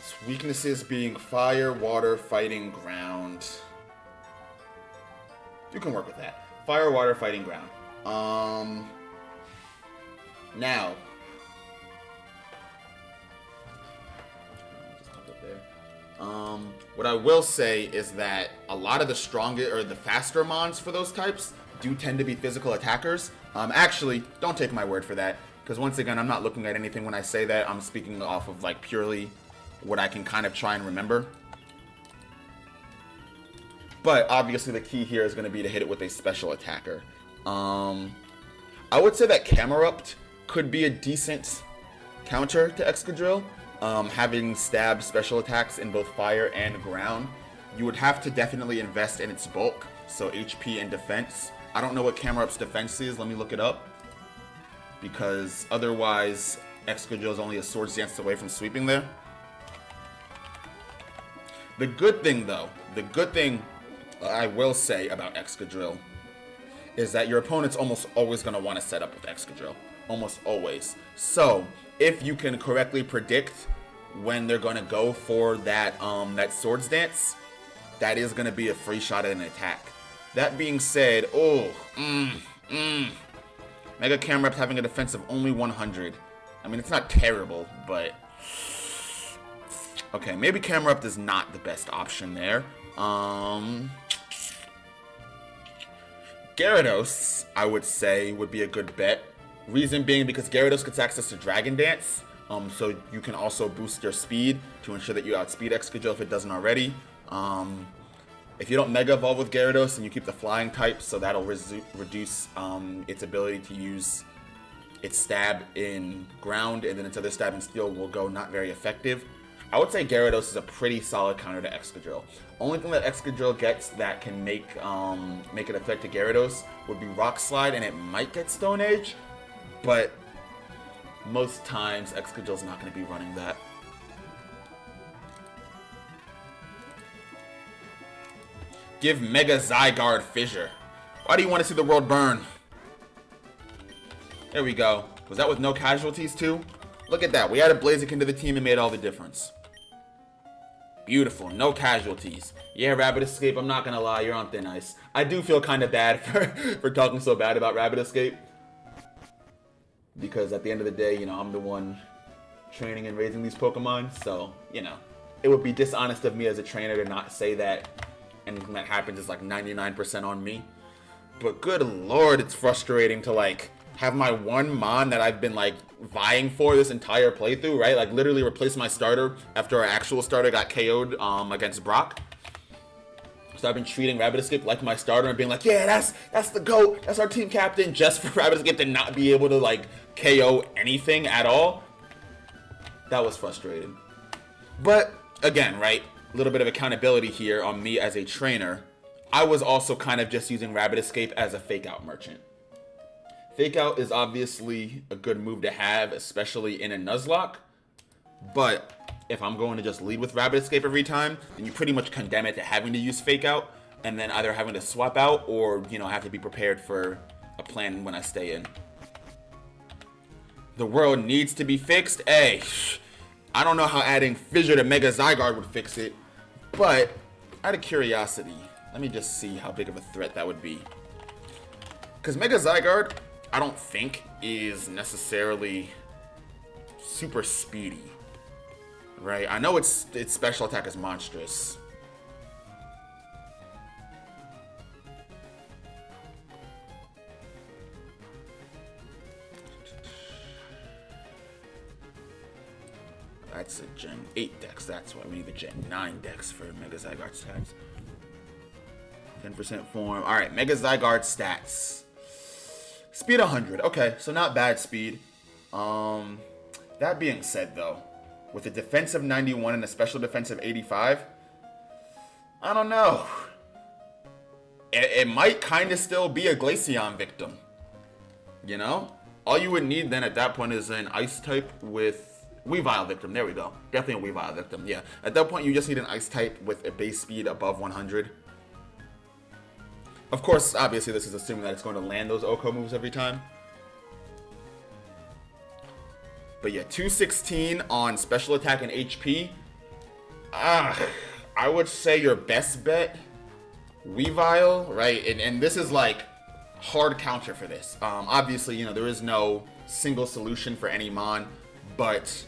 Its weaknesses being fire, water, fighting, ground. You can work with that. Fire, water, fighting, ground. Now. Just pop up there. What I will say is that a lot of the stronger or the faster mons for those types do tend to be physical attackers. Actually, don't take my word for that, because once again, I'm not looking at anything when I say that. I'm speaking off of like purely what I can kind of try and remember. But obviously the key here is going to be to hit it with a special attacker. I would say that Camerupt could be a decent counter to Excadrill. Having stab special attacks in both fire and ground. You would have to definitely invest in its bulk, so HP and defense. I don't know what Camerupt's defense is. Let me look it up. Because otherwise, Excadrill is only a sword's dance away from sweeping there. The good thing, though, I will say about Excadrill is that your opponent's almost always going to want to set up with Excadrill. Almost always. So, if you can correctly predict when they're going to go for that, that sword's dance, that is going to be a free shot at an attack. That being said, Mega Camerupt having a defense of only 100. I mean, it's not terrible, but... Okay, maybe Camerupt is not the best option there. Gyarados, I would say, would be a good bet. Reason being because Gyarados gets access to Dragon Dance, so you can also boost your speed to ensure that you outspeed Excadrill if it doesn't already. If you don't Mega Evolve with Gyarados and you keep the Flying type, so that'll reduce its ability to use its stab in ground, and then its other stab in steel will go not very effective. I would say Gyarados is a pretty solid counter to Excadrill. Only thing that Excadrill gets that can make it affect to Gyarados would be Rock Slide, and it might get Stone Age, but most times Excadrill's not going to be running that. Give Mega Zygarde Fissure. Why do you want to see the world burn? There we go. Was that with no casualties too? Look at that. We added Blaziken to the team and made all the difference. Beautiful. No casualties. Yeah, Rapid Escape, I'm not gonna lie, you're on thin ice. I do feel kind of bad for talking so bad about Rapid Escape. Because at the end of the day, you know, I'm the one training and raising these Pokemon. So, you know, it would be dishonest of me as a trainer to not say that anything that happens is like 99% on me. But good lord, it's frustrating to like have my one Mon that I've been like vying for this entire playthrough, right? Like literally replace my starter after our actual starter got KO'd against Brock. So I've been treating Rapid Escape like my starter and being like, yeah, that's the GOAT, that's our team captain, just for Rapid Escape to not be able to like KO anything at all. That was frustrating. But again, right, a little bit of accountability here on me as a trainer. I was also kind of just using Rapid Escape as a fake out merchant. Fake out is obviously a good move to have, especially in a Nuzlocke. But if I'm going to just lead with Rapid Escape every time, then you pretty much condemn it to having to use fake out and then either having to swap out or, you know, have to be prepared for a plan when I stay in. The world needs to be fixed. Hey, I don't know how adding Fissure to Mega Zygarde would fix it, but out of curiosity, let me just see how big of a threat that would be. Because Mega Zygarde, I don't think, is necessarily super speedy. Right? I know its special attack is monstrous. That's a Gen 8 dex. That's why we need the Gen 9 dex for Mega Zygarde stats. 10% form. Alright, Mega Zygarde stats. Speed 100. Okay, so not bad speed. That being said, though, with a defense of 91 and a special defense of 85, I don't know. It might kind of still be a Glaceon victim. You know? All you would need then at that point is an Ice type with Weavile victim. There we go. Definitely a Weavile victim. Yeah. At that point, you just need an Ice type with a base speed above 100. Of course, obviously, this is assuming that it's going to land those Oko moves every time. But yeah, 216 on special attack and HP. I would say your best bet, Weavile, right? And this is like hard counter for this. Obviously, you know, there is no single solution for any Mon, but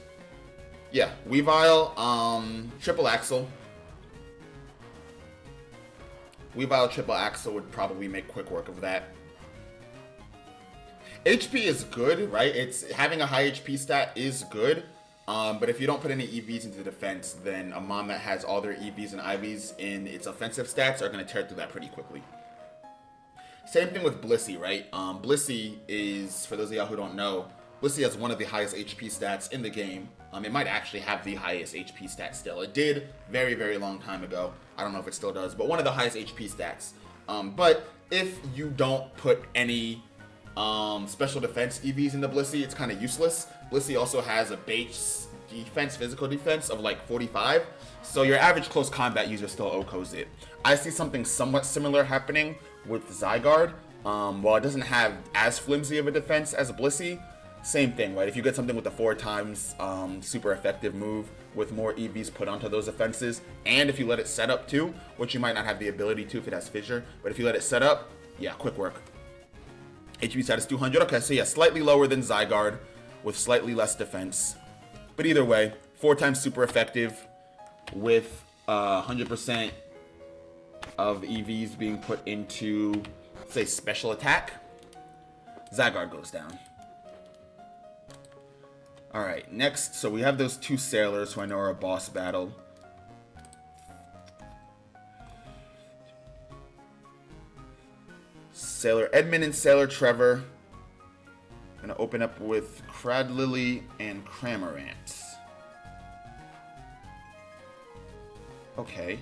yeah, Weavile, Triple Axle. Weavile Triple Axle would probably make quick work of that. HP is good, right? It's having a high HP stat is good, but if you don't put any EVs into defense, then a Mon that has all their EVs and IVs in its offensive stats are going to tear through that pretty quickly. Same thing with Blissey, right? Blissey is, for those of y'all who don't know, Blissey has one of the highest HP stats in the game. It might actually have the highest HP stat still. It did very, very long time ago. I don't know if it still does, but one of the highest HP stats. But if you don't put any special defense EVs into Blissey, it's kind of useless. Blissey also has a base defense, physical defense of like 45, so your average close combat user still OHKOs it. I see something somewhat similar happening with Zygarde. While it doesn't have as flimsy of a defense as Blissey, same thing, right? If you get something with a 4 times super effective move with more EVs put onto those offenses, and if you let it set up too, which you might not have the ability to if it has Fissure, but if you let it set up, yeah, quick work. HP stat is 200. Okay, so yeah, slightly lower than Zygarde with slightly less defense. But either way, 4 times super effective with 100% of EVs being put into, say, special attack. Zygarde goes down. Alright, next, so we have those 2 Sailors who I know are a boss battle. Sailor Edmund and Sailor Trevor. I'm going to open up with Cradlily and Cramorant. Okay.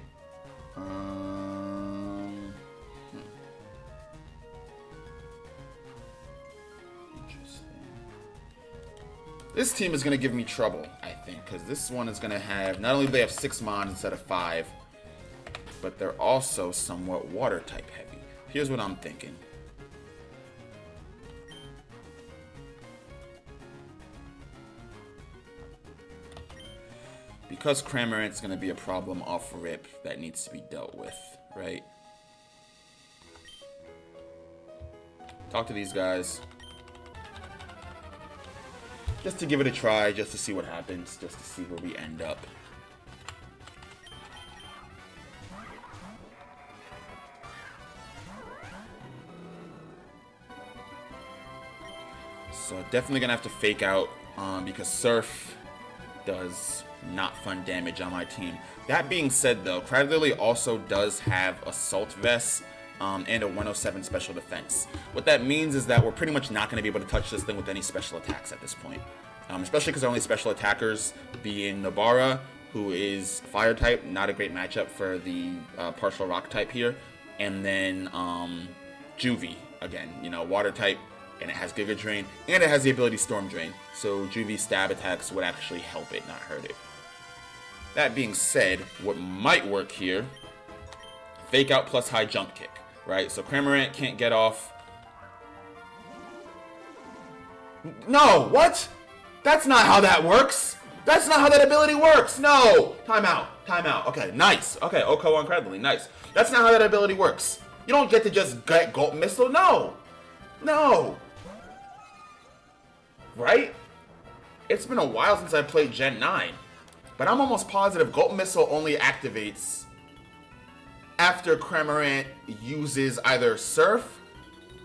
Interesting. This team is going to give me trouble, I think, because this one is going to have, not only do they have 6 Mons instead of 5, but they're also somewhat water type heavy. Here's what I'm thinking. because Cramorant's going to be a problem off rip that needs to be dealt with, right? Talk to these guys. Just to give it a try, just to see what happens, just to see where we end up. So definitely going to have to fake out because Surf does not fun damage on my team. That being said, though, Cradlily also does have Assault Vest and a 107 Special Defense. What that means is that we're pretty much not going to be able to touch this thing with any special attacks at this point. Especially because our only special attackers being Nabara, who is Fire type, not a great matchup for the partial Rock type here. And then Juvie, again, you know, Water type. And it has Giga Drain, and it has the ability Storm Drain. So Juvie stab attacks would actually help it, not hurt it. That being said, what might work here, Fake Out plus High Jump Kick, right? So Cramorant can't get off. No, what? That's not how that works. That's not how that ability works. No, timeout, timeout. Okay, nice. Okay, Oko on Cradlily, nice. That's not how that ability works. You don't get to just get Gulp Missile, no. No. Right? It's been a while since I played Gen 9. But I'm almost positive Gulp Missile only activates after Cramorant uses either Surf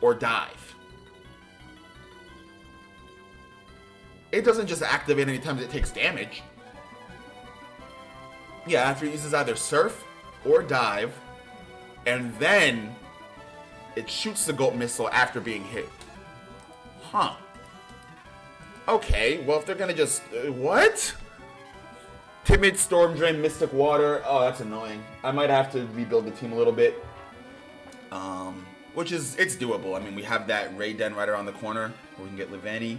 or Dive. It doesn't just activate anytime it takes damage. Yeah, after it uses either Surf or Dive, and then it shoots the Gulp Missile after being hit. Huh. Okay, well, if they're gonna just... what? Timid, Storm Drain, Mystic Water. Oh, that's annoying. I might have to rebuild the team a little bit. Which is... it's doable. I mean, we have that Ray Den right around the corner where we can get Leveni.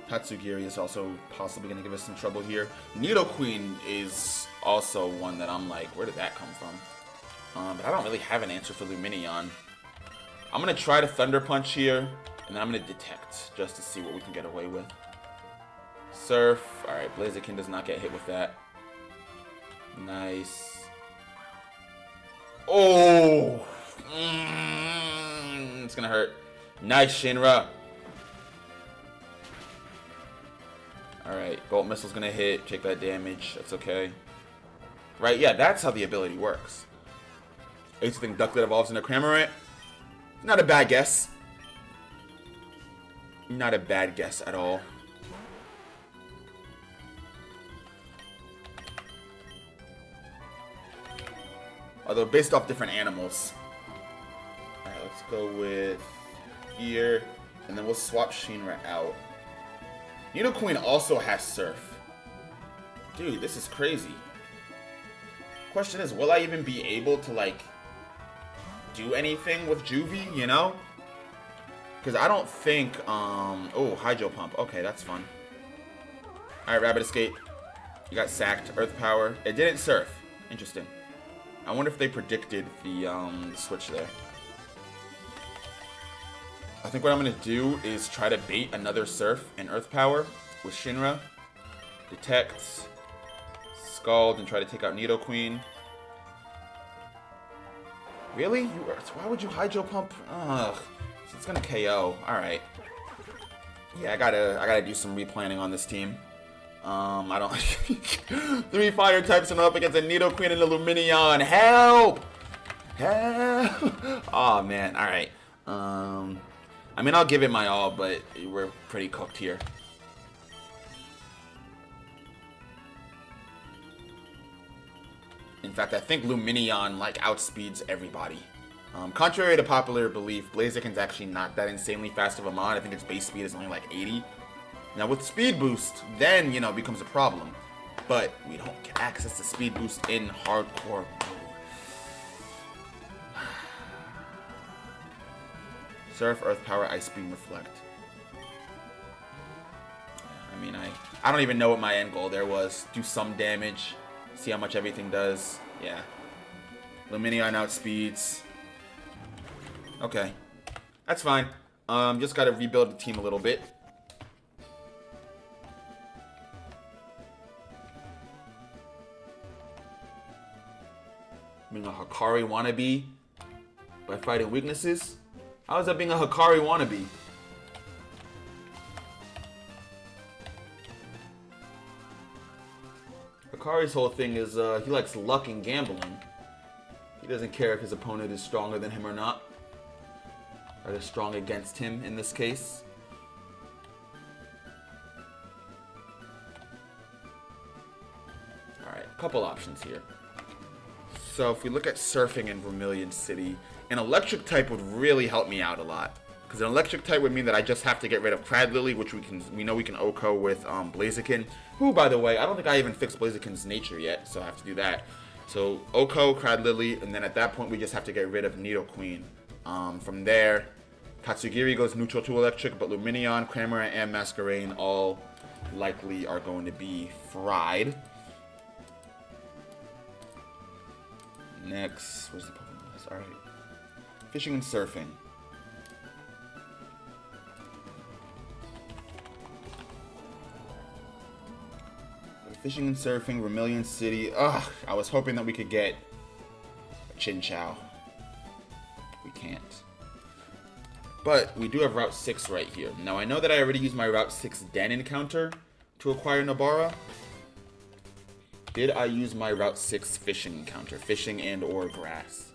Tatsugiri is also possibly gonna give us some trouble here. Nidoqueen is also one that I'm like, where did that come from? But I don't really have an answer for Lumineon. I'm going to try to Thunder Punch here, and then I'm going to Detect, just to see what we can get away with. Surf. Alright, Blaziken does not get hit with that. Nice. Oh! It's going to hurt. Nice, Shinra. Alright, Bolt Missile's going to hit, take that damage. That's okay. Right, yeah, that's how the ability works. I used to think Ducklet evolves into Cramorant. Not a bad guess. Not a bad guess at all. Although based off different animals. Alright, let's go with here. And then we'll swap Shinra out. Nidoqueen also has Surf. Dude, this is crazy. Question is, will I even be able to, like, do anything with Juvie, you know? Because I don't think, oh, Hydro Pump. Okay, that's fun. Alright, Rabbit Escape. You got sacked. Earth Power. It didn't Surf. Interesting. I wonder if they predicted the switch there. I think what I'm going to do is try to bait another Surf and Earth Power with Shinra. Detect. Scald and try to take out Nidoqueen. Really? Why would you Hydro Pump? Ugh. It's gonna KO. Alright. Yeah, I gotta do some replanning on this team. I don't 3 fire types and up against a Nidoqueen and a Lumineon. Help! Help! Oh man, alright. I mean I'll give it my all, but we're pretty cooked here. In fact, I think Lumineon, like, outspeeds everybody. Contrary to popular belief, Blaziken's actually not that insanely fast of a mod. I think its base speed is only like 80. Now, with Speed Boost, then, you know, it becomes a problem. But we don't get access to Speed Boost in hardcore mode. Surf, Earth Power, Ice Beam, Reflect. I mean, I don't even know what my end goal there was. Do some damage. See how much everything does. Yeah. Lumineon outspeeds. Okay. That's fine. Just gotta rebuild the team a little bit. Being a Hikari wannabe by fighting weaknesses? How is that being a Hikari wannabe? Hikari's whole thing is he likes luck and gambling. He doesn't care if his opponent is stronger than him or not. Or they're strong against him in this case. Alright, a couple options here. So if we look at surfing in Vermilion City, an electric type would really help me out a lot. Because an electric type would mean that I just have to get rid of Cradlily, which we know we can OHKO with Blaziken. Who, by the way, I don't think I even fixed Blaziken's nature yet, so I have to do that. So OHKO, Cradlily, and then at that point we just have to get rid of Nidoqueen. From there, Tatsugiri goes neutral to electric, but Lumineon, Cramorant, and Masquerain all likely are going to be fried. Next, where's the Pokemon list? Alright. Fishing and surfing. Fishing and surfing, Vermilion City. Ugh, I was hoping that we could get a Chinchou. We can't. But we do have Route 6 right here. Now I know that I already used my Route 6 Den encounter to acquire Nabara. Did I use my Route 6 fishing encounter? Fishing and or grass?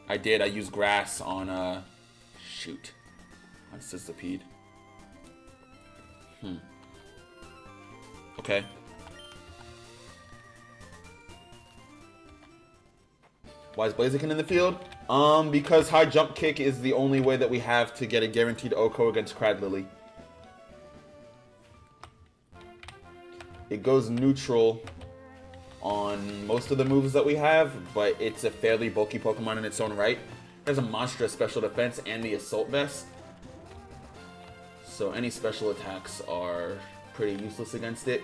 I did. I used grass on, on Sizzlipede. Okay. Why is Blaziken in the field? Because high jump kick is the only way that we have to get a guaranteed OHKO against Cradlily. It goes neutral on most of the moves that we have, but it's a fairly bulky Pokemon in its own right. It has a monstrous special defense and the Assault Vest. So any special attacks are pretty useless against it.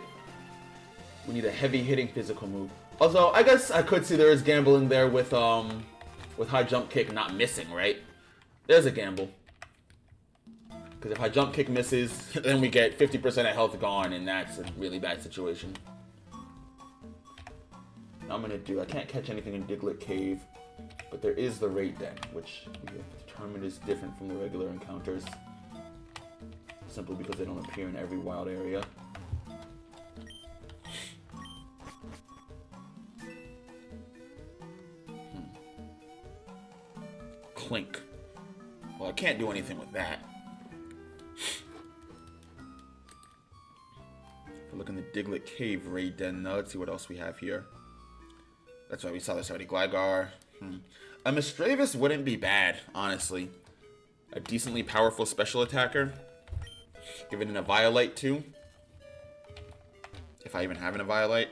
We need a heavy hitting physical move. Although I guess I could see there is gambling there with high jump kick not missing, right? There's a gamble. Because if high jump kick misses, then we get 50% of health gone, and that's a really bad situation. Now I'm gonna do, I can't catch anything in Diglett Cave, but there is the Raid Den, which we have determined is different from the regular encounters. Simply because they don't appear in every wild area. Clink. Well, I can't do anything with that. If we look in the Diglett Cave Raid Den, now let's see what else we have here. That's why we saw this already. Gligar. A Misdreavus wouldn't be bad, honestly. A decently powerful special attacker. Give it an Eviolite too. If I even have an Eviolite.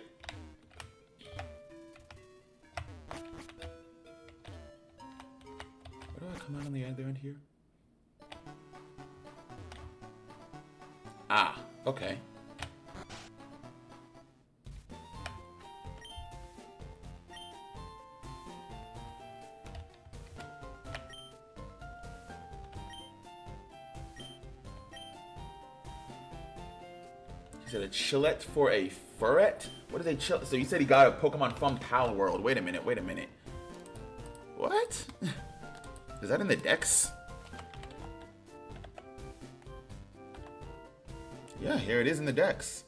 Where do I come out on the other end here? Ah, okay. He said a Chillette for a Furret? What is a Chillette? So you said he got a Pokemon from Pal World. Wait a minute, wait a minute. What? Is that in the Dex? Yeah, here it is in the Dex.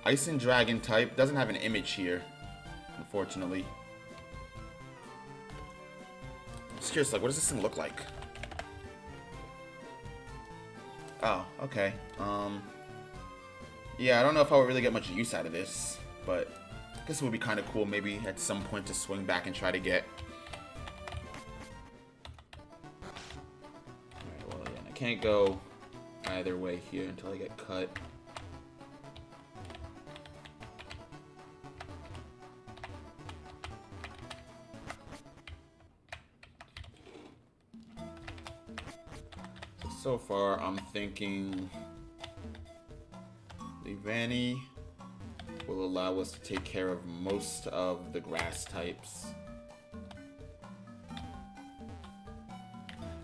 Ice and Dragon type. Doesn't have an image here, unfortunately. I'm just curious, like, what does this thing look like? Oh, okay. Yeah, I don't know if I would really get much use out of this, but I guess it would be kind of cool maybe at some point to swing back and try to get. Alright, well, again, I can't go either way here until I get cut. So far, I'm thinking Leavanny will allow us to take care of most of the grass types.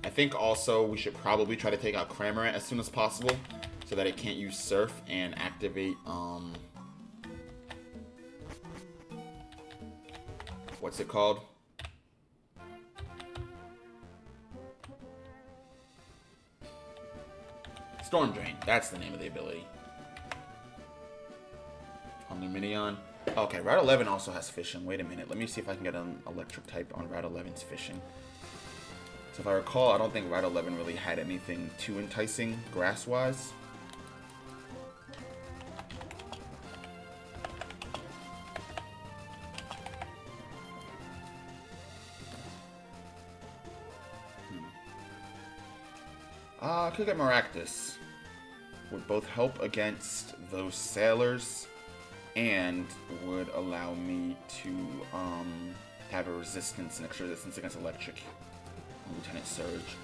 I think also we should probably try to take out Cramorant as soon as possible so that it can't use Surf and activate What's it called? Storm Drain. That's the name of the ability. On the Minion. Okay, Route 11 also has fishing. Wait a minute. Let me see if I can get an electric type on Route 11's fishing. So if I recall, I don't think Route 11 really had anything too enticing grass-wise. I could get Maractus. Would both help against those sailors and would allow me to have a resistance, an extra resistance against electric. Lieutenant Surge.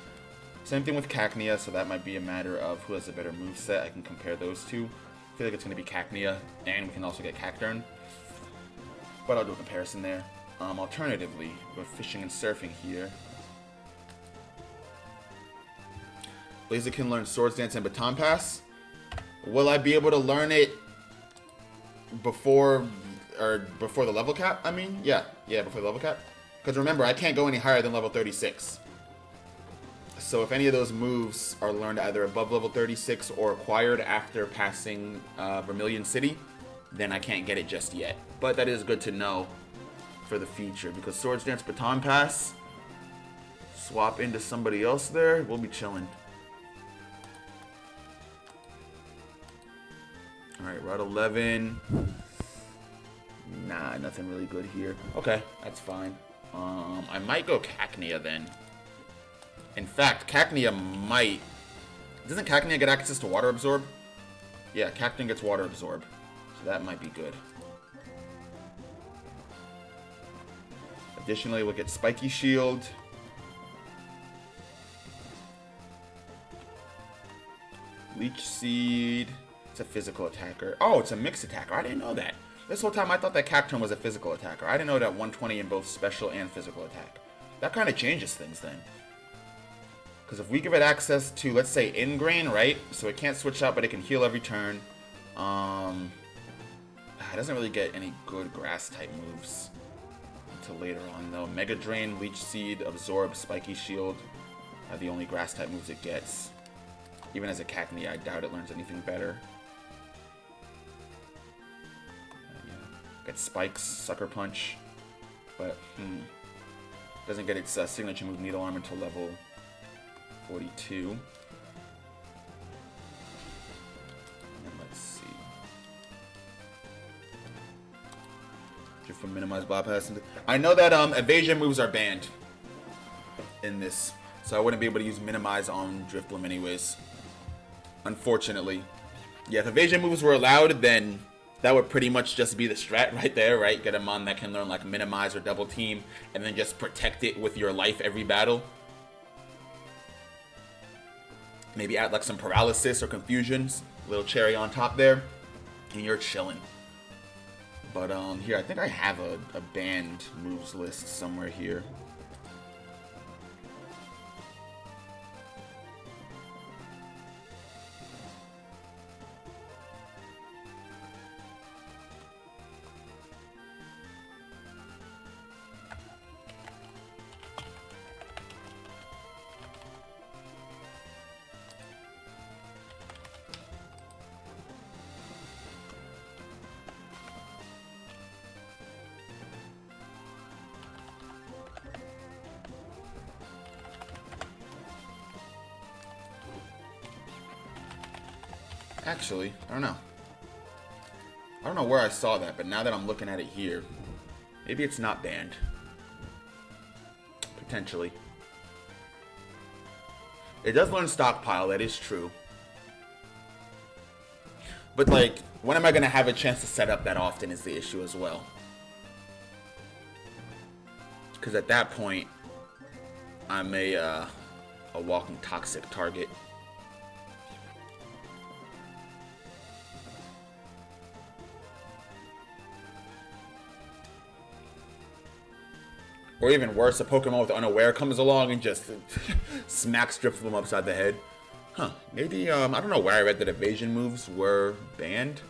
Same thing with Cacnea, so that might be a matter of who has a better moveset. I can compare those two. I feel like it's going to be Cacnea, and we can also get Cacturn. But I'll do a comparison there. Alternatively, we're fishing and surfing here. Blaziken learns Swords Dance and Baton Pass. Will I be able to learn it before the level cap? I mean, yeah, before the level cap. Because remember, I can't go any higher than level 36. So if any of those moves are learned either above level 36 or acquired after passing Vermilion City, then I can't get it just yet. But that is good to know for the future, because Swords Dance Baton Pass, swap into somebody else there, we'll be chilling. Alright, Route 11. Nah, nothing really good here. Okay, that's fine. I might go Cacnea then. In fact, Cacnea might... Doesn't Cacnea get access to Water Absorb? Yeah, Cacnea gets Water Absorb. So that might be good. Additionally, we'll get Spiky Shield. Leech Seed. It's a physical attacker. Oh, it's a mixed attacker. I didn't know that. This whole time I thought that Cacturn was a physical attacker. I didn't know that 120 in both special and physical attack. That kind of changes things then. Because if we give it access to, let's say, Ingrain, right? So it can't switch out, but it can heal every turn. It doesn't really get any good grass type moves until later on, though. Mega Drain, Leech Seed, Absorb, Spiky Shield are the only grass type moves it gets. Even as a Cacnea, I doubt it learns anything better. Gets Spikes, Sucker Punch, but doesn't get its signature move Needle Arm until level 42. And let's see. Drift from Minimize Bypass. I know that evasion moves are banned in this, so I wouldn't be able to use Minimize on Drifloom anyways. Unfortunately. Yeah, if evasion moves were allowed, then that would pretty much just be the strat right there, right? Get a mon that can learn like Minimize or Double Team, and then just protect it with your life every battle. Maybe add like some Paralysis or Confusions, a little cherry on top there, and you're chilling. But here, I think I have a banned moves list somewhere here. Actually, I don't know. I don't know where I saw that, but now that I'm looking at it here, maybe it's not banned. Potentially. It does learn Stockpile, that is true. But like, when am I going to have a chance to set up that often is the issue as well. Because at that point, I'm a walking toxic target. Or even worse, a Pokemon with Unaware comes along and just smacks Drifloom upside the head. Huh. Maybe, I don't know where I read that evasion moves were banned.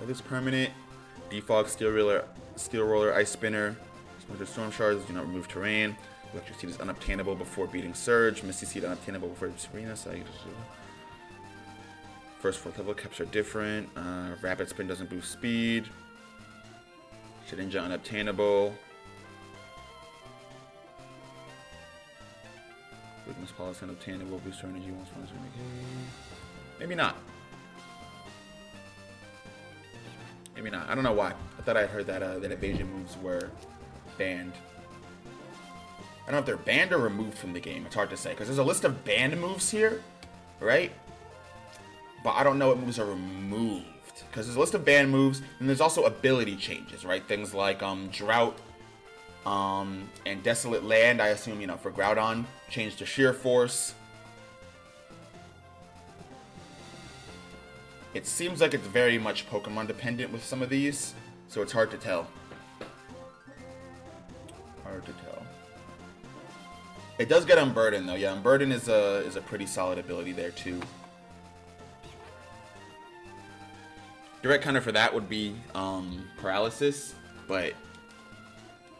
This permanent. Defog, Steel Roller, Ice Spinner. Splinter Storm Shards do not remove terrain. Electric Seed is unobtainable before beating Surge. Misty Seed unobtainable before Serena. So first 4th level caps are different. Rapid Spin doesn't boost speed. Shedinja unobtainable. Weakness Policy unobtainable. Boost energy once once. Maybe not. Maybe not. I don't know why. I thought I heard that that evasion moves were banned. I don't know if they're banned or removed from the game. It's hard to say because there's a list of banned moves here, right? But I don't know what moves are removed because there's a list of banned moves and there's also ability changes, right? Things like Drought and Desolate Land. I assume, you know, for Groudon, changed to Sheer Force. It seems like it's very much Pokemon dependent with some of these, so it's hard to tell. Hard to tell. It does get Unburden though. Yeah, Unburden is a pretty solid ability there too. Direct counter for that would be Paralysis, but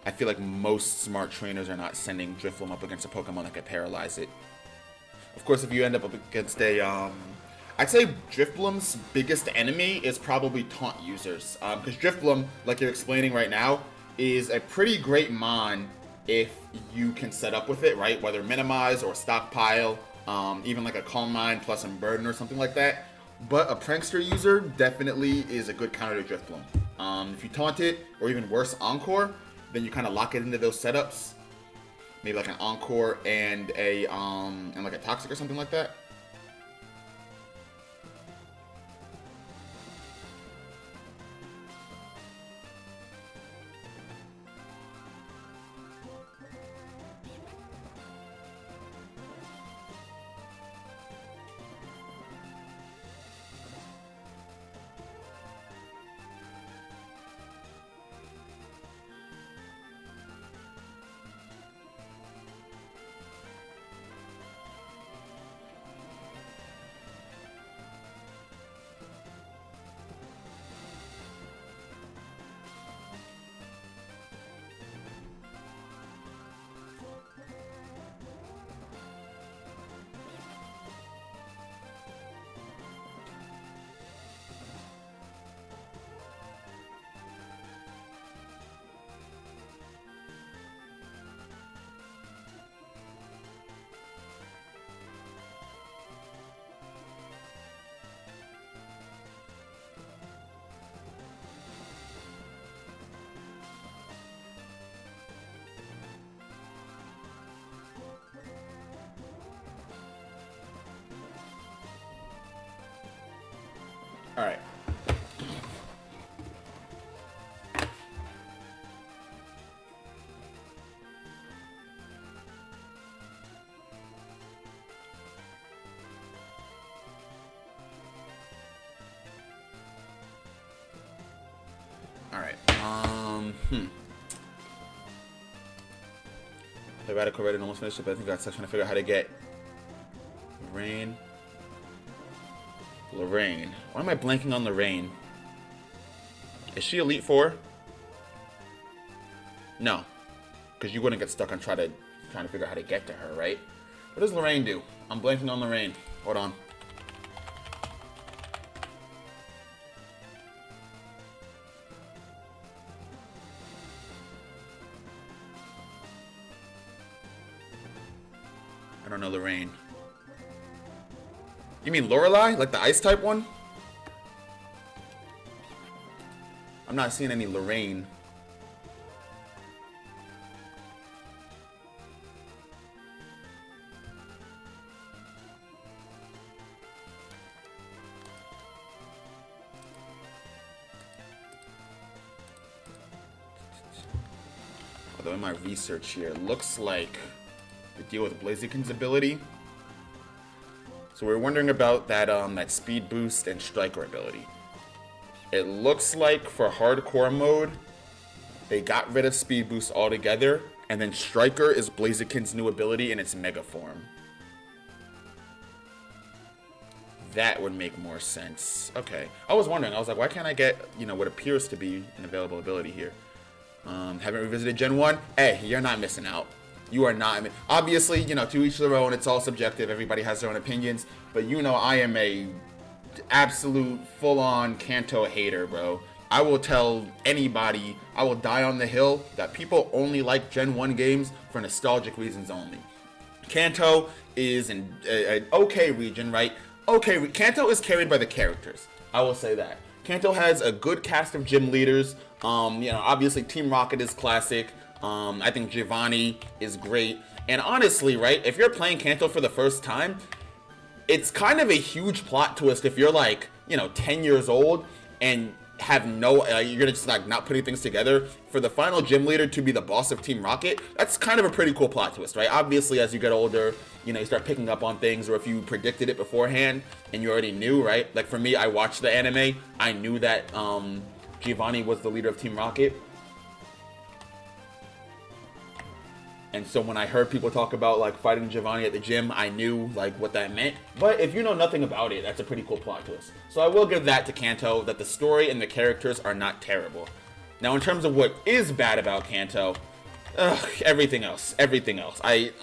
I feel like most smart trainers are not sending Drifloom up against a Pokemon that could paralyze it. Of course, if you end up against a I'd say Drifloom's biggest enemy is probably taunt users, because Drifloom, like you're explaining right now, is a pretty great mon if you can set up with it, right? Whether minimize or stockpile, even like a Calm Mind plus Unburden or something like that. But a Prankster user definitely is a good counter to Drifloom. If you taunt it, or even worse, Encore, then you kind of lock it into those setups. Maybe like an Encore and a and like a Toxic or something like that. All right. All right. The Radical Red almost finished it, but I think I was trying to figure out how to get Lorraine. Why am I blanking on Lorraine? Is she Elite Four? No, because you wouldn't get stuck on trying to figure out how to get to her, right? What does Lorraine do? I'm blanking on Lorraine. Hold on. I don't know Lorraine. You mean Lorelei? Like the ice type one? I'm not seeing any Lorraine. Although in my research here, it looks like the deal with Blaziken's ability. So we're wondering about that that speed boost and striker ability. It looks like for hardcore mode, they got rid of speed boost altogether, and then striker is Blaziken's new ability in its mega form. that would make more sense. Okay. I was wondering. I was like, why can't I get, what appears to be an available ability here? Haven't revisited Gen 1? Hey, you're not missing out. You are not. Obviously, to each their own. It's all subjective. Everybody has their own opinions. But I am a absolute full-on Kanto hater, bro. I will tell anybody, I will die on the hill, that people only like Gen 1 games for nostalgic reasons only. Kanto is an okay region, right? Okay, Kanto is carried by the characters. I will say that. Kanto has a good cast of gym leaders. Obviously Team Rocket is classic. I think Giovanni is great. And honestly, right, if you're playing Kanto for the first time, it's kind of a huge plot twist if you're like, 10 years old and have you're gonna just like not putting things together for the final gym leader to be the boss of Team Rocket. That's kind of a pretty cool plot twist, right? Obviously, as you get older, you start picking up on things, or if you predicted it beforehand and you already knew, right? Like for me, I watched the anime. I knew that Giovanni was the leader of Team Rocket. And so when I heard people talk about like fighting Giovanni at the gym, I knew like what that meant. But if you know nothing about it, that's a pretty cool plot twist. So I will give that to Kanto, that the story and the characters are not terrible. Now in terms of what is bad about Kanto, everything else. Everything else. The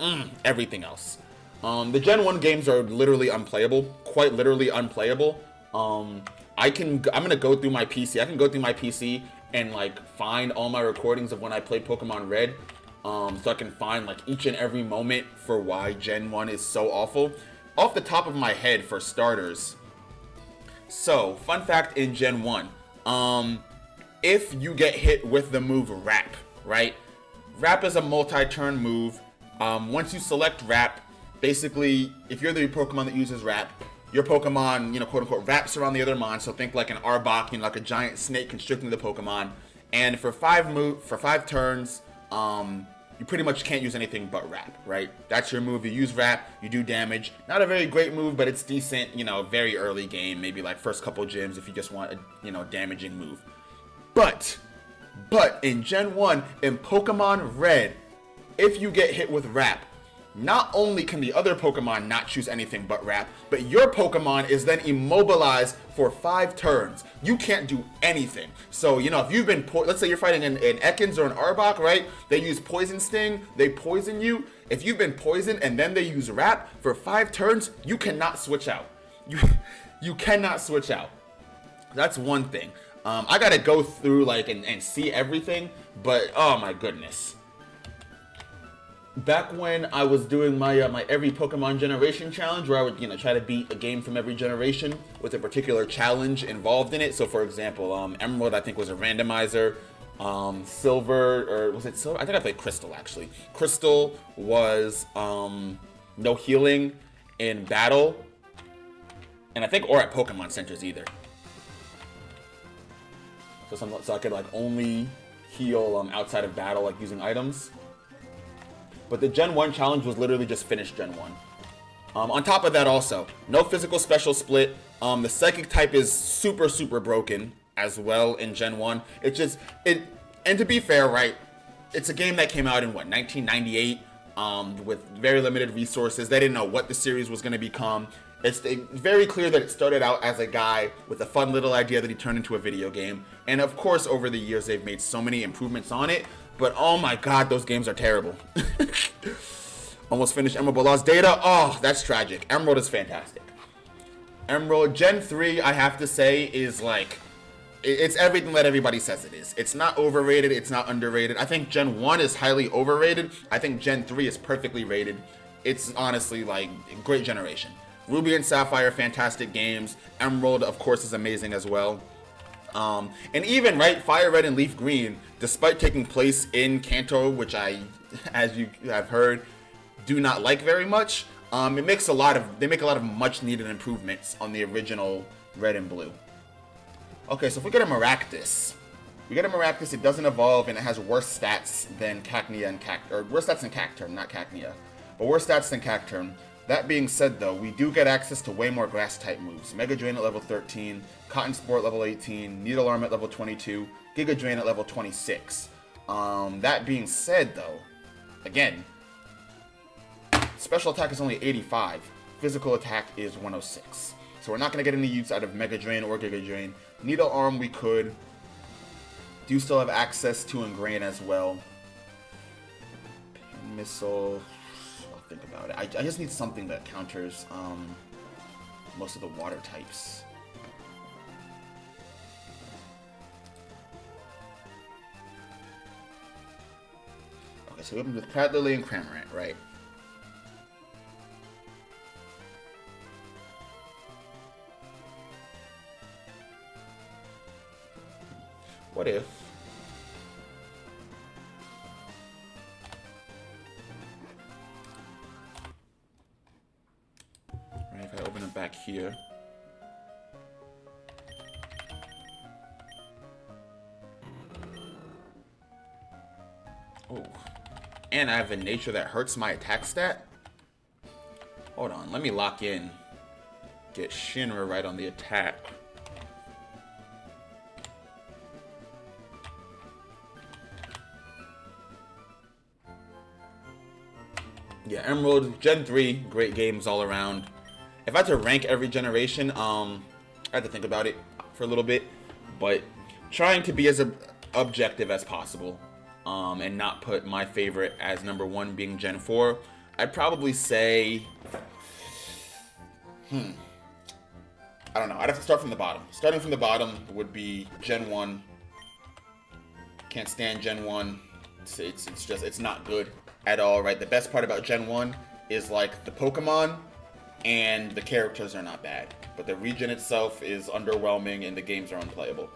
Gen 1 games are literally unplayable, quite literally unplayable. I'm gonna go through my PC. I can go through my PC and like find all my recordings of when I played Pokemon Red. So I can find like each and every moment for why Gen 1 is so awful. Off the top of my head, for starters. So, fun fact in Gen 1. If you get hit with the move Wrap, right? Wrap is a multi-turn move. Once you select Wrap, basically, if you're the Pokemon that uses Wrap, your Pokemon, quote unquote, wraps around the other mon. So think like an Arbok, like a giant snake constricting the Pokemon. And for 5 turns, you pretty much can't use anything but Wrap, right? That's your move. You use Wrap, you do damage. Not a very great move, but it's decent, very early game, maybe like first couple gyms if you just want a, damaging move. But in Gen 1, in Pokemon Red, if you get hit with Wrap, not only can the other Pokemon not choose anything but Wrap, but your Pokemon is then immobilized for 5 turns. You can't do anything. So, if you've been, let's say you're fighting an Ekans or an Arbok, right? They use Poison Sting, they poison you. If you've been poisoned and then they use Wrap for 5 turns, you cannot switch out. You cannot switch out. That's one thing. I gotta go through and see everything, but oh my goodness. Back when I was doing my my every Pokemon generation challenge, where I would try to beat a game from every generation with a particular challenge involved in it. So for example, Emerald I think was a randomizer. Silver, or was it Silver? I think I played Crystal actually. Crystal was no healing in battle, and I think or at Pokemon centers either. So I could only heal outside of battle using items. But the Gen 1 challenge was literally just finish Gen 1. On top of that also, no physical special split. The psychic type is super, super broken as well in Gen 1. And to be fair, right, it's a game that came out in 1998 with very limited resources. They didn't know what the series was going to become. It's very clear that it started out as a guy with a fun little idea that he turned into a video game. And of course, over the years, they've made so many improvements on it. But oh my god, those games are terrible. Almost finished Emerald but lost data. Oh, that's tragic. Emerald is fantastic. Emerald Gen 3, I have to say, is it's everything that everybody says it is. It's not overrated, it's not underrated. I think Gen 1 is highly overrated. I think Gen 3 is perfectly rated. It's honestly a great generation. Ruby and Sapphire, fantastic games. Emerald, of course, is amazing as well. And even, right, Fire Red and Leaf Green, despite taking place in Kanto, which I, as you have heard, do not like very much, they make a lot of much needed improvements on the original Red and Blue. Okay, so if we get a Maractus, it doesn't evolve and it has worse stats than Cacnea and worse stats than Cacturn, not Cacnea, but worse stats than Cacturn. That being said, though, we do get access to way more Grass-type moves. Mega Drain at level 13, Cotton Sport level 18, Needle Arm at level 22, Giga Drain at level 26. That being said, though, again, special attack is only 85, physical attack is 106. So we're not going to get any use out of Mega Drain or Giga Drain. Needle Arm we could. Do still have access to Ingrain as well. Missile. I'll think about it. I just need something that counters most of the water types. Okay, so we opened with Crad Lily and Cramorant, right? What if... Right, if I open it back here... Oh. And I have a nature that hurts my attack stat? Hold on, let me lock in. Get Shinra right on the attack. Yeah, Emerald, Gen 3, great games all around. If I had to rank every generation, I had to think about it for a little bit. But trying to be as objective as possible. And not put my favorite as number 1 being Gen 4. I'd probably say... I don't know. I'd have to start from the bottom. Starting from the bottom would be Gen 1. Can't stand Gen 1. It's not good at all, right? The best part about Gen 1 is like the Pokemon and the characters are not bad. But the region itself is underwhelming and the games are unplayable.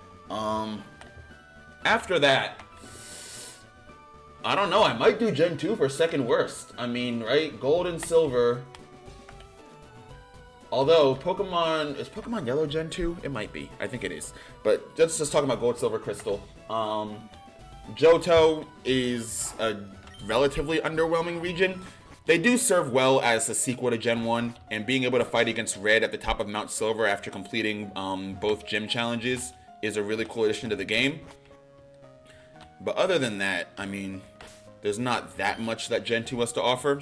After that, I don't know. I might do Gen 2 for second worst. I mean, right? Gold and Silver. Although, Pokemon... Is Pokemon Yellow Gen 2? It might be. I think it is. But just talking about Gold, Silver, Crystal. Johto is a relatively underwhelming region. They do serve well as a sequel to Gen 1. And being able to fight against Red at the top of Mount Silver after completing both gym challenges is a really cool addition to the game. But other than that, I mean... There's not that much that Gen 2 has to offer.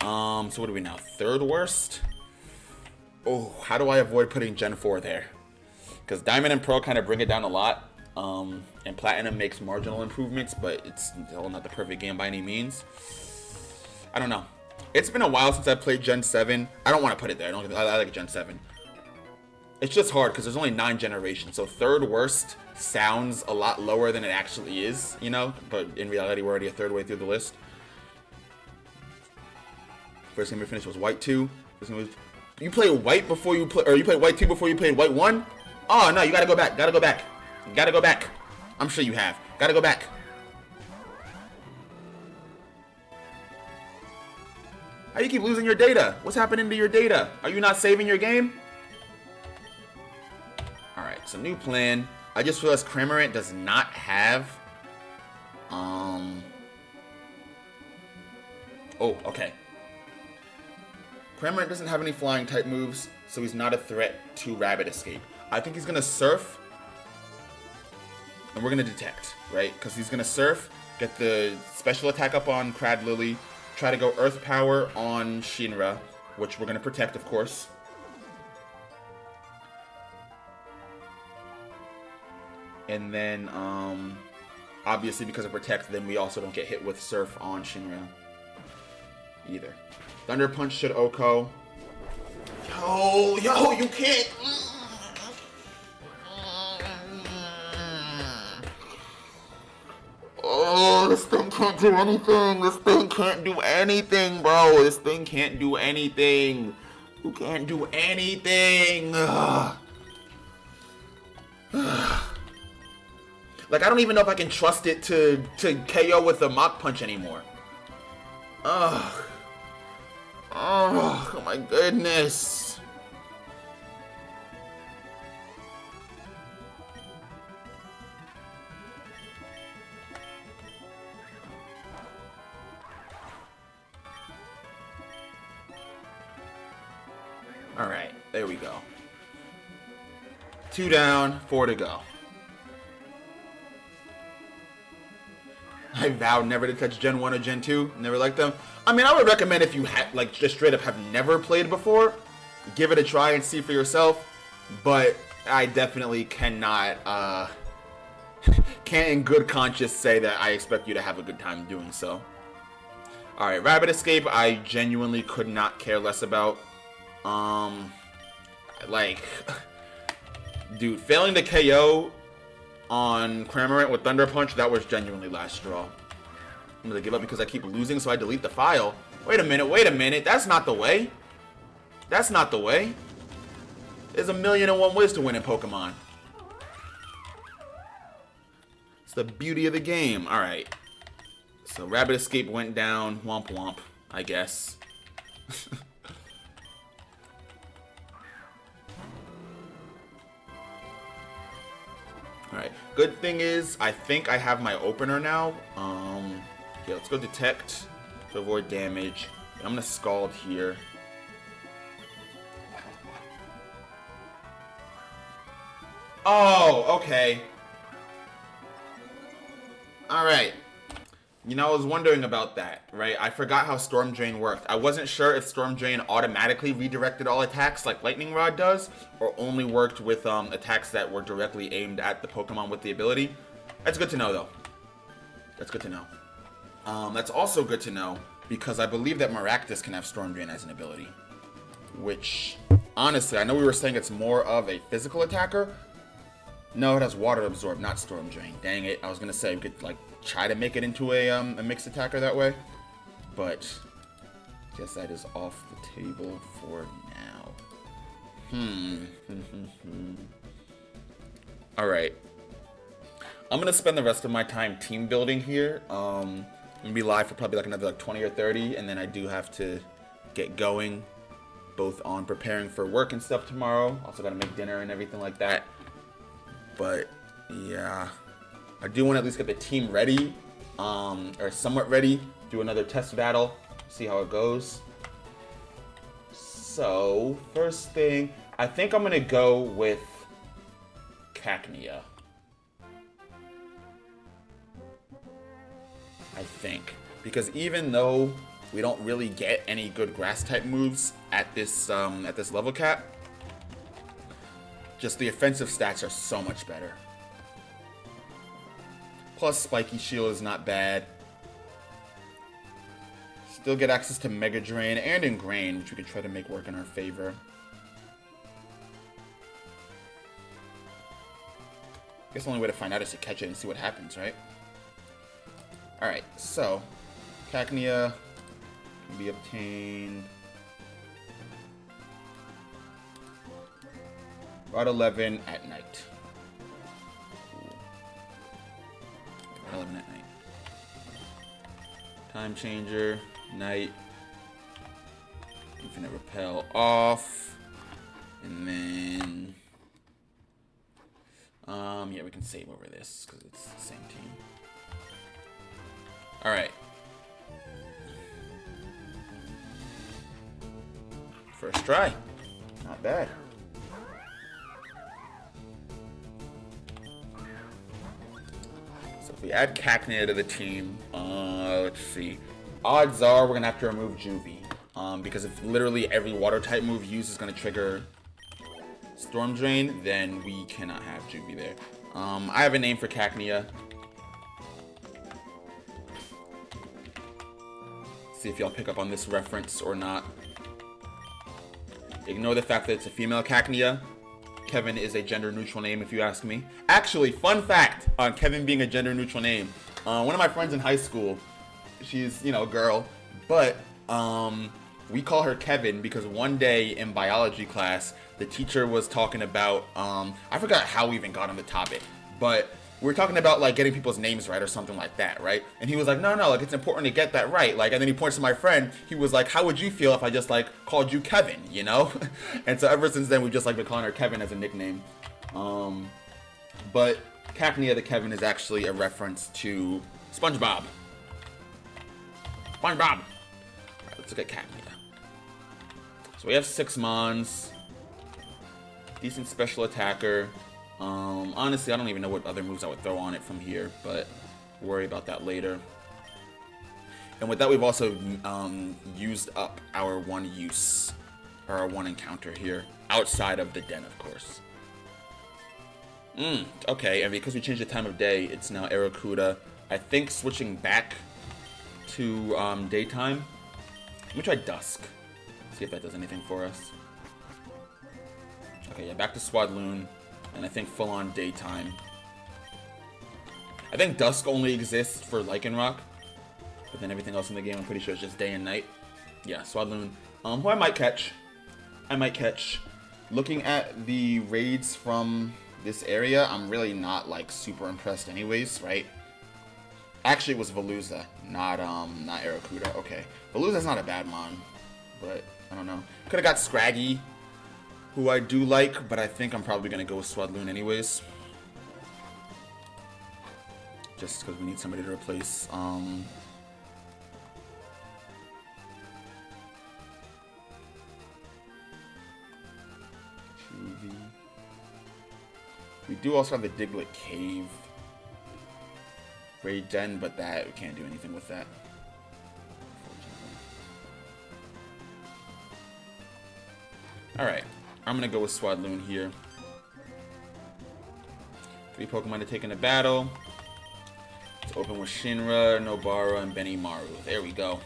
So what are we now? Third worst? Oh, how do I avoid putting Gen 4 there? Because Diamond and Pearl kind of bring it down a lot. And Platinum makes marginal improvements, but it's still not the perfect game by any means. I don't know. It's been a while since I played Gen 7. I don't want to put it there. I like Gen 7. It's just hard because there's only 9 generations. So third worst sounds a lot lower than it actually is, you know? But in reality, we're already a third way through the list. First game we finished was White 2. You played White before you play, or you played White 2 before you played White 1? Oh, no, you gotta go back. Gotta go back. Gotta go back. I'm sure you have. Gotta go back. How do you keep losing your data? What's happening to your data? Are you not saving your game? Alright, so new plan. I just realized Cramorant does not have... Oh, okay. Cramorant doesn't have any flying type moves, so he's not a threat to Rabbit Escape. I think he's gonna Surf, and we're gonna Detect, right? Because he's gonna Surf, get the special attack up on Crad Lily, try to go Earth Power on Shinra, which we're gonna Protect, of course. And then, obviously because of Protect, then we also don't get hit with Surf on Shinra either. Thunder Punch should OHKO. Yo, you can't. Oh, this thing can't do anything. This thing can't do anything, bro. This thing can't do anything. You can't do anything. Like, I don't even know if I can trust it to KO with a Mach Punch anymore. Ugh. Oh my goodness. Alright, there we go. 2 down, 4 to go. I vowed never to touch Gen 1 or Gen 2. Never liked them. I mean, I would recommend if you had, like, just straight up have never played before. give it a try and see for yourself. But I definitely cannot, can't in good conscience say that I expect you to have a good time doing so. Alright, Rabbit Escape, I genuinely could not care less about. Like, dude, failing to KO on Cramorant with Thunder Punch, that was genuinely last straw. I'm gonna give up because I keep losing, so I delete the file. Wait a minute, that's not the way. That's not the way. There's 1,000,001 ways to win in Pokemon. It's the beauty of the game. Alright. So Rabbit Escape went down. Womp womp, I guess. Alright. Good thing is, I think I have my opener now. Yeah, let's go Detect to avoid damage. I'm gonna Scald here. Oh, okay. Alright. You know, I was wondering about that, right? I forgot how Storm Drain worked. I wasn't sure if Storm Drain automatically redirected all attacks like Lightning Rod does, or only worked with attacks that were directly aimed at the Pokemon with the ability. That's good to know, though. That's good to know. That's also good to know, because I believe that Maractus can have Storm Drain as an ability. Which, honestly, I know we were saying it's more of a physical attacker. No, it has Water Absorb, not Storm Drain. Dang it, I was gonna say we could, like, try to make it into a mixed attacker that way, but guess that is off the table for now. Alright. I'm gonna spend the rest of my time team building here. I'm gonna be live for probably like another 20 or 30, and then I do have to get going, both on preparing for work and stuff tomorrow. Also gotta make dinner and everything like that. But yeah, I do want to at least get the team ready, or somewhat ready, do another test battle, see how it goes. So, first thing, I think I'm going to go with Cacnea. I think. Because even though we don't really get any good grass-type moves at this level cap, just the offensive stats are so much better. Plus, Spiky Shield is not bad. Still get access to Mega Drain and Ingrain, which we could try to make work in our favor. I guess the only way to find out is to catch it and see what happens, right? Alright, so Cacnea can be obtained. Route 11 at night. Route 11 at night. Time Changer, night. Infinite Repel off. And then... yeah, we can save over this because it's the same team. Alright. First try. Not bad. So if we add Cacnea to the team, let's see. Odds are we're going to have to remove Juvie. Because if literally every water type move used is going to trigger Storm Drain, then we cannot have Juvie there. I have a name for Cacnea. See if y'all pick up on this reference or not. Ignore the fact that it's a female Cacnea. Kevin is a gender-neutral name, if you ask me. Actually, fun fact on Kevin being a gender-neutral name. One of my friends in high school, she's, you know, a girl, but we call her Kevin because one day in biology class, the teacher was talking about, I forgot how we even got on the topic, but we were talking about, like, getting people's names right or something like that, right? And he was like, no, like, it's important to get that right. Like, and then he points to my friend. He was like, how would you feel if I just, like, called you Kevin, you know? And so ever since then, we've just, like, been calling her Kevin as a nickname. But Cacnea the Kevin is actually a reference to SpongeBob. SpongeBob! Alright, let's look at Cacnea. So we have 6 Mons. Decent special attacker. Honestly, I don't even know what other moves I would throw on it from here, but we'll worry about that later. And with that, we've also used up our one use, our one encounter here, outside of the den, of course. Okay, and because we changed the time of day, it's now Aracuda. I think switching back to daytime. Let me try dusk. See if that does anything for us. Okay, yeah, back to Swadloon, and I think full-on daytime. I think dusk only exists for Lycanroc, but then everything else in the game, I'm pretty sure it's just day and night. Yeah, Swadloon, who I might catch. Looking at the raids from this area, I'm really not, like, super impressed anyways, right? Actually, it was Veluza, not Aracuda. Okay, Veluza's not a bad mon, but I don't know. Could have got Scraggy, who I do like, but I think I'm probably going to go with Swadloon anyways. Just because we need somebody to replace, we do also have the Diglett Cave raid den, but that we can't do anything with that. Alright, I'm gonna go with Swadloon here. 3 Pokemon to take into battle. Let's open with Shinra, Nobara, and Benimaru. There we go.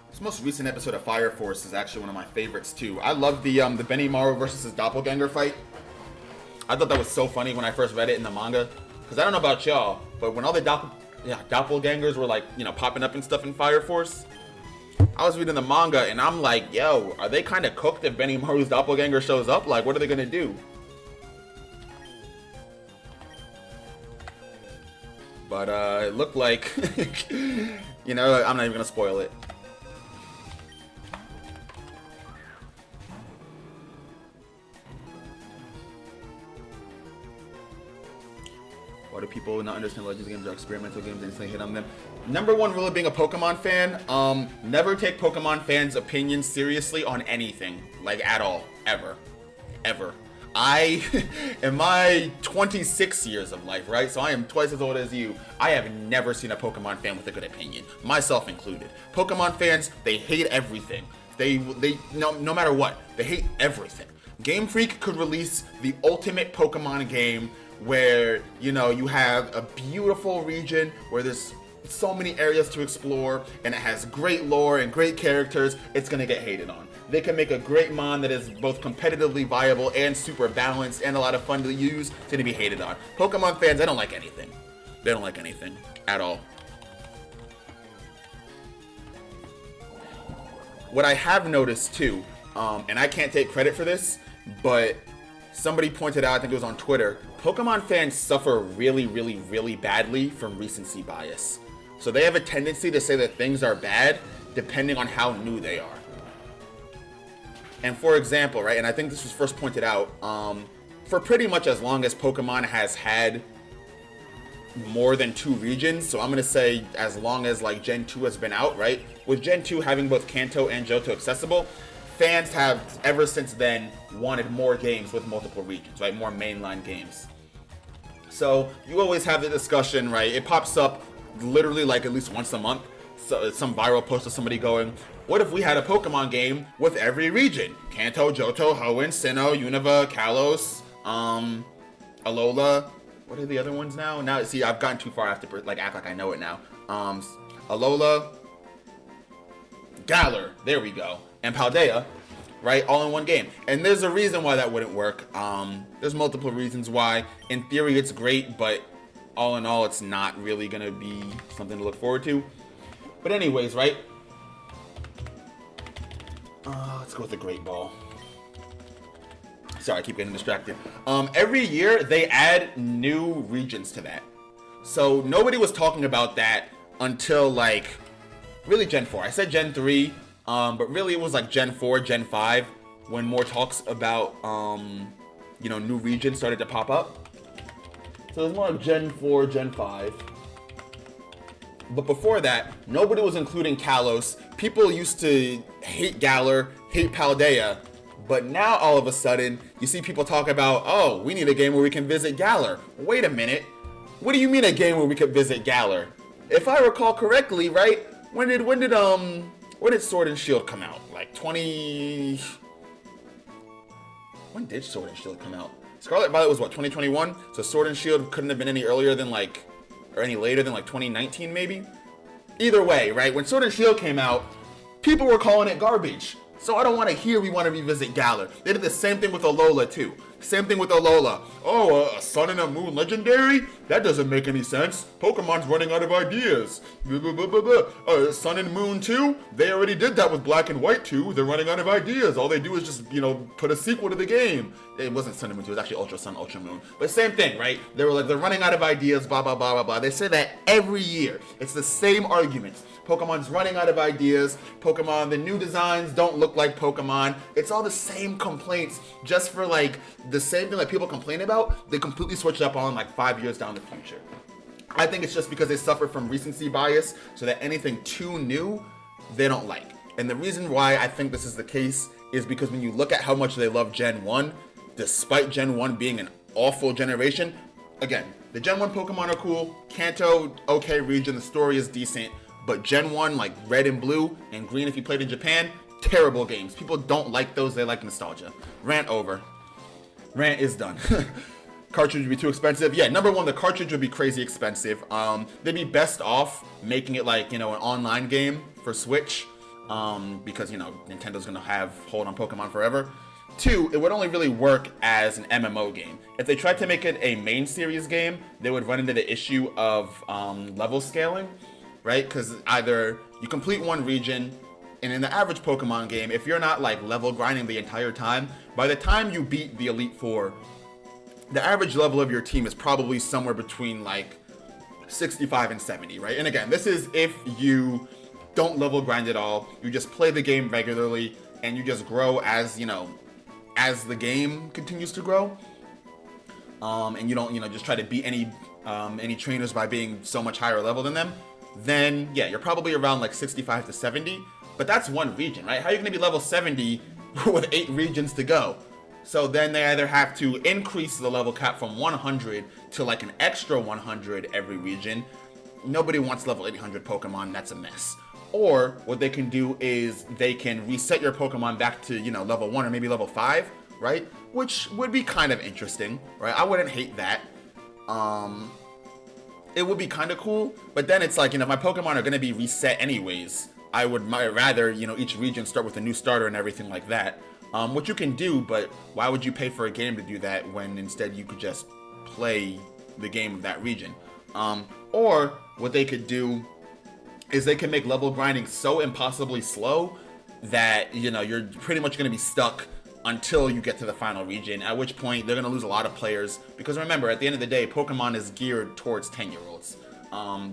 This most recent episode of Fire Force is actually one of my favorites too. I love the Benimaru versus his doppelganger fight. I thought that was so funny when I first read it in the manga. Because I don't know about y'all, but when all the doppelgangers were like, you know, popping up and stuff in Fire Force, I was reading the manga and I'm like, yo, are they kind of cooked if Benimaru's doppelganger shows up? Like, what are they going to do? But it looked like, you know, I'm not even going to spoil it. Why do people not understand Legends games are experimental games and instantly hit on them? Number one rule of being a Pokemon fan, never take Pokemon fans' opinions seriously on anything. Like, at all. Ever. Ever. In my 26 years of life, right? So I am twice as old as you. I have never seen a Pokemon fan with a good opinion. Myself included. Pokemon fans, they hate everything. No matter what, they hate everything. Game Freak could release the ultimate Pokemon game where, you know, you have a beautiful region where there's so many areas to explore and it has great lore and great characters. It's gonna get hated on. They can make a great mon that is both competitively viable and super balanced and a lot of fun to use. It's gonna be hated on. Pokemon fans, they don't like anything. They don't like anything at all. What I have noticed too, and I can't take credit for this, but somebody pointed out, I think it was on Twitter, Pokemon fans suffer really, really, really badly from recency bias. So they have a tendency to say that things are bad depending on how new they are. And for example, right, and I think this was first pointed out, for pretty much as long as Pokemon has had more than 2 regions, so I'm going to say as long as like Gen 2 has been out, right, with Gen 2 having both Kanto and Johto accessible, fans have ever since then wanted more games with multiple regions, right? More mainline games. So you always have the discussion, right? It pops up literally like at least once a month. So it's some viral post of somebody going, what if we had a Pokemon game with every region? Kanto, Johto, Hoenn, Sinnoh, Unova, Kalos, Alola. What are the other ones now? Now, see, I've gotten too far. I have to like act like I know it now. Alola, Galar, there we go, and Paldea, right? All in one game. And there's a reason why that wouldn't work. There's multiple reasons why. In theory, it's great, but all in all, it's not really gonna be something to look forward to. But anyways, right? Let's go with the Great Ball. Sorry, I keep getting distracted. Every year, they add new regions to that. So nobody was talking about that until like, really Gen 4. I said Gen 3, but really it was like Gen 4, Gen 5, when more talks about, you know, new regions started to pop up. So it was more like Gen 4, Gen 5. But before that, nobody was including Kalos. People used to hate Galar, hate Paldea. But now all of a sudden, you see people talk about, oh, we need a game where we can visit Galar. Wait a minute. What do you mean a game where we could visit Galar? If I recall correctly, right? When did Sword and Shield come out? Like 20. When did Sword and Shield come out? Scarlet Violet was what, 2021? So Sword and Shield couldn't have been any earlier than like, or any later than like 2019 maybe? Either way, right? When Sword and Shield came out, people were calling it garbage. So I don't want to hear we want to revisit Galar. They did the same thing with Alola too. Same thing with Alola. Oh, a Sun and a Moon Legendary? That doesn't make any sense. Pokemon's running out of ideas. Sun and Moon 2? They already did that with Black and White 2. They're running out of ideas. All they do is just, put a sequel to the game. It wasn't Sun and Moon 2. It was actually Ultra Sun, Ultra Moon. But same thing, right? They were like, they're running out of ideas, blah, blah, blah, blah, blah. They say that every year. It's the same arguments. Pokemon's running out of ideas. Pokemon, the new designs don't look like Pokemon. It's all the same complaints, just for like the same thing that people complain about. They completely switched up on like 5 years down the future. I think it's just because they suffer from recency bias, so that anything too new, they don't like. And the reason why I think this is the case is because when you look at how much they love Gen 1, despite Gen 1 being an awful generation, again, the Gen 1 Pokemon are cool. Kanto, okay region, the story is decent. But Gen 1, like Red and Blue and Green, if you played in Japan, terrible games. People don't like those, they like nostalgia. Rant over. Rant is done. Cartridge would be too expensive. Yeah, number one, the cartridge would be crazy expensive. They'd be best off making it like, an online game for Switch. Because, Nintendo's gonna have hold on Pokemon forever. Two, it would only really work as an MMO game. If they tried to make it a main series game, they would run into the issue of level scaling. Right? Because either you complete one region, and in the average Pokemon game, if you're not like level grinding the entire time, by the time you beat the Elite Four, the average level of your team is probably somewhere between like 65 and 70, right? And again, this is if you don't level grind at all, you just play the game regularly, and you just grow as, as the game continues to grow. And you don't, just try to beat any trainers by being so much higher level than them. Then, yeah, you're probably around like 65 to 70, but that's one region, right? How are you going to be level 70 with 8 regions to go? So then they either have to increase the level cap from 100 to like an extra 100 every region. Nobody wants level 800 Pokemon, that's a mess. Or what they can do is they can reset your Pokemon back to, level 1 or maybe level 5, right? Which would be kind of interesting, right? I wouldn't hate that. It would be kind of cool, but then it's like, if my Pokemon are going to be reset anyways, I would rather, each region start with a new starter and everything like that. Which you can do, but why would you pay for a game to do that when instead you could just play the game of that region? Or what they could do is they can make level grinding so impossibly slow that, you're pretty much going to be stuck until you get to the final region, at which point they're going to lose a lot of players. Because remember, at the end of the day, Pokemon is geared towards 10-year-olds.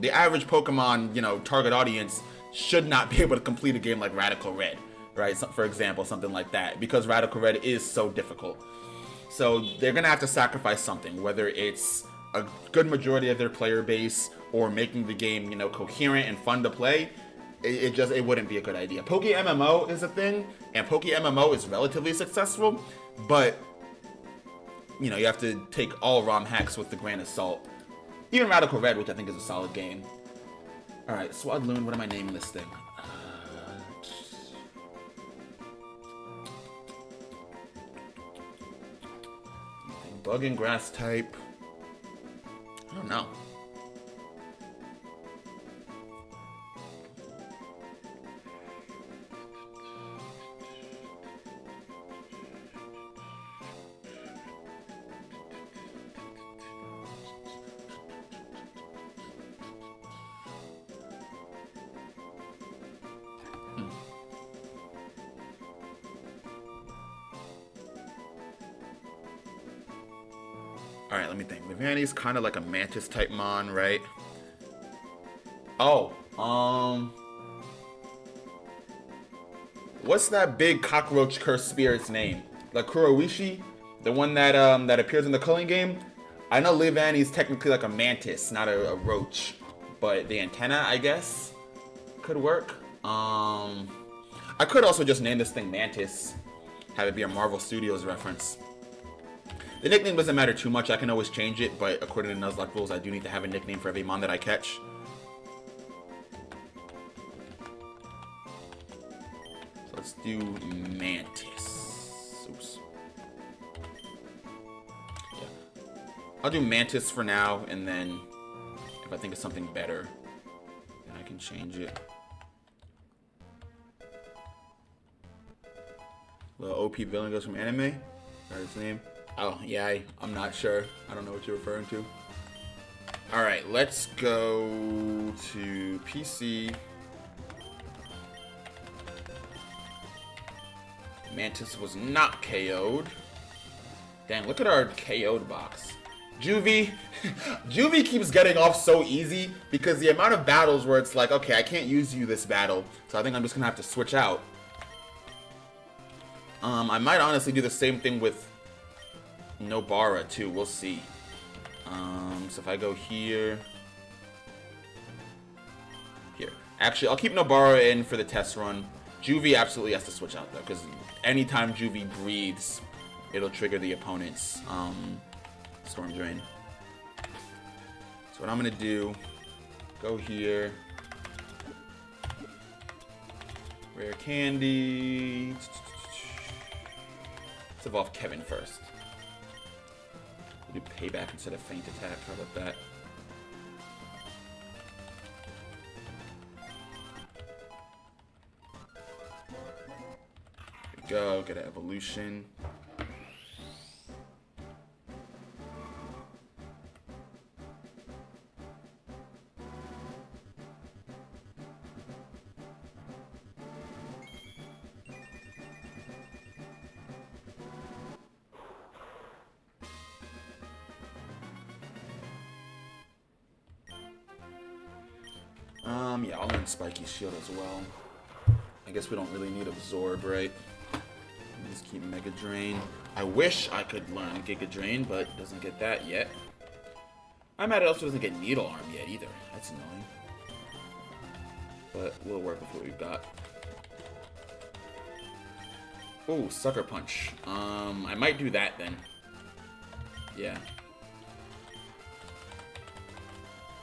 The average Pokemon, target audience should not be able to complete a game like Radical Red, right? So, for example, something like that, because Radical Red is so difficult. So they're going to have to sacrifice something, whether it's a good majority of their player base or making the game, coherent and fun to play. It wouldn't be a good idea. Poke MMO is a thing, and Poke MMO is relatively successful, but you have to take all ROM hacks with a grain of salt. Even Radical Red, which I think is a solid game. Alright, Swadloon, what am I naming this thing? Bug and grass type. I don't know. Alright, let me think. Leavanny's kind of like a Mantis type mon, right? Oh, what's that big cockroach cursed spirit's name? Like Kuroishi? The one that that appears in the culling game? I know Leavanny's technically like a mantis, not a roach. But the antenna, I guess, could work. I could also just name this thing Mantis. Have it be a Marvel Studios reference. The nickname doesn't matter too much. I can always change it, but according to Nuzlocke rules, I do need to have a nickname for every mon that I catch. So let's do Mantis. Oops. Yeah. I'll do Mantis for now, and then if I think of something better, then I can change it. The OP villain goes from anime. That's his name. Oh, yeah, I'm not sure. I don't know what you're referring to. Alright, let's go to PC. Mantis was not KO'd. Dang, look at our KO'd box. Juvie. Juvie keeps getting off so easy because the amount of battles where it's like, okay, I can't use you this battle, so I think I'm just going to have to switch out. I might honestly do the same thing with Nobara too. We'll see. So if I go here. Actually, I'll keep Nobara in for the test run. Juvie absolutely has to switch out though, because anytime Juvie breathes, it'll trigger the opponent's Storm Drain. So what I'm gonna do, go here. Rare Candy. Let's evolve Kevin first. We'll do Payback instead of Feint Attack. How about that? There we go. Get an evolution. Yeah, I'll learn Spiky Shield as well. I guess we don't really need Absorb, right? Just keep Mega Drain. I wish I could learn Giga Drain, but it doesn't get that yet. I'm mad it also doesn't get Needle Arm yet either. That's annoying. But we'll work with what we've got. Oh, Sucker Punch. I might do that then. Yeah.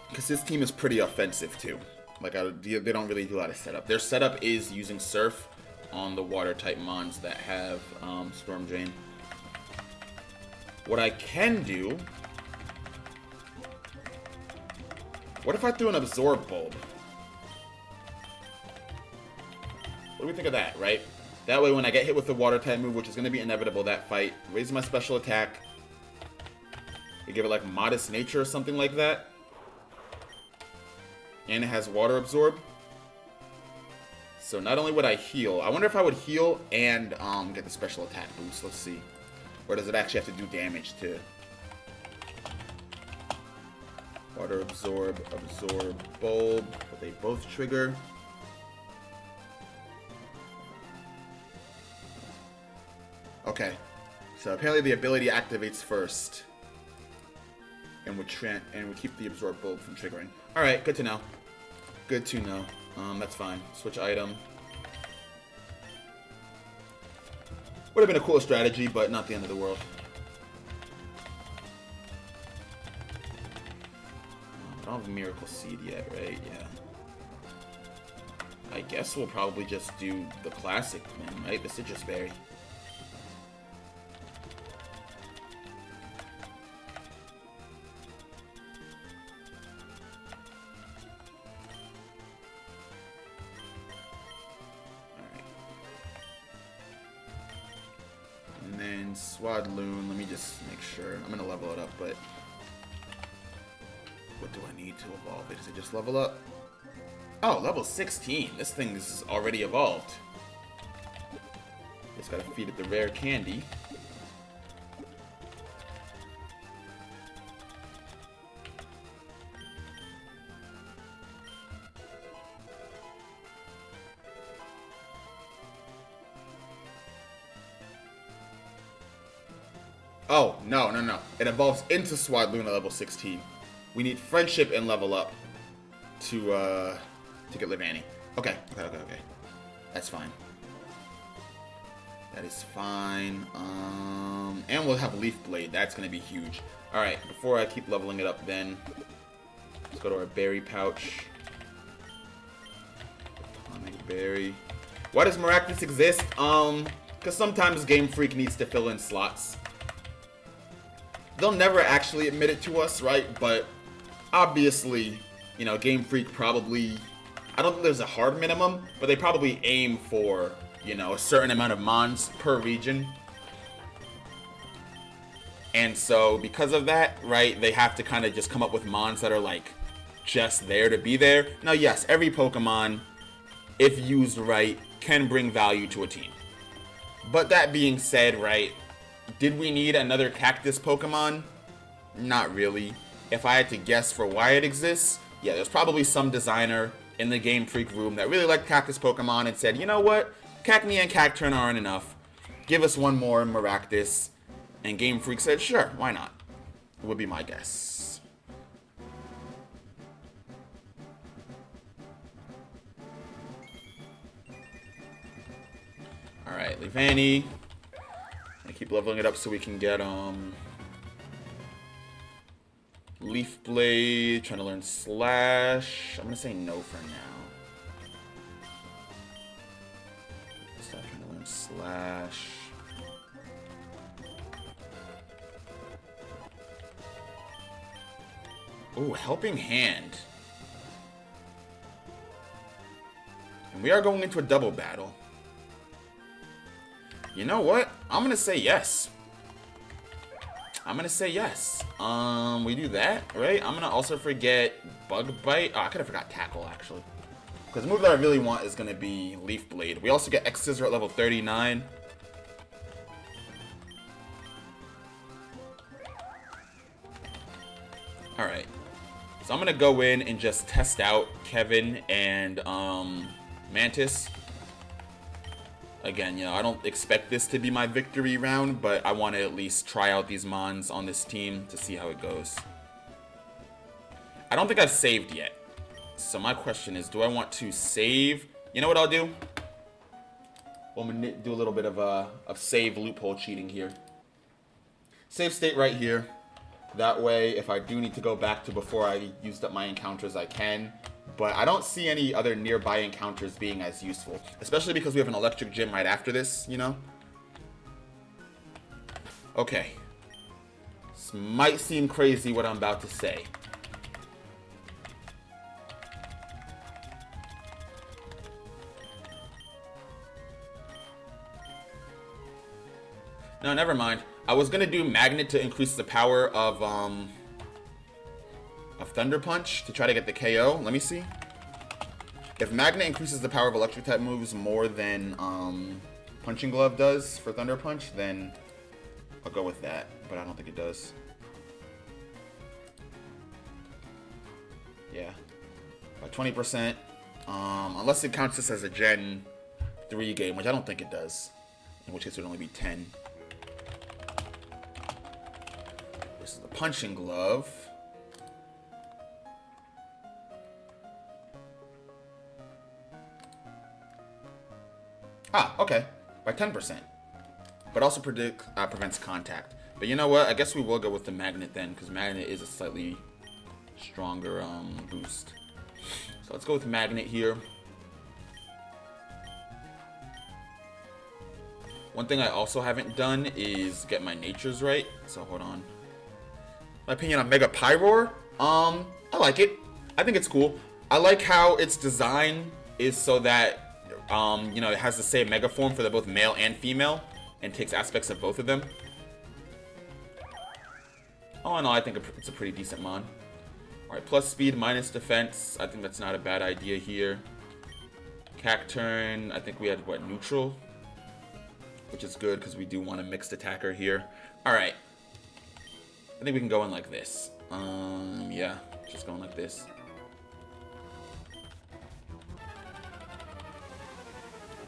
Because this team is pretty offensive too. Like, they don't really do a lot of setup. Their setup is using Surf on the water-type mons that have Storm Drain. What I can do... What if I threw an Absorb Bulb? What do we think of that, right? That way, when I get hit with the water-type move, which is going to be inevitable that fight, raise my special attack. We give it, like, Modest Nature or something like that. And it has Water Absorb. So not only would I heal, I wonder if I would heal and get the special attack boost. Let's see. Or does it actually have to do damage to... Water Absorb, Absorb, Bulb. But they both trigger. Okay. So apparently the ability activates first. And would keep the Absorb Bulb from triggering. Alright, good to know. Good to know. That's fine. Switch item. Would have been a cool strategy, but not the end of the world. I don't have a Miracle Seed yet, right? Yeah. I guess we'll probably just do the classic one, right? The Citrus Berry. Swadloon, let me just make sure. I'm gonna level it up, but what do I need to evolve it? Does it just level up? Oh, level 16. This thing is already evolved. Just gotta feed it the rare candy. Oh, no. It evolves into Swadloon at level 16. We need Friendship and level up to get Livani. Okay. That's fine. That is fine. And we'll have Leaf Blade. That's going to be huge. Alright, before I keep leveling it up then, let's go to our berry pouch. Atomic berry. Why does Miraculous exist? Because sometimes Game Freak needs to fill in slots. They'll never actually admit it to us, right? But obviously, you know, Game Freak probably... I don't think there's a hard minimum, but they probably aim for, you know, a certain amount of mons per region. And so, because of that, right, they have to kind of just come up with mons that are, like, just there to be there. Now, yes, every Pokemon, if used right, can bring value to a team. But that being said, right, did we need another cactus Pokemon? Not really. If I had to guess for why it exists, yeah, there's probably some designer in the Game Freak room that really liked cactus Pokemon and said, you know what, Cacnea and Cacturne aren't enough. Give us one more Maractus. And Game Freak said, sure, why not? Would be my guess. Alright, Leavanny. I keep leveling it up so we can get Leaf Blade. Trying to learn Slash. I'm gonna say no for now. Stop trying to learn Slash. Ooh, Helping Hand. And we are going into a double battle. You know what? I'm gonna say yes. I'm gonna say yes. We do that, right? I'm gonna also forget Bug Bite. Oh, I could have forgot Tackle, actually. Because the move that I really want is gonna be Leaf Blade. We also get X-Scissor at level 39. Alright. So I'm gonna go in and just test out Kevin and Mantis. Again, you know, I don't expect this to be my victory round, but I want to at least try out these mons on this team to see how it goes. I don't think I've saved yet. So my question is, do I want to save? You know what I'll do? I'm gonna do a little bit of save loophole cheating here. Save state right here. That way, if I do need to go back to before I used up my encounters, I can. But I don't see any other nearby encounters being as useful. Especially because we have an electric gym right after this, you know? Okay. This might seem crazy what I'm about to say. No, never mind. I was gonna do Magnet to increase the power of Thunder Punch to try to get the KO. Let me see. If Magnet increases the power of electric type moves more than Punching Glove does for Thunder Punch, then I'll go with that. But I don't think it does. Yeah. By 20%. Unless it counts this as a Gen 3 game, which I don't think it does. In which case it would only be 10. This is the Punching Glove. Ah, okay. By 10%. But also prevents contact. But you know what? I guess we will go with the Magnet then, because Magnet is a slightly stronger boost. So let's go with Magnet here. One thing I also haven't done is get my natures right. So hold on. My opinion on Mega Pyroar? I like it. I think it's cool. I like how its design is so that you know, it has the same mega form for both male and female, and takes aspects of both of them. Oh no, I think it's a pretty decent mon. Alright, plus speed, minus defense. I think that's not a bad idea here. Cacturne, I think we had, what, neutral? Which is good, because we do want a mixed attacker here. Alright. I think we can go in like this. Yeah, just going like this.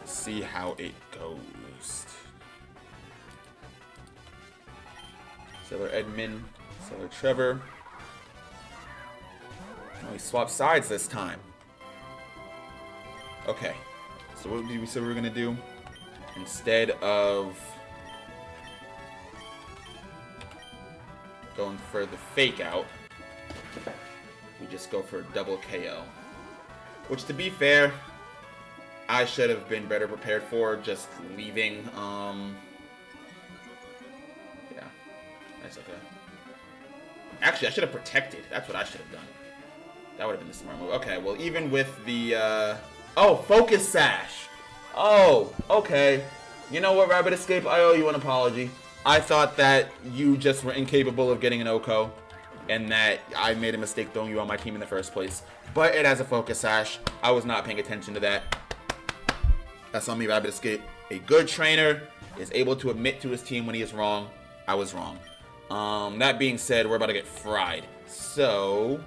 See how it goes. Sailor Edmund, Sailor Trevor. Oh, he swapped sides this time. Okay. So what did we say we were gonna do? instead of going for the fake out, we just go for a double KO. Which, to be fair, I should have been better prepared for, just leaving. Yeah, that's okay. Actually, I should have protected. That's what I should have done. That would have been the smart move. Okay, well, even with the, oh, Focus Sash. Oh, okay. You know what, Rabbit Escape? I owe you an apology. I thought that you just were incapable of getting an Oko, and that I made a mistake throwing you on my team in the first place. But it has a Focus Sash. I was not paying attention to that. That's on me, Rabbit Escape. A good trainer is able to admit to his team when he is wrong. I was wrong. That being said, we're about to get fried. So,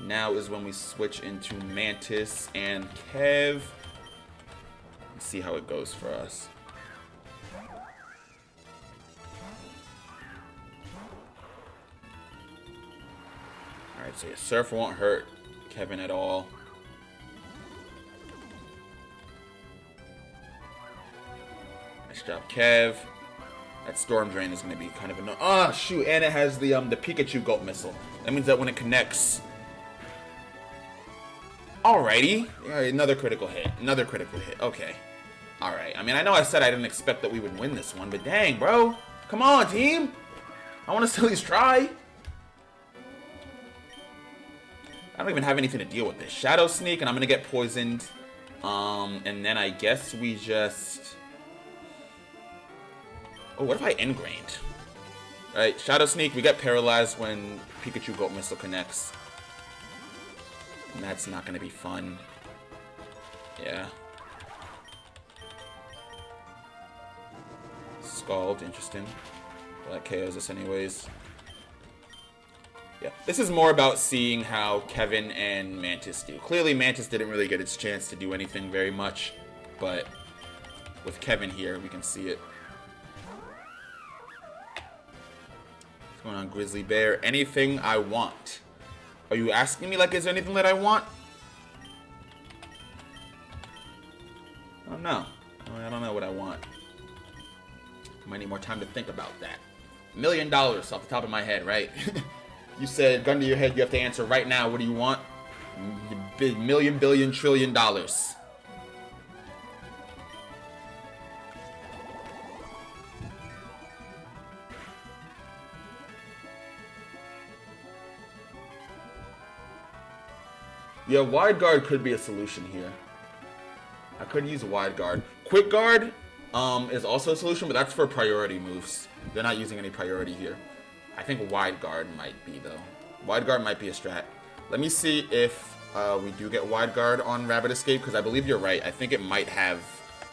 now is when we switch into Mantis and Kev. Let's see how it goes for us. Alright, so your Surf won't hurt Kevin at all. Nice job, Kev. That Storm Drain is going to be kind of annoying. Oh, shoot. And it has the Pikachu Goat Missile. That means that when it connects... Alrighty. Yeah, another critical hit. Another critical hit. Okay. Alright. I mean, I know I said I didn't expect that we would win this one, but dang, bro. Come on, team. I want us to at least try. I don't even have anything to deal with this. Shadow Sneak, and I'm going to get poisoned. And then I guess we just... Oh, what if I Ingrained? Alright, Shadow Sneak, we get paralyzed when Pikachu Goat Missile connects. And that's not going to be fun. Yeah. Scald, interesting. Well, that KOs us anyways. Yeah, this is more about seeing how Kevin and Mantis do. Clearly, Mantis didn't really get its chance to do anything very much. But with Kevin here, we can see it. What's going on, Grizzly Bear? Anything I want. Are you asking me, like, is there anything that I want? Oh, no. I don't know what I want. Might need more time to think about that. $1 million off the top of my head, right? You said, gun to your head, you have to answer right now. What do you want? Million, billion, trillion dollars. Yeah, wide guard could be a solution here. I could use wide guard. Quick guard is also a solution, but that's for priority moves. They're not using any priority here. I think wide guard might be, though. Wide guard might be a strat. Let me see if we do get wide guard on Rabbit Escape, because I believe you're right. I think it might have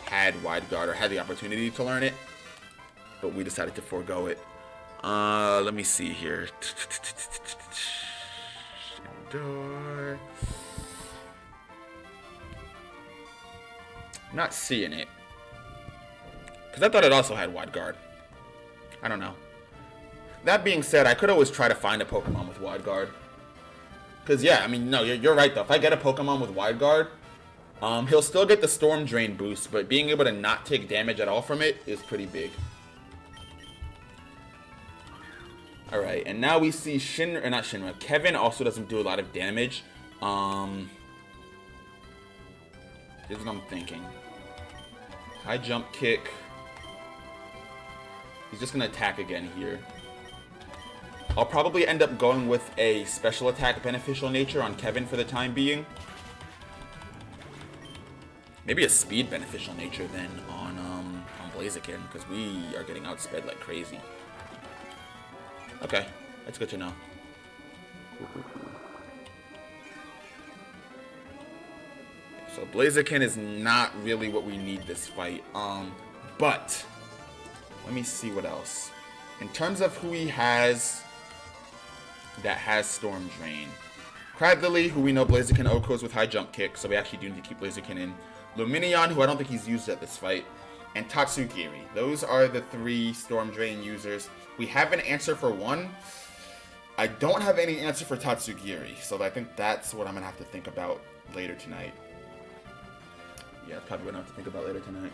had wide guard or had the opportunity to learn it, but we decided to forego it. Let me see here. Door. Not seeing it. Because I thought it also had wide guard. I don't know. That being said, I could always try to find a Pokemon with wide guard. Because, yeah, I mean, no, you're right, though. If I get a Pokemon with wide guard, he'll still get the Storm Drain boost, but being able to not take damage at all from it is pretty big. Alright, and now we see Kevin also doesn't do a lot of damage. This is what I'm thinking. High jump kick. He's just going to attack again here. I'll probably end up going with a special attack beneficial nature on Kevin for the time being. Maybe a speed beneficial nature then on Blaziken, because we are getting outsped like crazy. Okay, that's good to know. So Blaziken is not really what we need this fight. But let me see what else. In terms of who he has that has Storm Drain. Crabdilly, who we know Blaziken Okos with high jump kick, so we actually do need to keep Blaziken in. Lumineon, who I don't think he's used at this fight. And Tatsugiri. Those are the 3 Storm Drain users. We have an answer for one. I don't have any answer for Tatsugiri, so I think that's what I'm going to have to think about later tonight. Yeah, probably what I'm going to have to think about later tonight.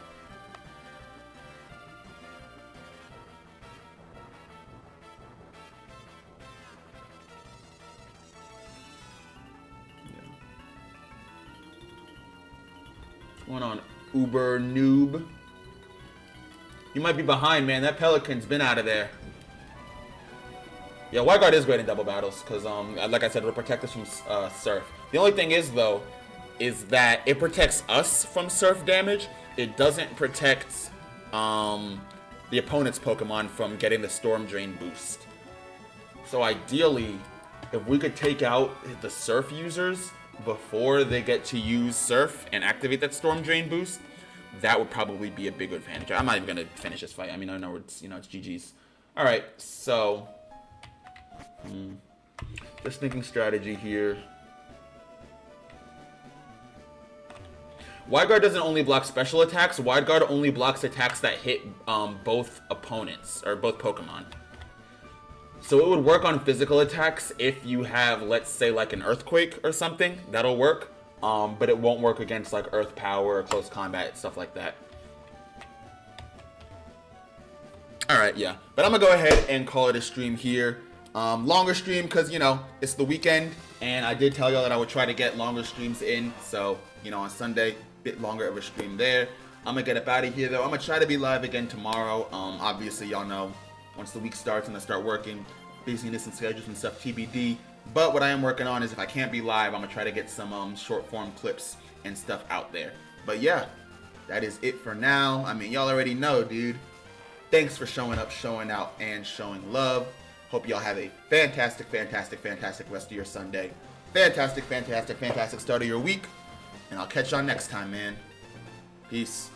What's going on, Uber noob? You might be behind, man. That Pelican's been out of there. Yeah, Wide Guard is great in double battles because, like I said, it'll protect us from Surf. The only thing is, though, is that it protects us from Surf damage. It doesn't protect the opponent's Pokemon from getting the Storm Drain boost. So ideally, if we could take out the Surf users before they get to use Surf and activate that Storm Drain boost, that would probably be a big advantage. I'm not even gonna finish this fight. I mean, I know it's it's GG's. All right, so just thinking strategy here. Wide Guard doesn't only block special attacks. Wide Guard only blocks attacks that hit both opponents or both Pokemon. So it would work on physical attacks if you have, let's say, like an Earthquake or something. That'll work. But it won't work against like Earth Power or close combat, stuff like that. Alright, yeah. But I'm going to go ahead and call it a stream here. Longer stream because, it's the weekend. And I did tell y'all that I would try to get longer streams in. So, on Sunday, a bit longer of a stream there. I'm going to get up out of here, though. I'm going to try to be live again tomorrow. Obviously, y'all know, once the week starts and I start working, busyness and schedules and stuff, TBD. But what I am working on is if I can't be live, I'm going to try to get some short form clips and stuff out there. But yeah, that is it for now. I mean, y'all already know, dude. Thanks for showing up, showing out, and showing love. Hope y'all have a fantastic, fantastic, fantastic rest of your Sunday. Fantastic, fantastic, fantastic start of your week. And I'll catch y'all next time, man. Peace.